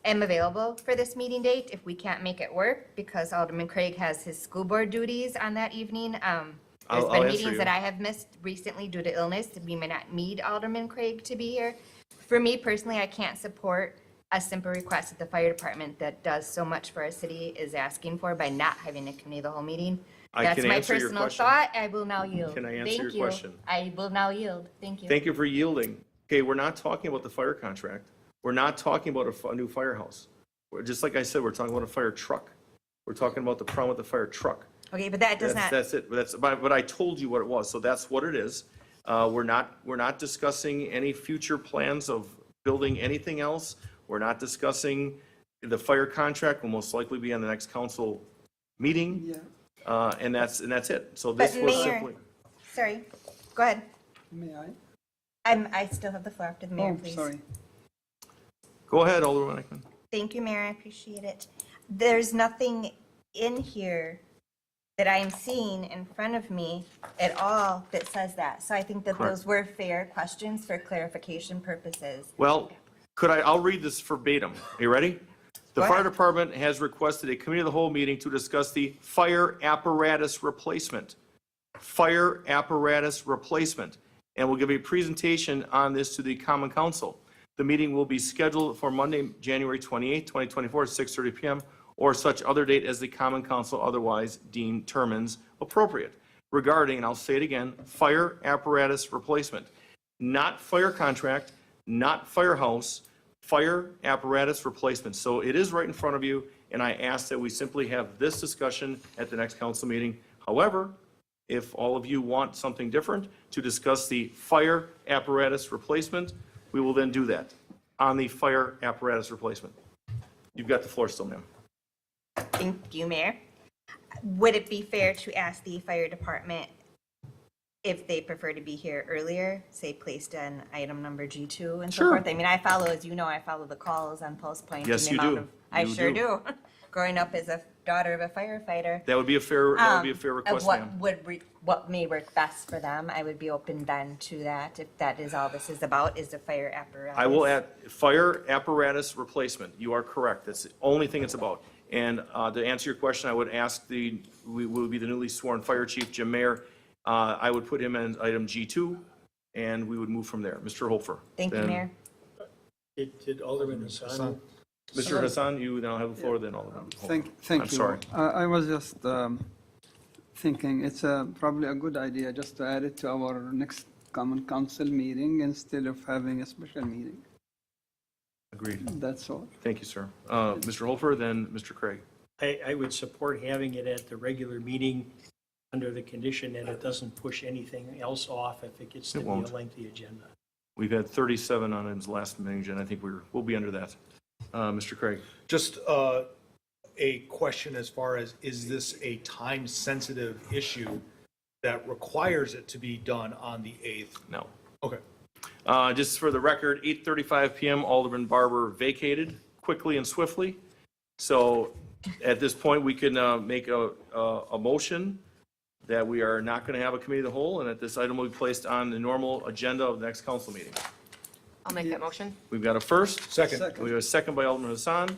am available for this meeting date if we can't make it work because Alderman Craig has his school board duties on that evening. There's I'll been answer meetings you. that I have missed recently due to illness. We may not need Alderman Craig to be here. For me personally, I can't support a simple request that the fire department that does so much for our city is asking for by not having a committee of the whole meeting. I That's can my answer your personal question. thought. I will now yield. Can I answer Thank your you. question? I will now yield. Thank you. Thank you for yielding. Okay, we're not talking about the fire contract. We're not talking about a new firehouse. Just like I said, we're talking about a fire truck. We're talking about the problem with the fire truck. Okay, but that does not. That's it. But I told you what it was, so that's what it is. We're not discussing any future plans of building anything else. We're not discussing the fire contract. Will most likely be on the next council meeting. Yeah. And that's it. So But this was Mayor, simply. sorry, go ahead. May I? I still have the floor after the mayor, Oh, please. sorry. Go ahead, Alderman Eichman. Thank you, Mayor, I appreciate it. There's nothing in here that I am seeing in front of me at all that says that. So I think that Correct. those were fair questions for clarification purposes. Well, I'll read this verbatim. Are you ready? The Go fire ahead. department has requested a committee of the whole meeting to discuss the fire apparatus replacement. Fire apparatus replacement. And we'll give a presentation on this to the common council. The meeting will be scheduled for Monday, January 28, 2024, at 6:30 PM, or such other date as the common council otherwise determines appropriate. Regarding, and I'll say it again, fire apparatus replacement. Not fire contract, not firehouse, fire apparatus replacement. So it is right in front of you, and I ask that we simply have this discussion at the next council meeting. However, if all of you want something different to discuss the fire apparatus replacement, we will then do that on the fire apparatus replacement. You've got the floor still, ma'am. Thank you, Mayor. Would it be fair to ask the fire department if they prefer to be here earlier, say placed on item number G2 and so Sure. forth? I mean, I follow, as you know, I follow the calls on Pulse Point. Yes, and the you amount do. I You sure do. do. Growing up as a daughter of a firefighter. That would be a fair Of request, what ma'am. what may work best for them. I would be open then to that, if that is all this is about, is the fire apparatus. I will add fire apparatus replacement. You are correct. That's the only thing it's about. And to answer your question, I would ask we will be the newly sworn fire chief, Jim Mayer. I would put him in item G2, and we would move from there. Mr. Hofer. Thank you, Then- Mayor. Did Alderman Hassan? Mr. Hassan, you now have the floor, then Alderman Hofer. Thank I'm you. sorry. I was just thinking it's probably a good idea just to add it to our next common council meeting instead of having a special meeting. Agreed. That's all. Thank you, sir. Mr. Hofer, then Mr. Craig. I would support having it at the regular meeting under the condition that it doesn't push anything else off if it gets to It be a won't. lengthy agenda. We've had 37 on his last meeting, and I think we'll be under that. Mr. Craig. Just a question as far as, is this a time-sensitive issue that requires it to be done on the 8th? No. Okay. Just for the record, 8:35 PM, Alderman Barber vacated quickly and swiftly. So at this point, we can make a motion that we are not going to have a committee of the whole, and that this item will be placed on the normal agenda of the next council meeting. I'll make that motion. We've got a first. Second. We have a second by Alderman Hassan.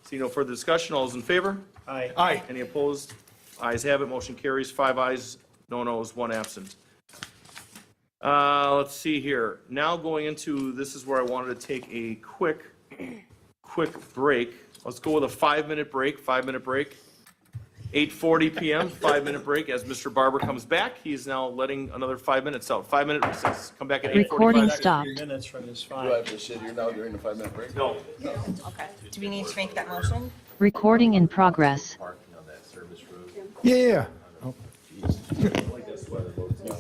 See no further discussion. All those in favor? Aye. Aye. Any opposed? Ayes have it. Motion carries. 5 ayes, no noes, 1 absent. Let's see here. Now going into, this is where I wanted to take a quick break. Let's go with a 5-minute break, 5-minute break. 8:40 PM, 5-minute break. As Mr. Barber comes back, he is now letting another 5 minutes out. 5-minute recess. Come back at 8:45. 3 minutes from this Do I 5. have to sit here now during the 5-minute break? No. Okay. Do we need to make that motion? Recording in progress. Yeah. You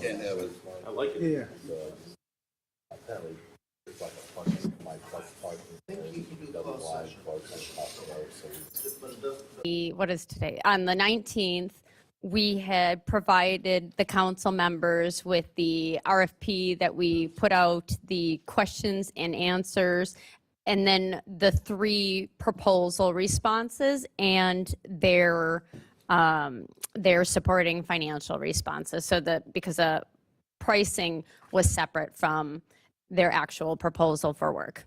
can't have it. I like it. Yeah. What is today? On the 19th, we had provided the council members with the RFP that we put out, the questions and answers, and then the 3 proposal responses and their supporting financial responses. So because the pricing was separate from their actual proposal for work.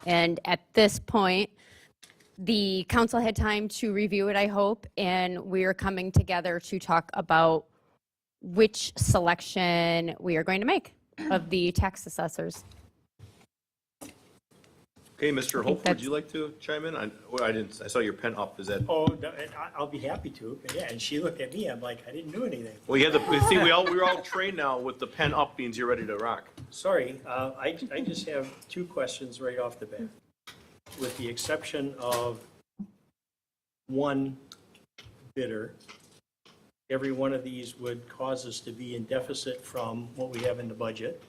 And at this point, the council had time to review it, I hope, and we are coming together to talk about which selection we are going to make of the tax assessors. Okay, Mr. Hope, would that's- you like to chime in? I didn't, I saw your pen up. Is that? Oh, no, and I'll be happy to. But yeah, and she looked at me, I'm like, I didn't do anything. Well, you had the, see, we're all trained now with the pen up means you're ready to rock. Sorry, I just have 2 questions right off the bat. With the exception of 1 bidder, every one of these would cause us to be in deficit from what we have in the budget.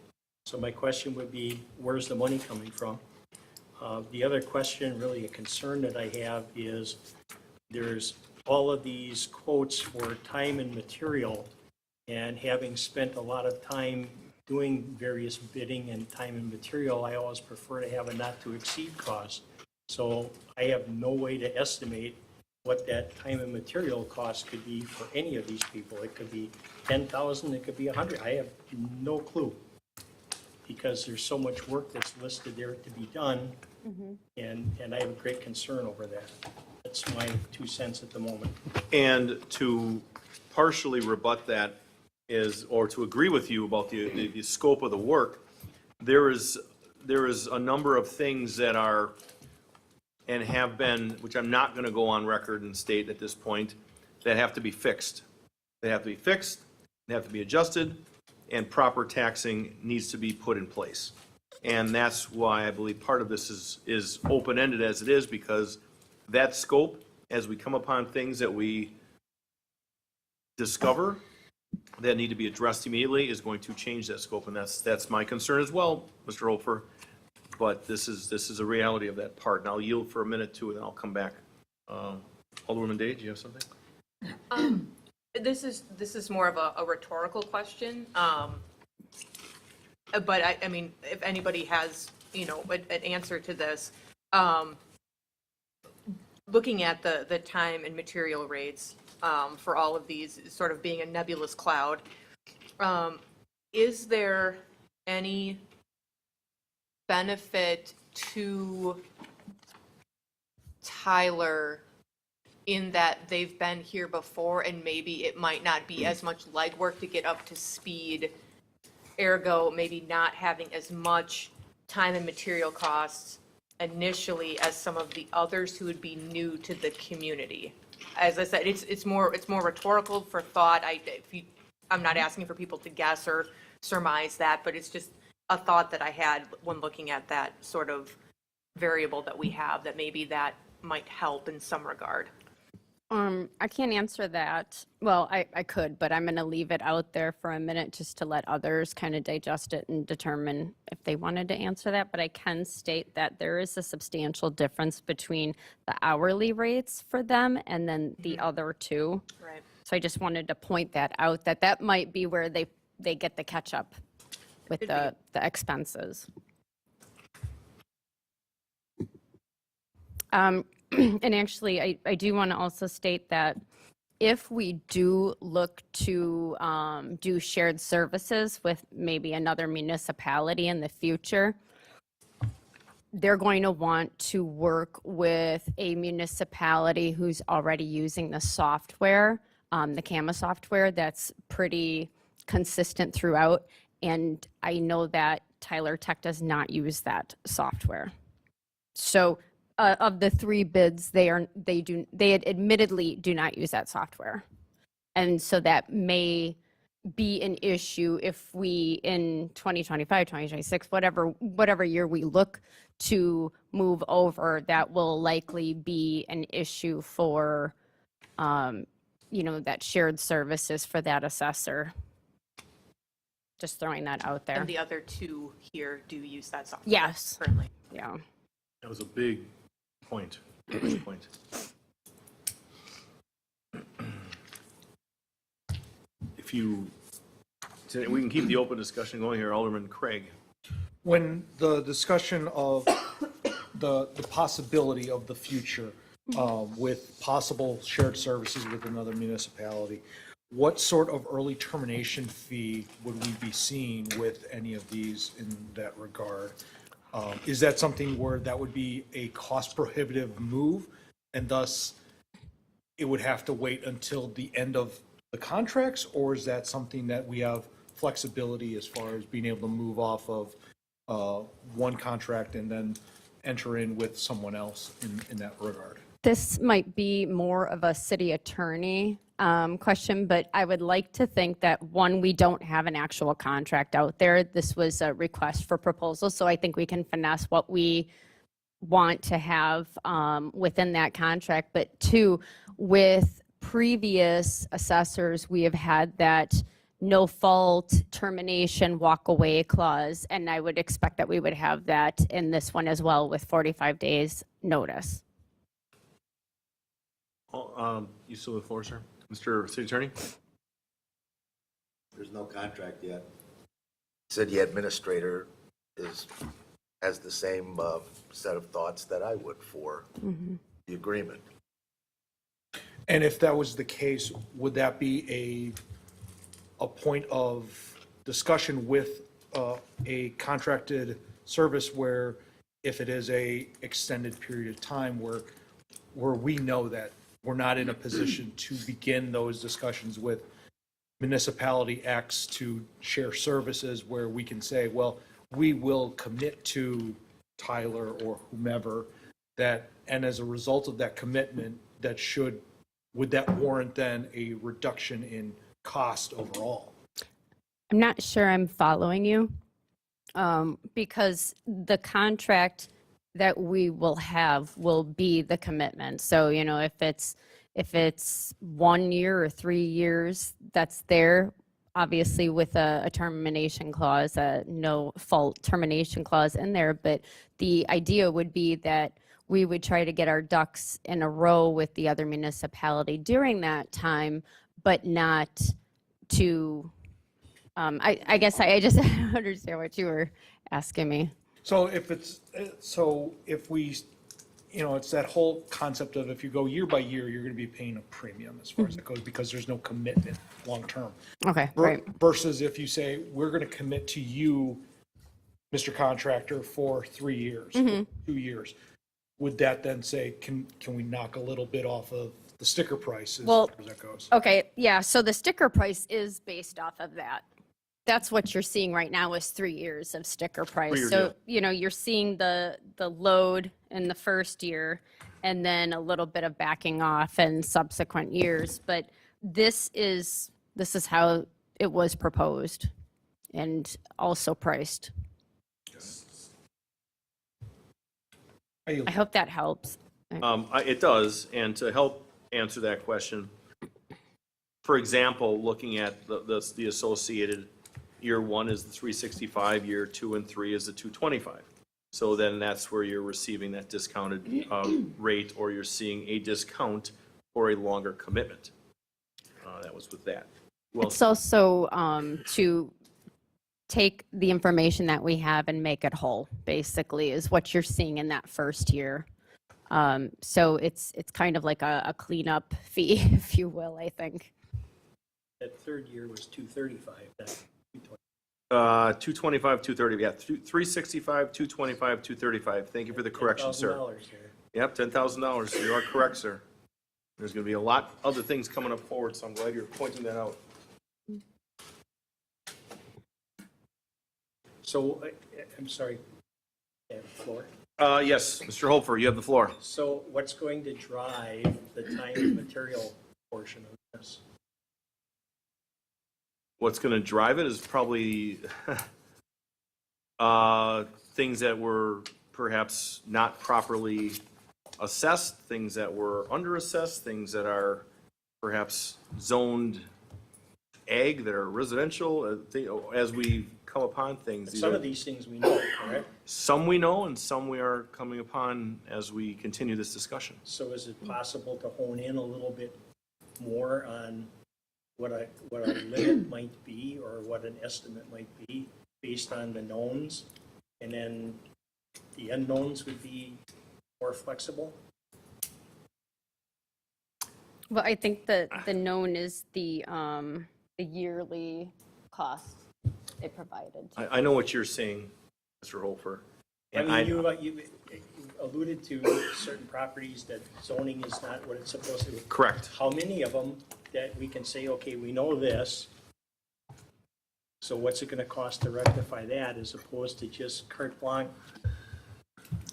So my question would be, where's the money coming from? The other question, really a concern that I have, is there's all of these quotes for time and material, and having spent a lot of time doing various bidding and time and material, I always prefer to have a not-to-exceed cost. So I have no way to estimate what that time and material cost could be for any of these people. It could be 10,000, it could be 100. I have no clue, because there's so much work that's listed there to be done, and I have a great concern over that. That's my 2 cents at the moment. And to partially rebut that is, or to agree with you about the scope of the work, there is a number of things that are and have been, which I'm not going to go on record and state at this point, that have to be fixed. They have to be fixed, they have to be adjusted, and proper taxing needs to be put in place. And that's why I believe part of this is open-ended as it is, because that scope, as we come upon things that we discover that need to be addressed immediately, is going to change that scope. And that's my concern as well, Mr. Hofer. But this is a reality of that part. And I'll yield for a minute too, and then I'll come back. Alderwoman Day, do you have something? This is more of a rhetorical question. But I mean, if anybody has, an answer to this, looking at the time and material rates for all of these sort of being a nebulous cloud, is there any benefit to Tyler in that they've been here before and maybe it might not be as much legwork to get up to speed, ergo maybe not having as much time and material costs initially as some of the others who would be new to the community? As I said, it's more rhetorical for thought. I'm not asking for people to guess or surmise that, but it's just a thought that I had when looking at that sort of variable that we have, that maybe that might help in some regard. I can't answer that. Well, I could, but I'm going to leave it out there for a minute just to let others kind of digest it and determine if they wanted to answer that. But I can state that there is a substantial difference between the hourly rates for them and then the other two. Right. So I just wanted to point that out, that might be where they get the catch up with the expenses. And actually, I do want to also state that if we do look to do shared services with maybe another municipality in the future, they're going to want to work with a municipality who's already using the software, the CAMA software that's pretty consistent throughout. And I know that Tyler Tech does not use that software. So of the 3 bids, they admittedly do not use that software. And so that may be an issue if we, in 2025, 2026, whatever year we look to move over, that will likely be an issue for, that shared services for that assessor. Just throwing that out there. And the other 2 here do use that software. Yes. Currently. Yeah. That was a big point. Huge point. We can keep the open discussion going here. Alderman Craig. When the discussion of the possibility of the future with possible shared services with another municipality, what sort of early termination fee would we be seeing with any of these in that regard? Is that something where that would be a cost prohibitive move and thus it would have to wait until the end of the contracts? Or is that something that we have flexibility as far as being able to move off of one contract and then enter in with someone else in that regard? This might be more of a city attorney question, but I would like to think that, one, we don't have an actual contract out there. This was a request for proposal, so I think we can finesse what we want to have within that contract. But 2, with previous assessors, we have had that no fault termination walk away clause, and I would expect that we would have that in this one as well with 45 days notice. You still have the floor, sir? Mr. City Attorney? There's no contract yet. City administrator has the same set of thoughts that I would for the agreement. And if that was the case, would that be a point of discussion with a contracted service where if it is a extended period of time where we know that we're not in a position to begin those discussions with municipality X to share services, where we can say, well, we will commit to Tyler or whomever that, and as a result of that commitment, would that warrant then a reduction in cost overall? I'm not sure I'm following you because the contract that we will have will be the commitment. So, if it's 1 year or 3 years, that's there, obviously with a termination clause, a no fault termination clause in there. But the idea would be that we would try to get our ducks in a row with the other municipality during that time, but not to, I guess I just don't understand what you were asking me. So if we, it's that whole concept of if you go year by year, you're going to be paying a premium as far as that goes because there's no commitment long-term. Okay, right. Versus if you say, we're going to commit to you, Mr. Contractor, for 3 years, 2 years. Would that then say, can we knock a little bit off of the sticker price as far as that goes? Okay, yeah, so the sticker price is based off of that. That's what you're seeing right now is 3 years of sticker price. 3-year So, deal. you're seeing the load in the first year and then a little bit of backing off in subsequent years. But this is how it was proposed and also priced. I hope that helps. It does, and to help answer that question, for example, looking at the associated, year 1 is the 365, year 2 and 3 is the 225. So then that's where you're receiving that discounted rate, or you're seeing a discount for a longer commitment. That was with that. It's also to take the information that we have and make it whole, basically, is what you're seeing in that first year. So it's kind of like a cleanup fee, if you will, I think. That third year was 235, not 220. 225, 230, yeah, 365, 225, 235. Thank you for the correction, sir. $10,000 there. Yep, $10,000. You are correct, sir. There's going to be a lot other things coming up forward, so I'm glad you're pointing that out. So, I'm sorry, floor. Yes, Mr. Holfer, you have the floor. So what's going to drive the time and material portion of this? What's going to drive it is probably things that were perhaps not properly assessed, things that were under-assessed, things that are perhaps zoned ag, that are residential, as we come upon things. Some of these things we know, correct? Some we know, and some we are coming upon as we continue this discussion. So is it possible to hone in a little bit more on what a limit might be, or what an estimate might be based on the knowns? And then the unknowns would be more flexible? Well, I think that the known is the yearly cost they provided. I know what you're saying, Mr. Holfer. I And mean, you alluded to certain properties that zoning is not what it's supposed to be. Correct. How many of them that we can say, okay, we know this, so what's it gonna cost to rectify that, as opposed to just carte blanche,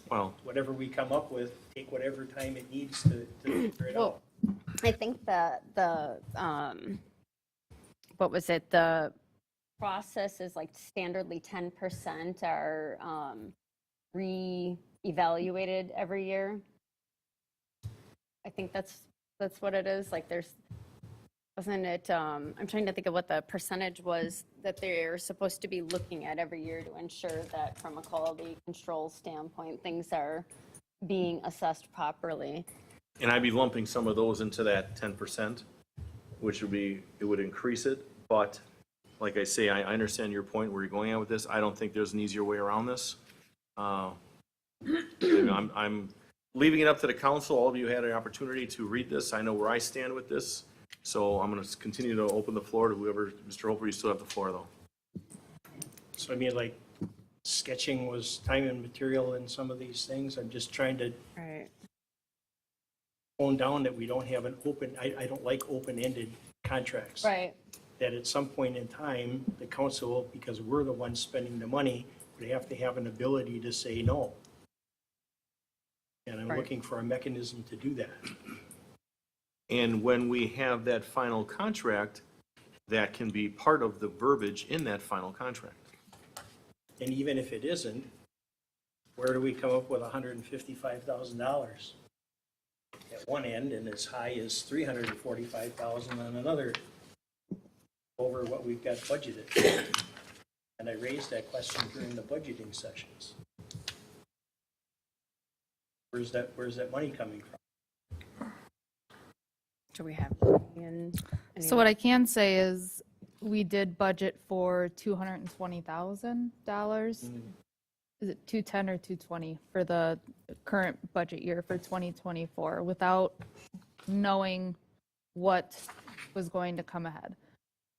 Well, whatever we come up with, take whatever time it needs to figure it out? I think that what was it? The process is like standardly 10% are re-evaluated every year. I think that's what it is. Like wasn't it, I'm trying to think of what the percentage was that they're supposed to be looking at every year to ensure that from a quality control standpoint, things are being assessed properly. and I'd be lumping some of those into that 10%, which it would increase it. But like I say, I understand your point where you're going at with this. I don't think there's an easier way around this. I'm leaving it up to the council. All of you had an opportunity to read this. I know where I stand with this. So I'm going to continue to open the floor to whoever. Mr. Holper, you still have the floor, though. So I mean, like, sketching was time and material in some of these things. I'm just trying to hone down that we don't have an open, I don't like open-ended contracts. Right. That at some point in time, the council, because we're the ones spending the money, would have to have an ability to say no. And I'm Right. looking for a mechanism to do that. And when we have that final contract, that can be part of the verbiage in that final contract. And even if it isn't, where do we come up with $155,000 at one end and as high as $345,000 on another, over what we've got budgeted? And I raised that question during the budgeting sessions. Where's that money coming from? Do we have? So what I can say is we did budget for $220,000. Is it 210 or 220 for the current budget year for 2024 without knowing what was going to come ahead.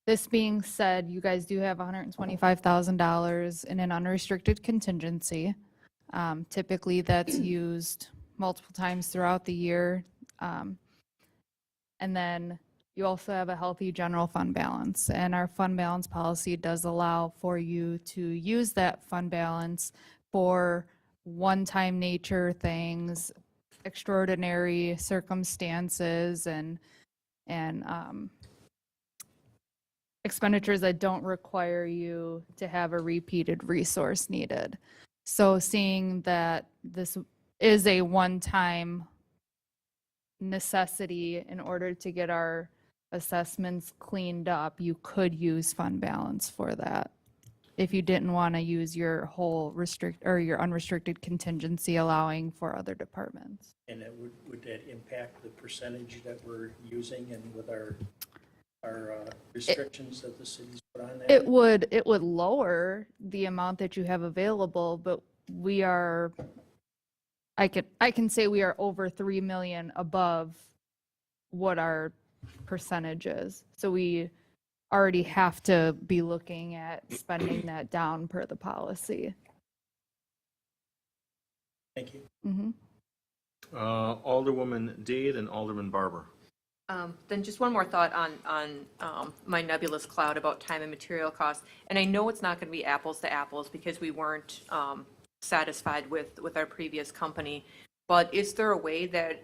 This being said, you guys do have $125,000 in an unrestricted contingency. Typically, that's used multiple times throughout the year. And then you also have a healthy general fund balance. And our fund balance policy does allow for you to use that fund balance for one-time nature things, extraordinary circumstances, and expenditures that don't require you to have a repeated resource needed. So seeing that this is a one-time necessity in order to get our assessments cleaned up, you could use fund balance for that. If you didn't want to use your whole your unrestricted contingency allowing for other departments. And that would that impact the percentage that we're using and with our restrictions that the city's put on that? It would lower the amount that you have available, but we are I can say we are over 3 million above what our percentage is. So we already have to be looking at spending that down per the policy. Thank you. Mm-hmm. Alderwoman Dade and Alderman Barber. Then just one more thought on my nebulous cloud about time and material costs. And I know it's not going to be apples to apples because we weren't satisfied with our previous company. But is there a way that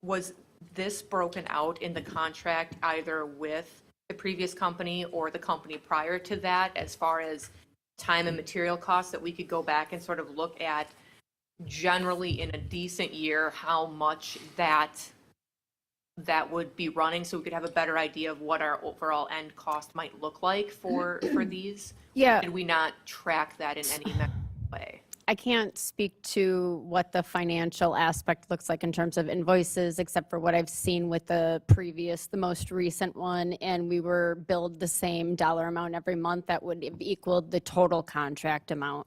was this broken out in the contract either with the previous company or the company prior to that as far as time and material costs that we could go back and sort of look at generally in a decent year how much that would be running so we could have a better idea of what our overall end cost might look like for these? Yeah. Did we not track that in any way? I can't speak to what the financial aspect looks like in terms of invoices, except for what I've seen with the most recent one, and we were billed the same dollar amount every month that would have equaled the total contract amount.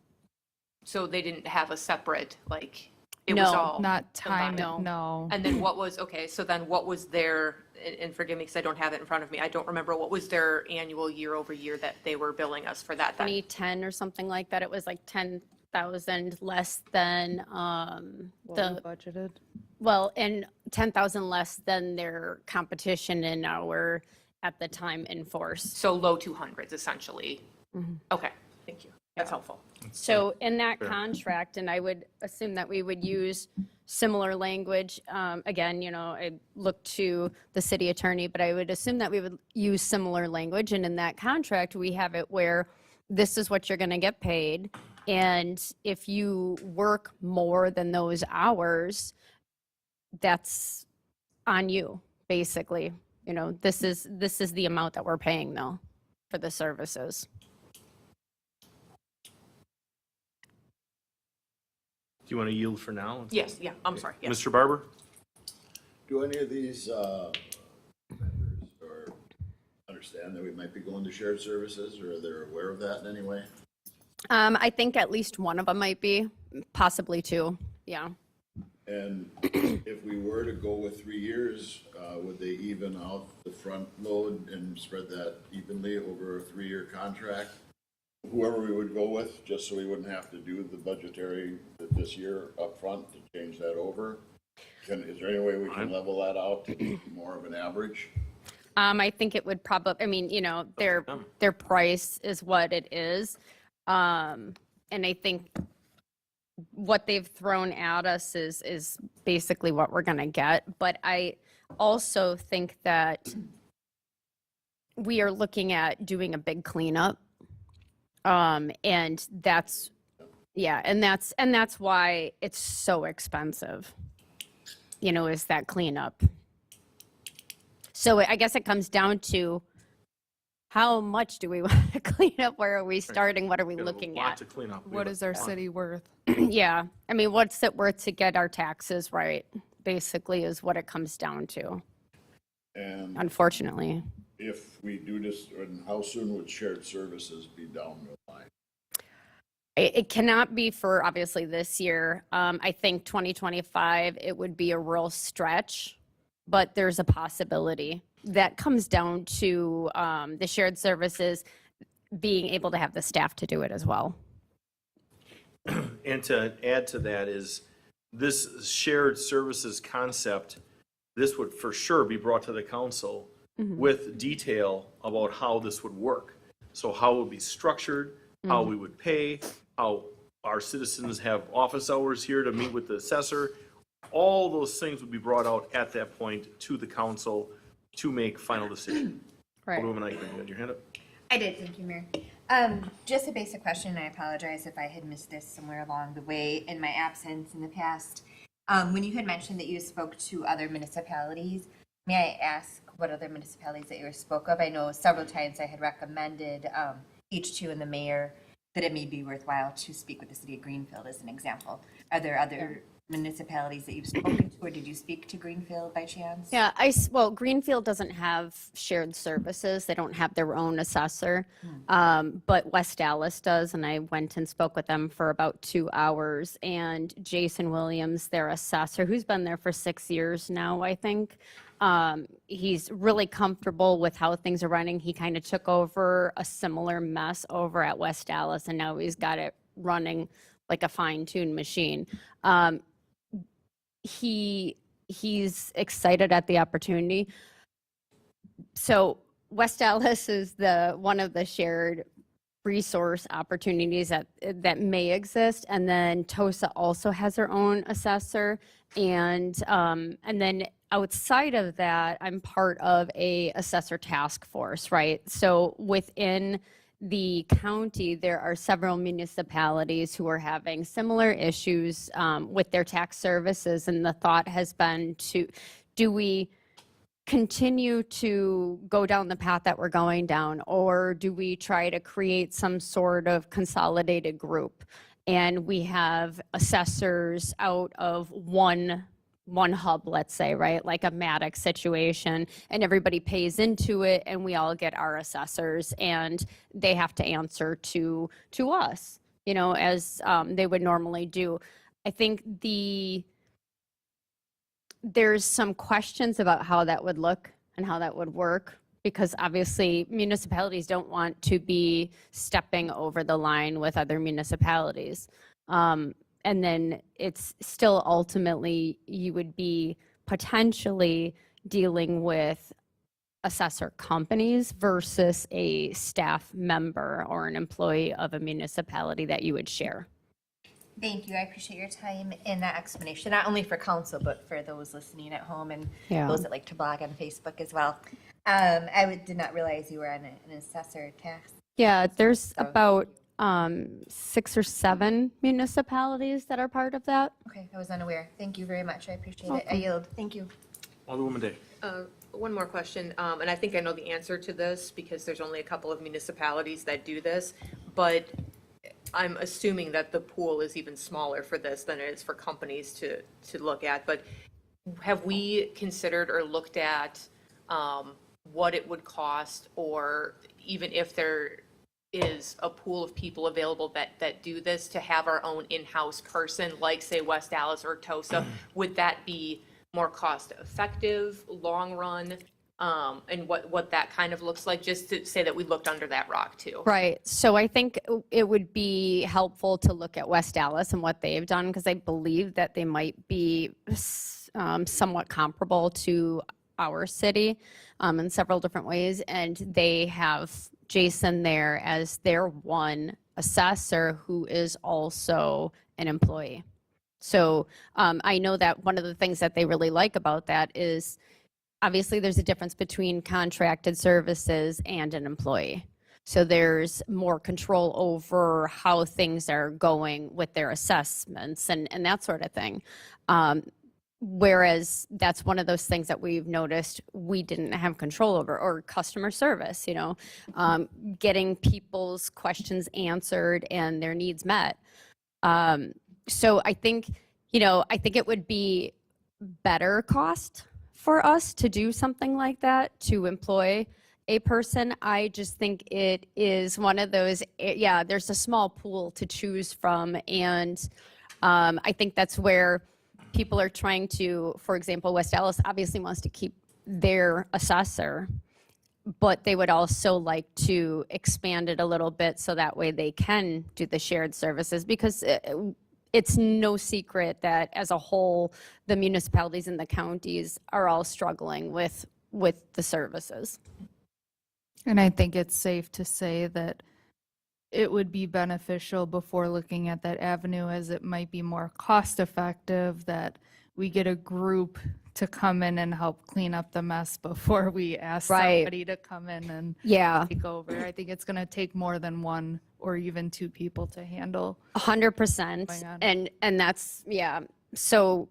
So they didn't have a separate, like, it was No, all Not time, combined? no. And then what was, okay, so then what was their, and forgive me because I don't have it in front of me, I don't remember, what was their annual year over year that they were billing us for that then? 2010 or something like that, it was like 10,000 less than What we budgeted. well, and 10,000 less than their competition in our, at the time, in force. So low 200s essentially. Okay, thank you. That's helpful. So in that Fair. contract, and I would assume that we would use similar language, again, I look to the city attorney, but I would assume that we would use similar language. And in that contract, we have it where this is what you're going to get paid. And if you work more than those hours, that's on you, basically. This is the amount that we're paying though for the services. Do you want to yield for now? Yes, yeah, I'm sorry, yes. Mr. Barber? Do any of these vendors or understand that we might be going to shared services, or they're aware of that in any way? I think at least one of them might be, possibly two. Yeah. And if we were to go with 3 years, would they even out the front load and spread that evenly over a 3-year contract? Whoever we would go with, just so we wouldn't have to do the budgetary this year up front to change that over? Is there any way we can level that out to be more of an average? I think it would probably, their price is what it is. And I think what they've thrown at us is basically what we're going to get. But I also think that we are looking at doing a big cleanup. And that's why it's so expensive, is that cleanup. So I guess it comes down to how much do we want to clean up? Where are we starting? What are we looking at? To clean up. What is our city worth? Yeah. I mean, what's it worth to get our taxes right? Basically is what it comes down to, And unfortunately. if we do this, and how soon would shared services be down the line? It cannot be for obviously this year. I think 2025, it would be a real stretch, but there's a possibility. That comes down to the shared services being able to have the staff to do it as well. And to add to that is this shared services concept, this would for sure be brought to the council with detail about how this would work. So how it would be structured, how we would pay, how our citizens have office hours here to meet with the assessor. All those things would be brought out at that point to the council to make final decision. Right. Alderwoman Eichman, you had your hand up? I did, thank you, Mayor. Just a basic question, and I apologize if I had missed this somewhere along the way in my absence in the past. When you had mentioned that you spoke to other municipalities, may I ask what other municipalities that you spoke of? I know several times I had recommended H2 and the mayor that it may be worthwhile to speak with the city of Greenfield as an example. Are there other municipalities that you've spoken to, or did you speak to Greenfield by chance? Yeah, well, Greenfield doesn't have shared services. They don't have their own assessor. But West Dallas does, and I went and spoke with them for about 2 hours. And Jason Williams, their assessor, who's been there for 6 years now, I think, he's really comfortable with how things are running. He kind of took over a similar mess over at West Dallas, and now he's got it running like a fine-tuned machine. He's excited at the opportunity. So West Dallas is one of the shared resource opportunities that may exist, and then TOSA also has their own assessor, and then outside of that, I'm part of a assessor task force, right? So within the county, there are several municipalities who are having similar issues with their tax services, and the thought has been do we continue to go down the path that we're going down, or do we try to create some sort of consolidated group? And we have assessors out of one hub, let's say, right? Like a Maddox situation, and everybody pays into it, and we all get our assessors, and they have to answer to us, as they would normally do. I think there's some questions about how that would look and how that would work, because obviously municipalities don't want to be stepping over the line with other municipalities. And then it's still ultimately, you would be potentially dealing with assessor companies versus a staff member or an employee of a municipality that you would share. Thank you. I appreciate your time in that explanation, not only for council, but for those listening at home and Yeah. those that like to blog on Facebook as well. Did not realize you were on an assessor task. Yeah, there's about 6 or 7 municipalities that are part of that. Okay, I was unaware. Thank you very much. I appreciate it. I yield. Thank you. Alderwoman Day. One more question, and I think I know the answer to this because there's only a couple of municipalities that do this, but I'm assuming that the pool is even smaller for this than it is for companies to look at. But have we considered or looked at what it would cost, or even if there is a pool of people available that do this, to have our own in-house person, like say West Dallas or TOSA? Would that be more cost effective, long run, and what that kind of looks like, just to say that we looked under that rock too? Right. So I think it would be helpful to look at West Dallas and what they've done, because I believe that they might be somewhat comparable to our city in several different ways. And they have Jason there as their one assessor who is also an employee. So I know that one of the things that they really like about that is obviously there's a difference between contracted services and an employee. So there's more control over how things are going with their assessments and that sort of thing. Whereas that's one of those things that we've noticed we didn't have control over, or customer service, getting people's questions answered and their needs met. So I think it would be better cost for us to do something like that, to employ a person. I just think it is one of those, there's a small pool to choose from. And I think that's where people are trying to, for example, West Dallas obviously wants to keep their assessor, but they would also like to expand it a little bit so that way they can do the shared services, because it's no secret that as a whole, the municipalities and the counties are all struggling with the services. And I think it's safe to say that it would be beneficial, before looking at that avenue, as it might be more cost effective, that we get a group to come in and help clean up the mess before we ask somebody to come in and take over. I think it's going to take more than one or even two people to handle. 100%. And that's, So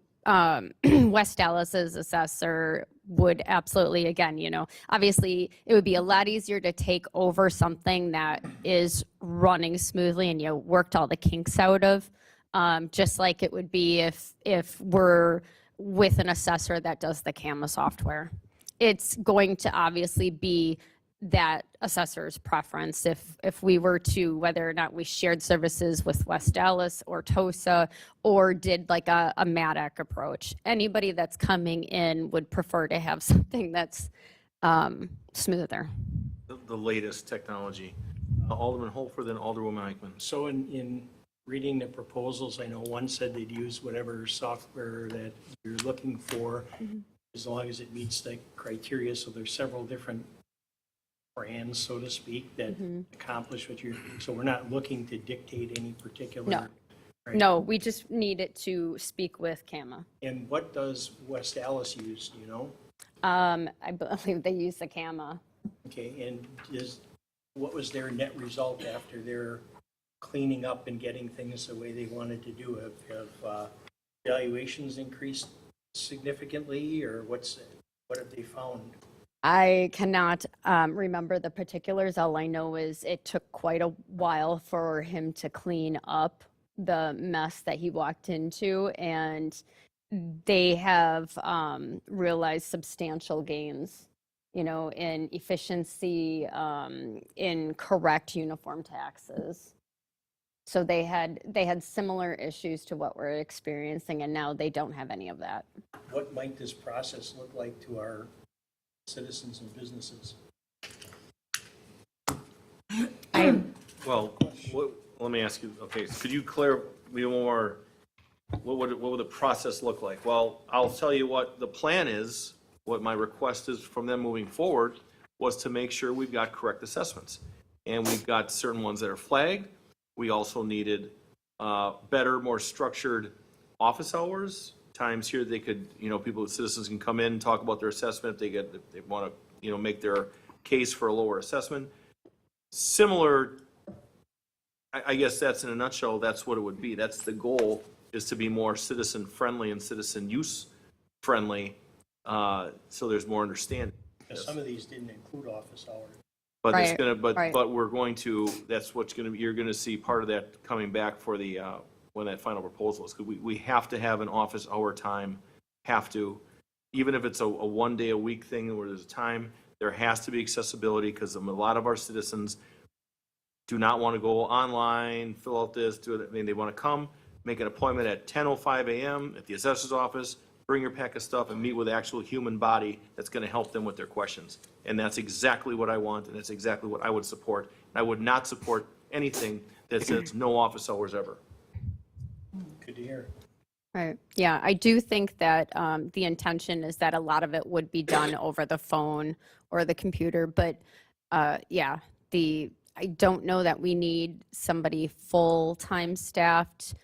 West Dallas's assessor would absolutely, again, obviously it would be a lot easier to take over something that is running smoothly and worked all the kinks out of just like it would be if we're with an assessor that does the CAMA software. It's going to obviously be that assessor's preference. If we were to, whether or not we shared services with West Dallas or TOSA or did like a MADAC approach, anybody that's coming in would prefer to have something that's smoother. The latest technology. Alderman Holford, then Alderwoman Eichman. So in reading the proposals, I know one said they'd use whatever software that you're looking for, as long as it meets the criteria. So there's several different brands, so to speak, that accomplish what you're, so we're not looking to dictate any particular. No. Right? No, we just need it to speak with CAMA. And what does West Dallas use, do you know? I believe they use the CAMA. Okay, and what was their net result after their cleaning up and getting things the way they wanted to do? Have valuations increased significantly, or what have they found? I cannot remember the particulars. All I know is it took quite a while for him to clean up the mess that he walked into, and they have realized substantial gains, you know, in efficiency, in correct uniform taxes. So they had similar issues to what we're experiencing, and now they don't have any of that. What might this process look like to our citizens and businesses? Well, let me ask you, okay, so could you be more, what would the process look like? Well, I'll tell you what the plan is, what my request is from them moving forward was to make sure we've got correct assessments. And we've got certain ones that are flagged. We also needed better, more structured office hours, times here they could, you know, citizens can come in and talk about their assessment if they want to, you know, make their case for a lower assessment. Similar, I guess that's in a nutshell, that's what it would be. That's the goal, is to be more citizen friendly and citizen use friendly, so there's more understanding. Because some of these didn't include office hours. But it's Right, gonna, right. but we're going to, that's what's gonna be, you're gonna see part of that coming back for the, when that final proposal is. 'Cause we have to have an office hour time, have to, even if it's a 1 day a week thing where there's a time, there has to be accessibility, because a lot of our citizens do not want to go online, fill out this, do it. I mean, they want to come, make an appointment at 10:05 a.m. at the assessor's office, bring your pack of stuff and meet with the actual human body that's going to help them with their questions. And that's exactly what I want, and that's exactly what I would support. I would not support anything that says no office hours ever. Good to hear. Right. Yeah, I do think that the intention is that a lot of it would be done over the phone or the computer, but yeah, I don't know that we need somebody full-time staffed,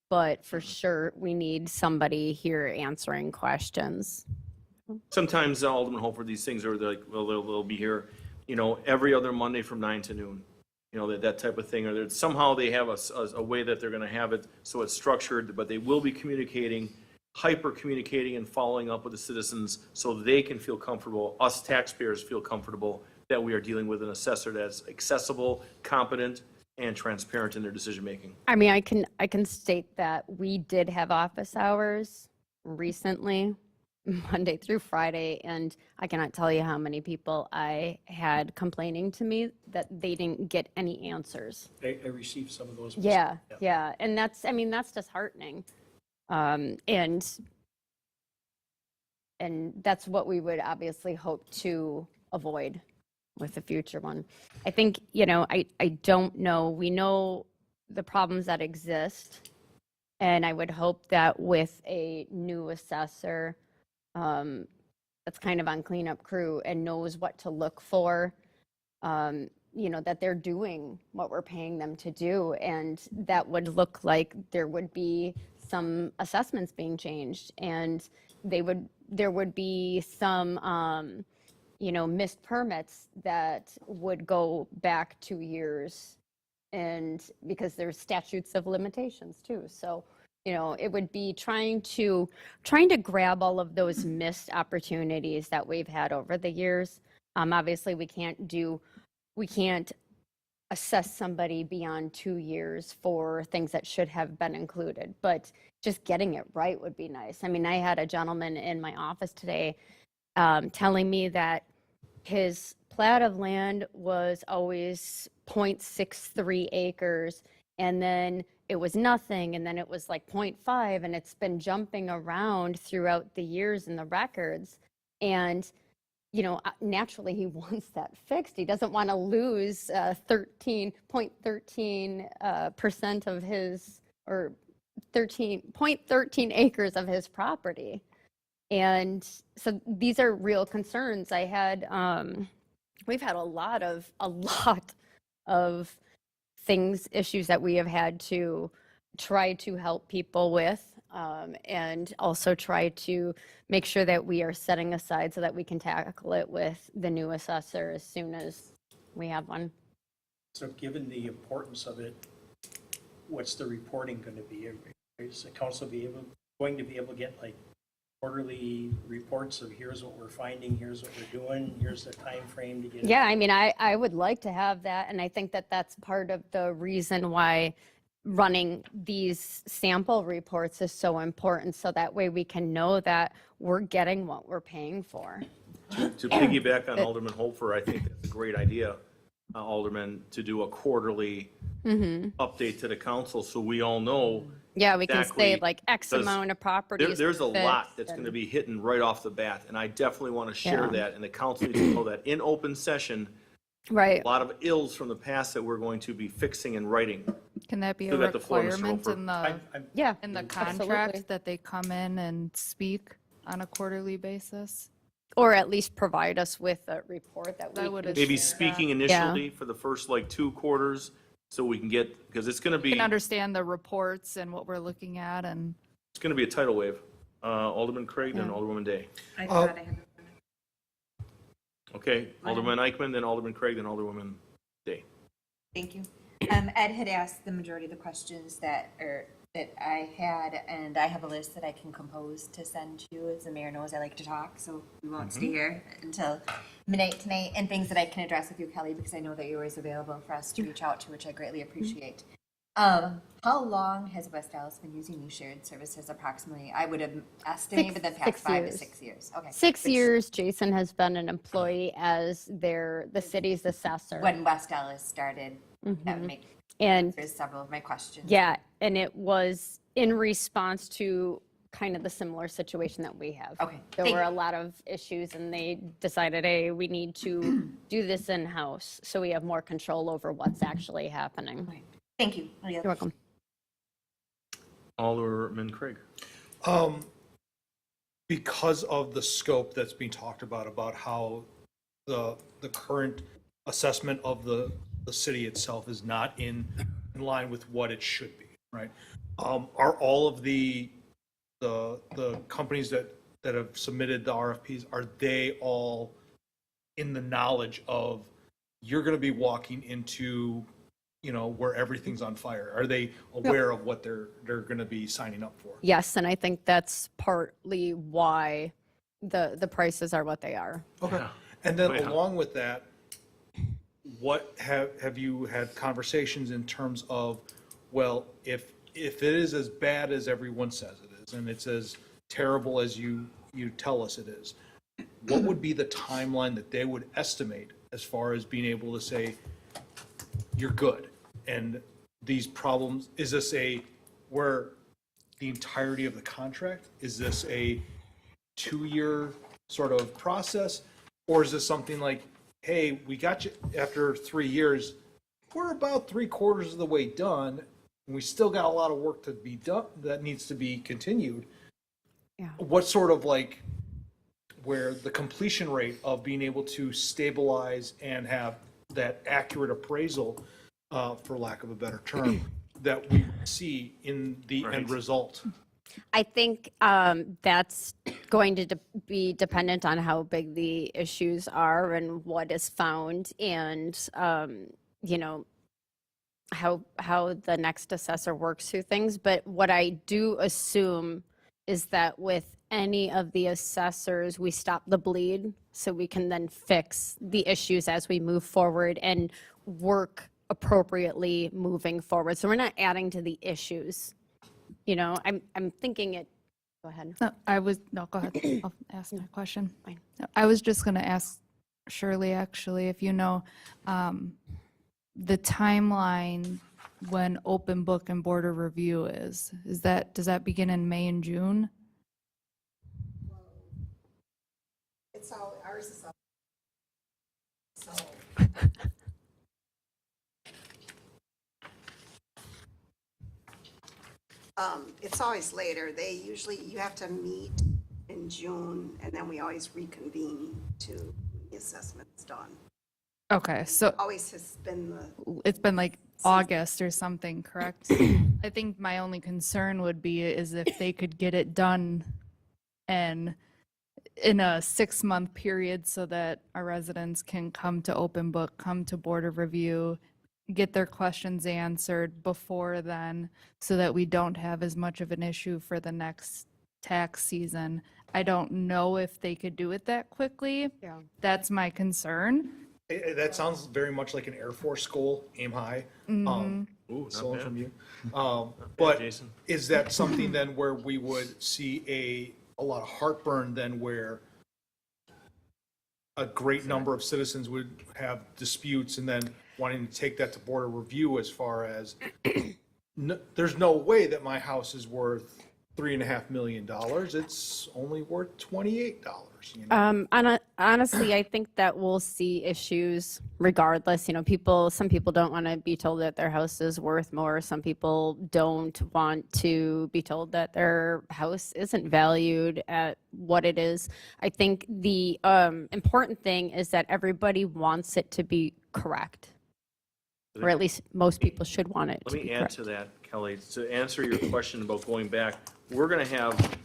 but for sure we need somebody here answering questions. Sometimes Alderman Holford, these things are like, well, they'll be here, you know, every other Monday from 9 to noon. You know, that type of thing, or somehow they have a way that they're gonna have it so it's structured, but they will be communicating, hyper communicating and following up with the citizens so they can feel comfortable, us taxpayers feel comfortable that we are dealing with an assessor that's accessible, competent, and transparent in their decision-making. I mean, I can state that we did have office hours recently, Monday through Friday, and I cannot tell you how many people I had complaining to me that they didn't get any answers. I received some of those. Yeah, yeah, and that's disheartening, and that's what we would obviously hope to avoid with the future one. I think, you know, I don't know. We know the problems that exist, and I would hope that with a new assessor that's kind of on cleanup crew and knows what to look for, you know, that they're doing what we're paying them to do. And that would look like there would be some assessments being changed, and there would be some, you know, missed permits that would go back 2 years, and because there's statutes of limitations too. So, you know, it would be trying to grab all of those missed opportunities that we've had over the years. Obviously, we can't assess somebody beyond 2 years for things that should have been included, but just getting it right would be nice. I mean, I had a gentleman in my office today telling me that his plat of land was always 0.63 acres, and then it was nothing, and then it was like 0.5, and it's been jumping around throughout the years in the records. And naturally he wants that fixed. He doesn't want to lose 13.13% of his, or 13.13 acres of his property. And so these are real concerns. We've had a lot of issues that we have had to try to help people with, and also try to make sure that we are setting aside so that we can tackle it with the new assessor as soon as we have one. So given the importance of it, what's the reporting going to be? Is the council going to be able to get like quarterly reports of here's what we're finding, here's what we're doing, here's the time frame to get it? Yeah, I mean, I would like to have that, and I think that that's part of the reason why running these sample reports is so important, so that way we can know that we're getting what we're paying for. To piggyback on Alderman Holfer, I think that's a great idea, Alderman, to do a quarterly update to the council so we all know. Yeah, we can exactly, say like X amount of properties. There's a lot fixed that's and- going to be hitting right off the bat, and I definitely want to share Yeah. that, and the council needs to know that in open session, Right. a lot of ills from the past that we're going to be fixing and writing. Can that be a Still got the floor, Mr. requirement Hofer. in the, Yeah, in the absolutely. contract that they come in and speak on a quarterly basis? Or at least provide us with a report that we I would can Maybe share speaking that. initially for the first like 2 quarters, so we can get, because it's going to You be, can understand the reports and what we're looking at, and it's going to be a tidal wave. Alderman Craig, then Alderwoman Day. I thought I had. Okay, Alderman Eichman, then Alderman Craig, then Alderwoman Day. Thank you. Ed had asked the majority of the questions that I had, and I have a list that I can compose to send to you. As the mayor knows, I like to talk, so we won't stay here until midnight tonight, and things that I can address with you, Kelly, because I know that you're always available for us to reach out to, which I greatly appreciate. How long has West Dallas been using these shared services approximately? I would have estimated the past 6 5 years. to 6 years. Okay. 6 Which- years, Jason has been an employee as the city's assessor. When West Dallas started, that would make And answers several of my questions. yeah, and it was in response to kind of the similar situation that we have. Okay, There thank were you. a lot of issues, and they decided, hey, we need to do this in-house so we have more control over what's actually happening. Thank you. You're welcome. Alderman Craig. Because of the scope that's being talked about how the current assessment of the city itself is not in line with what it should be, right? Are all of the companies that have submitted the RFPs, are they all in the knowledge of you're going to be walking into, where everything's on fire? Are they aware of what they're going to be signing up for? Yes, and I think that's partly why the prices are what they are. Okay. And then Yeah. along with that, what have you had conversations in terms of, well, if it is as bad as everyone says it is, and it's as terrible as you tell us it is, what would be the timeline that they would estimate as far as being able to say, you're good? And these problems, is this where the entirety of the contract? Is this a 2-year sort of process? Or is this something like, hey, we got you after 3 years, we're about 3/4 of the way done, and we still got a lot of work to be done that needs to be continued? Yeah. What sort of like, where the completion rate of being able to stabilize and have that accurate appraisal, for lack of a better term, that we see in the end result? I think that's going to be dependent on how big the issues are and what is found, and how the next assessor works through things. But what I do assume is that with any of the assessors, we stop the bleed so we can then fix the issues as we move forward and work appropriately moving forward. So we're not adding to the issues. You know, I'm thinking it, go ahead. No, go ahead. I'll ask my question. Fine. No, I was just going to ask Shirley, actually, if you know the timeline when open book and border review is does that begin in May and June? It's all, ours is all. So. It's always later. They usually, you have to meet in June, and then we always reconvene to the assessments done. Okay, so Always has been the, it's been like August or something, correct? I think my only concern would be is if they could get it done and in a 6-month period so that our residents can come to open book, come to board of review, get their questions answered before then so that we don't have as much of an issue for the next tax season. I don't know if they could do it that quickly. Yeah. That's my concern. That sounds very much like an Air Force goal, aim high. Ooh, not Stolen bad. from you. bad, But Jason. is that something then where we would see a lot of heartburn then where a great number of citizens would have disputes and then wanting to take that to board of review as far as, there's no way that my house is worth $3.5 million. It's only worth $28. You know? Honestly, I think that we'll see issues regardless. You know, some people don't want to be told that their house is worth more. Some people don't want to be told that their house isn't valued at what it is. I think the important thing is that everybody wants it to be correct, or at least most people should want it Let to me be add correct. to that, Kelly, to answer your question about going back. We're going to have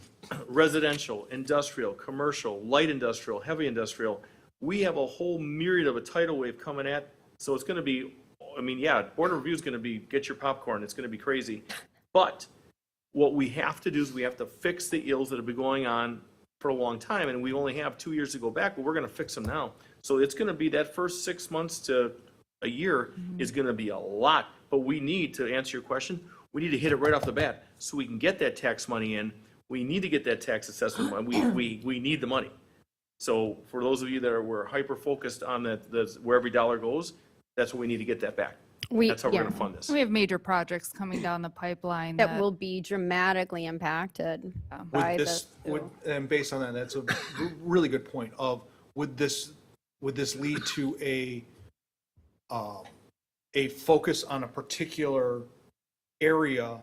residential, industrial, commercial, light industrial, heavy industrial. We have a whole myriad of a tidal wave coming at, so it's going to be, I mean, yeah, board of review is going to be, get your popcorn, it's going to be crazy. But what we have to do is we have to fix the ills that have been going on for a long time, and we only have 2 years to go back, but we're going to fix them now. So it's going to be that first 6 months to a year is going to be a lot, but we need, to answer your question, we need to hit it right off the bat so we can get that tax money in. We need to get that tax assessment money. We need the money. So for those of you that were hyper-focused on where every dollar goes, that's what we need to get that back. That's how we're going to fund this. We have major projects coming down the pipeline That will be dramatically impacted by Would this, and based on that, that's a really good point of, would this lead to a focus on a particular area,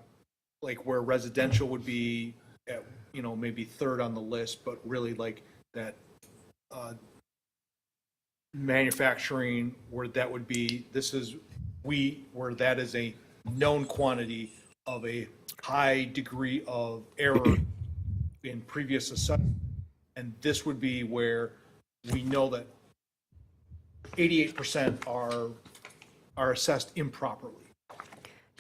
like where residential would be at, you know, maybe third on the list, but really like that manufacturing, where that would be, where that is a known quantity of a high degree of error in previous assessment. And this would be where we know that 88% are assessed improperly.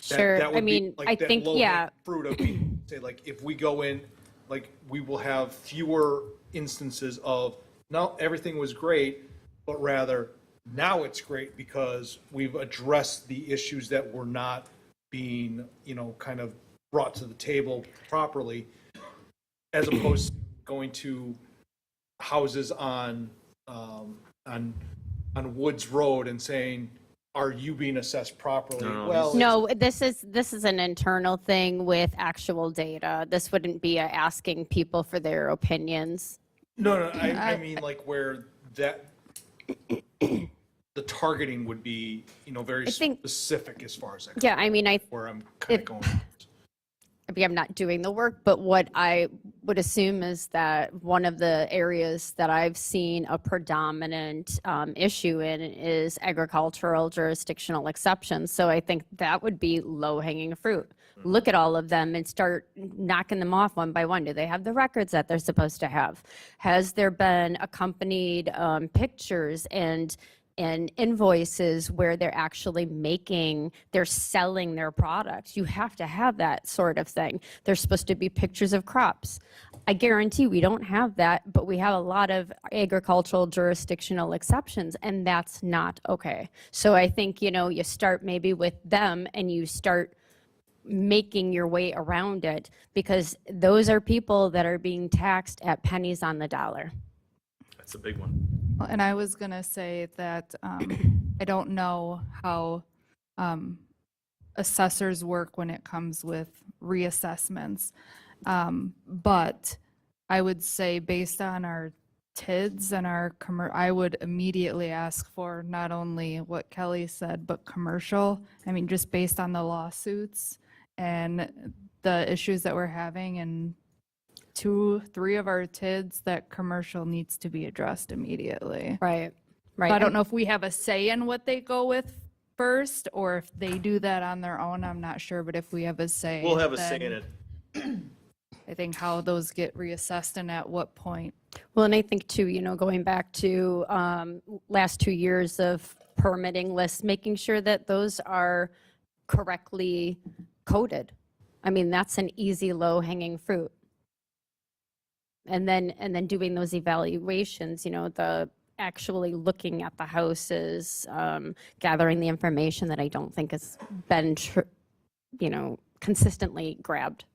Sure. That would I be mean, like I that think, low-hanging yeah. fruit of, say, like, if we go in, like, we will have fewer instances of, no, everything was great, but rather, now it's great because we've addressed the issues that were not being, you know, kind of brought to the table properly, as opposed to going to houses on Woods Road and saying, are you being assessed properly? Well, No, this is an internal thing with actual data. This wouldn't be asking people for their opinions. No, I mean like where that, the targeting would be, you know, very specific as far as that. Yeah, I mean, where I'm kind of going. Maybe I'm not doing the work, but what I would assume is that one of the areas that I've seen a predominant issue in is agricultural jurisdictional exceptions. So I think that would be low-hanging fruit. Look at all of them and start knocking them off one by one. Do they have the records that they're supposed to have? Has there been accompanied pictures and invoices where they're actually they're selling their products? You have to have that sort of thing. There's supposed to be pictures of crops. I guarantee we don't have that, but we have a lot of agricultural jurisdictional exceptions, and that's not okay. So I think, you start maybe with them and you start making your way around it, because those are people that are being taxed at pennies on the dollar. That's a big one. Well, and I was gonna say that I don't know how assessors work when it comes with reassessments. But I would say based on our TIDs and our I would immediately ask for not only what Kelly said, but commercial. I mean, just based on the lawsuits and the issues that we're having, and 2-3 of our TIDs, that commercial needs to be addressed immediately. Right. So I don't know if we have a say in what they go with first, or if they do that on their own. I'm not sure, but if we have a say, We'll have a say then in it. I think how those get reassessed and at what point. Well, and I think too, going back to last 2 years of permitting lists, making sure that those are correctly coded. I mean, that's an easy, low-hanging fruit. And then doing those evaluations, the actually looking at the houses, gathering the information that I don't think has been, consistently grabbed.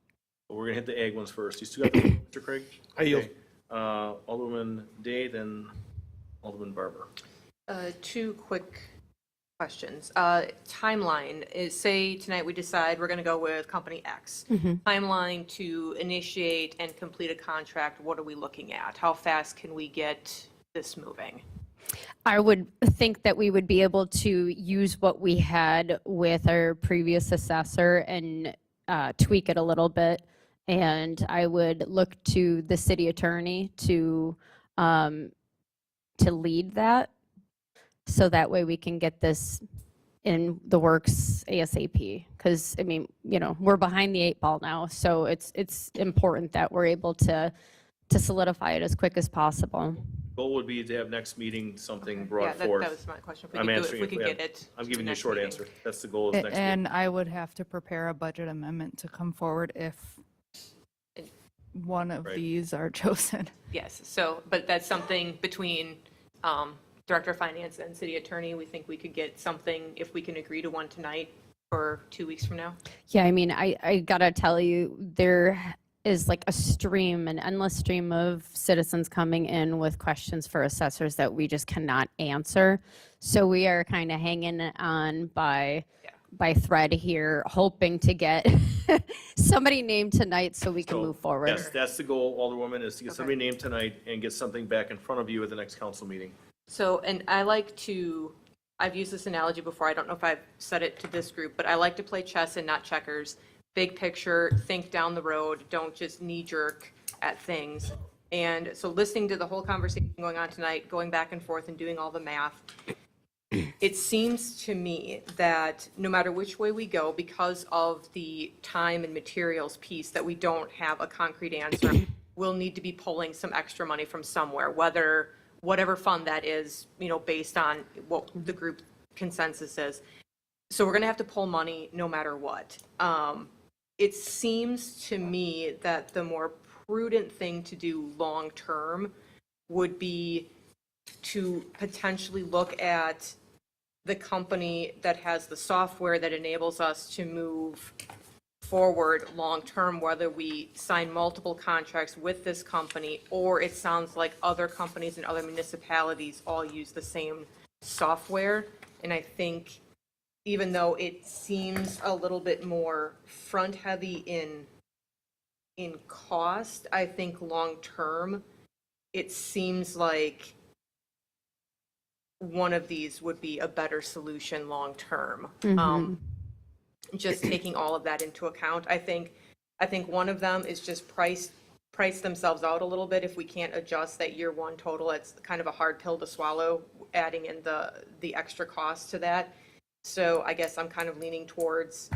But we're gonna hit the ag ones first. You still got the, Mr. Craig? I yield. Okay. Alderman Day, then Alderman Barber. 2 quick questions. Timeline is, say tonight we decide we're going to go with company X. Timeline to initiate and complete a contract, what are we looking at? How fast can we get this moving? I would think that we would be able to use what we had with our previous assessor and tweak it a little bit. And I would look to the city attorney to lead that, so that way we can get this in the works ASAP. Because I mean, we're behind the 8 ball now, so it's important that we're able to solidify it as quick as possible. Goal would be to have next meeting something Yeah, brought that forth. was my question. I'm answering If we it. could get it. I'm to giving you a next short meeting. answer. That's the goal of next meeting. And I would have to prepare a budget amendment to come forward if one of Right. these are chosen. Yes, so, but that's something between Director of Finance and City Attorney. We think we could get something, if we can agree to one tonight, for 2 weeks from now. Yeah, I mean, I gotta tell you, there is like an endless stream of citizens coming in with questions for assessors that we just cannot answer. So we are kind of hanging on by thread here, hoping to get somebody named tonight so we can move forward. Yes, that's the goal, Alderwoman, is to get somebody named tonight and get something back in front of you at the next council meeting. So, and I've used this analogy before, I don't know if I've said it to this group, but I like to play chess and not checkers. Big picture, think down the road, don't just knee-jerk at things. And so listening to the whole conversation going on tonight, going back and forth and doing all the math, it seems to me that no matter which way we go, because of the time and materials piece, that we don't have a concrete answer, we'll need to be pulling some extra money from somewhere, whatever fund that is, based on what the group consensus is. So we're going to have to pull money no matter what. It seems to me that the more prudent thing to do long-term would be to potentially look at the company that has the software that enables us to move forward long-term, whether we sign multiple contracts with this company, or it sounds like other companies and other municipalities all use the same software. And I think even though it seems a little bit more front-heavy in cost, I think long-term, it seems like one of these would be a better solution long-term. Just taking all of that into account, I think one of them is just price themselves out a little bit. If we can't adjust that year one total, it's kind of a hard pill to swallow, adding in the extra cost to that. So I guess I'm kind of leaning towards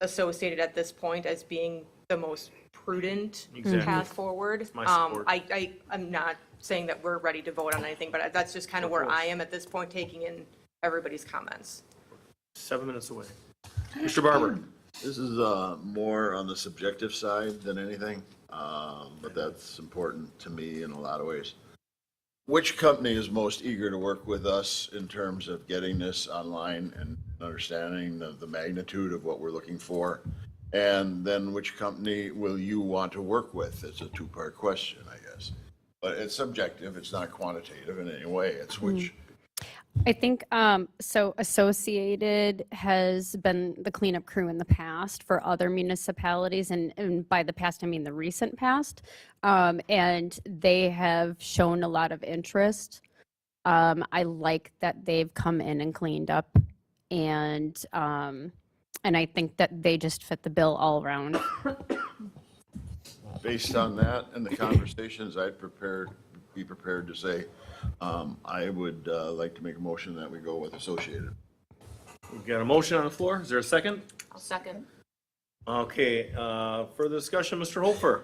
Associated at this point as being the most prudent Exactly. path forward. My support. I'm not saying that we're ready to vote on anything, but that's just kind of where I am at this point, taking in everybody's comments. 7 minutes away. Mr. Barber. This is more on the subjective side than anything, but that's important to me in a lot of ways. Which company is most eager to work with us in terms of getting this online and understanding the magnitude of what we're looking for? And then which company will you want to work with? It's a two-part question, I guess. But it's subjective, it's not quantitative in any way. It's which, I think so. Associated has been the cleanup crew in the past for other municipalities, and by the past I mean the recent past, and they have shown a lot of interest. I like that they've come in and cleaned up, and I think that they just fit the bill all around. based on that and the conversations, be prepared to say, I would like to make a motion that we go with Associated. We've got a motion on the floor. Is there a second? I'll second. Okay, further discussion, Mr. Holfer?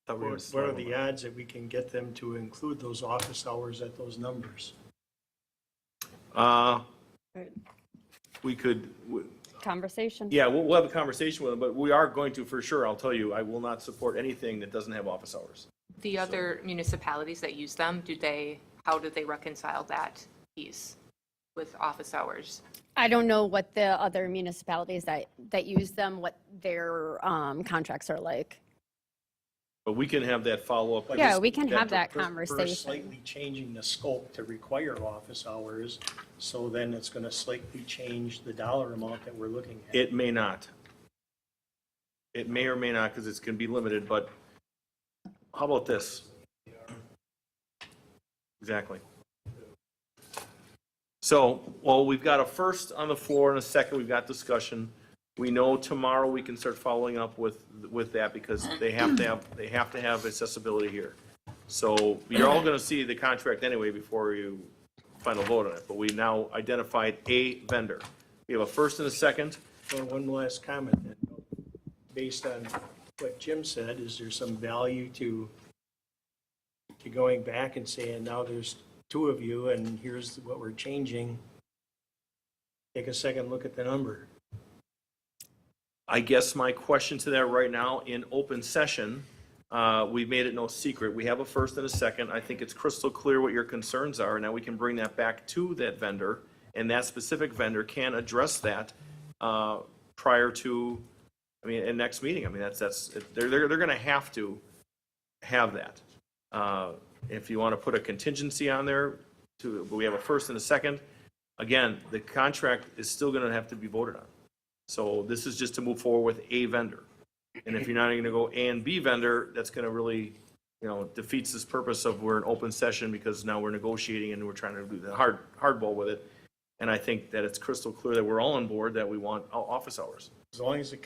What are the odds that we can get them to include those office hours at those numbers? We could, Conversation. yeah, we'll have a conversation with them, but we are going to, for sure, I'll tell you, I will not support anything that doesn't have office hours. The other municipalities that use them, how do they reconcile that piece with office hours? I don't know what the other municipalities that use them, what their contracts are like. But we can have that follow-up. Yeah, we can have that We're conversation. slightly changing the scope to require office hours, so then it's going to slightly change the dollar amount that we're looking at. It may not. It may or may not, because it's going to be limited, but how about this? Exactly. So, well, we've got a first on the floor and a second, we've got discussion. We know tomorrow we can start following up with that because they have to have accessibility here. So you're all gonna see the contract anyway before you final vote on it, but we now identified a vendor. We have a first and a second. Well, one last comment then. Based on what Jim said, is there some value to going back and saying, now there's two of you and here's what we're changing? Take a second look at the number. I guess my question to that right now, in open session, we've made it no secret. We have a first and a second. I think it's crystal clear what your concerns are. Now we can bring that back to that vendor, and that specific vendor can address that prior to, in next meeting. They're going to have that. If you want to put a contingency on there, we have a first and a second. Again, the contract is still going to have to be voted on. So this is just to move forward with a vendor. And if you're not going to go A and B vendor, that's going to really, defeats this purpose of we're in open session because now we're negotiating and we're trying to do the hardball with it. And I think that it's crystal clear that we're all on board that we want office hours. As long as the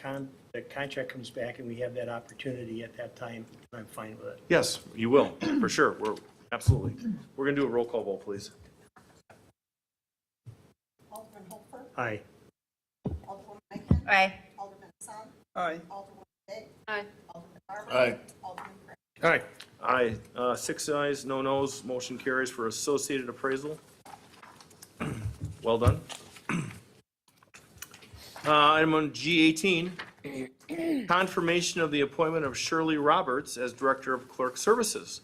contract comes back and we have that opportunity at that time, I'm fine with it. Yes, you will, for sure. Absolutely. We're going to do a roll call vote, please. Alderman Holfer, Aye. Alderwoman Eichman. Aye. Alderman Assad. Aye. Alderwoman Day. Aye. Alderman Barber. Aye. Alderman Craig. Aye. 6 ayes, no noes. Motion carries for Associated Appraisal. Well done. Item on G18, confirmation of the appointment of Shirley Roberts as Director of Clerk Services.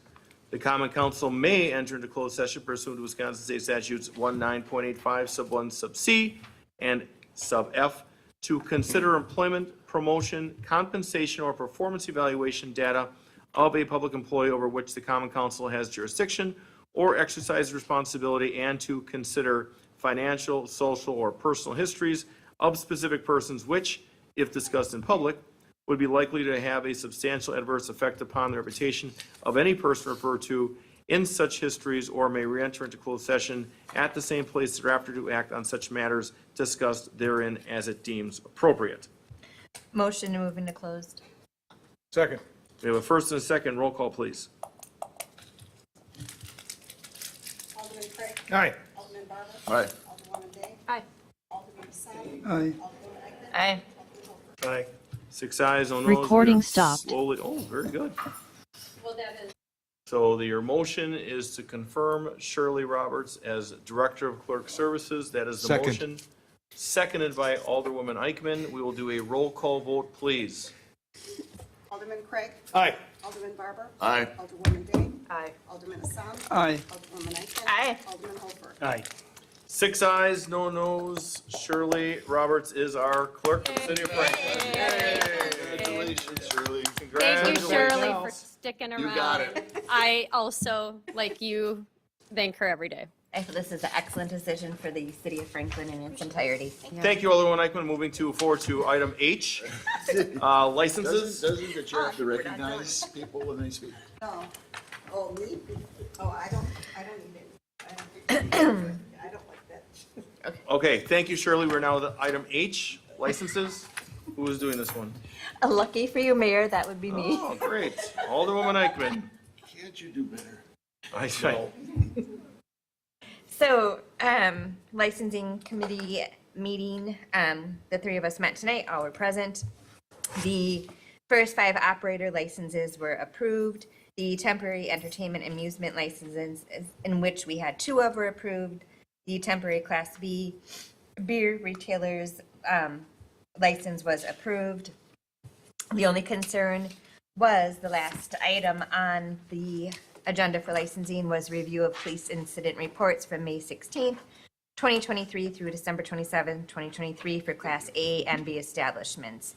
The Common Council may enter into closed session pursuant to Wisconsin State Statutes 19.85 sub 1 sub C and sub F to consider employment, promotion, compensation, or performance evaluation data of a public employee over which the Common Council has jurisdiction or exercise responsibility, and to consider financial, social, or personal histories of specific persons which, if discussed in public, would be likely to have a substantial adverse effect upon the reputation of any person referred to in such histories, or may re-enter into closed session at the same place thereafter to act on such matters discussed therein as it deems appropriate. Motion to move into closed. Second. We have a first and a second. Roll call, please. Alderman Craig. Aye. Alderman Barber. Aye. Alderwoman Day. Aye. Alderman Assad. Aye. Alderwoman Eichman. Aye. Alderman Holfer. Aye. 6 ayes, no noes. Recording We are stopped. Slowly, very good. Well, that is. So your motion is to confirm Shirley Roberts as Director of Clerk Services. That is the Second. motion. seconded by Alderwoman Eichmann. We will do a roll call vote, please. Alderman Craig. Aye. Alderman Barber. Aye. Alderwoman Day. Aye. Alderman Assam. Aye. Alderwoman Eichmann. Aye. Alderman Holford. Aye. 6 ayes, no nos. Shirley Roberts is our clerk for the city of Franklin. Congratulations, Shirley. Thank you, Shirley, for Congratulations. sticking around. You got it. I also, like you, thank her every day. I feel this is an excellent decision for the city of Franklin in its entirety. Thank you, Alderwoman Eichmann. Moving forward to item H, licenses. Doesn't the chair have to recognize people when they speak? No. Oh, me? Oh, I don't need it. I don't like that. Okay, thank you, Shirley. We're now at item H, licenses. Who is doing this one? Lucky for you, Mayor, that would be me. Oh, great. Alderwoman Eichmann. Can't you do better? I say. So, licensing committee meeting, the three of us met tonight, all were present. The first 5 operator licenses were approved. The temporary entertainment amusement licenses, in which we had 2 of, were approved. The temporary Class B beer retailers license was approved. The only concern was the last item on the agenda for licensing was review of police incident reports from May 16th, 2023 through December 27th, 2023 for Class A and B establishments.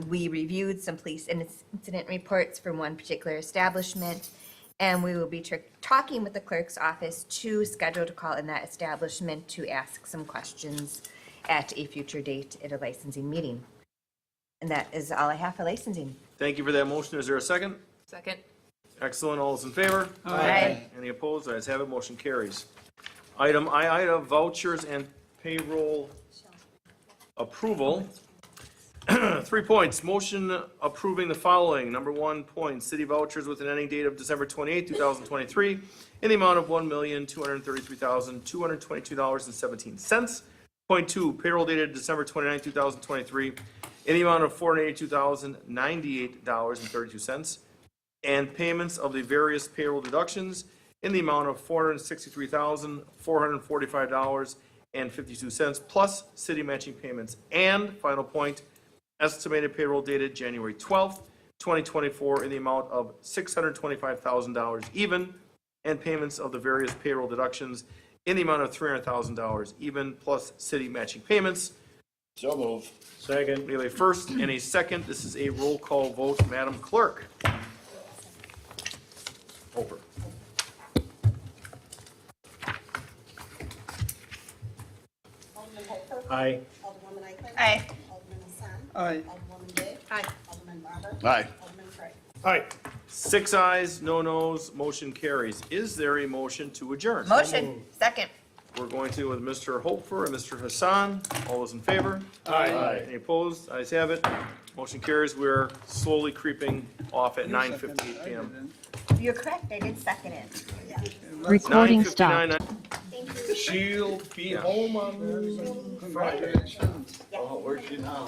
We reviewed some police incident reports from one particular establishment, and we will be talking with the clerk's office to schedule to call in that establishment to ask some questions at a future date at a licensing meeting. And that is all I have for licensing. Thank you for that motion. Is there a second? Second. Excellent. All those in favor? Aye. Any opposed? Ayes have it. Motion carries. Item I, vouchers and payroll approval. 3 points. Motion approving the following. Number 1 point, city vouchers with an ending date of December 28, 2023, in the amount of $1,233,222.17. Point 2, payroll dated December 29, 2023, in the amount of $482,098.32. And payments of the various payroll deductions in the amount of $463,445.52, plus city matching payments. And final point, estimated payroll dated January 12th, 2024, in the amount of $625,000 even, and payments of the various payroll deductions in the amount of $300,000 even, plus city matching payments. So moved. Second. We have a first and a second. This is a roll call vote. Madam Clerk. Over. Alderman Holford. Aye. Alderwoman Eichmann. Aye. Alderman Assam. Aye. Alderwoman Day. Aye. Alderman Barber. Aye. Alderman Craig. Aye. 6 ayes, no nos, motion carries. Is there a motion to adjourn? Motion, second. We're going to with Mr. Hopfer and Mr. Hassan. All those in favor? Aye. Any opposed? Ayes have it. Motion carries. We're slowly creeping off at 9:58 p.m. You're correct, I did second it. Recording stopped. 9:59. She'll be home on Friday. Oh, where's she now?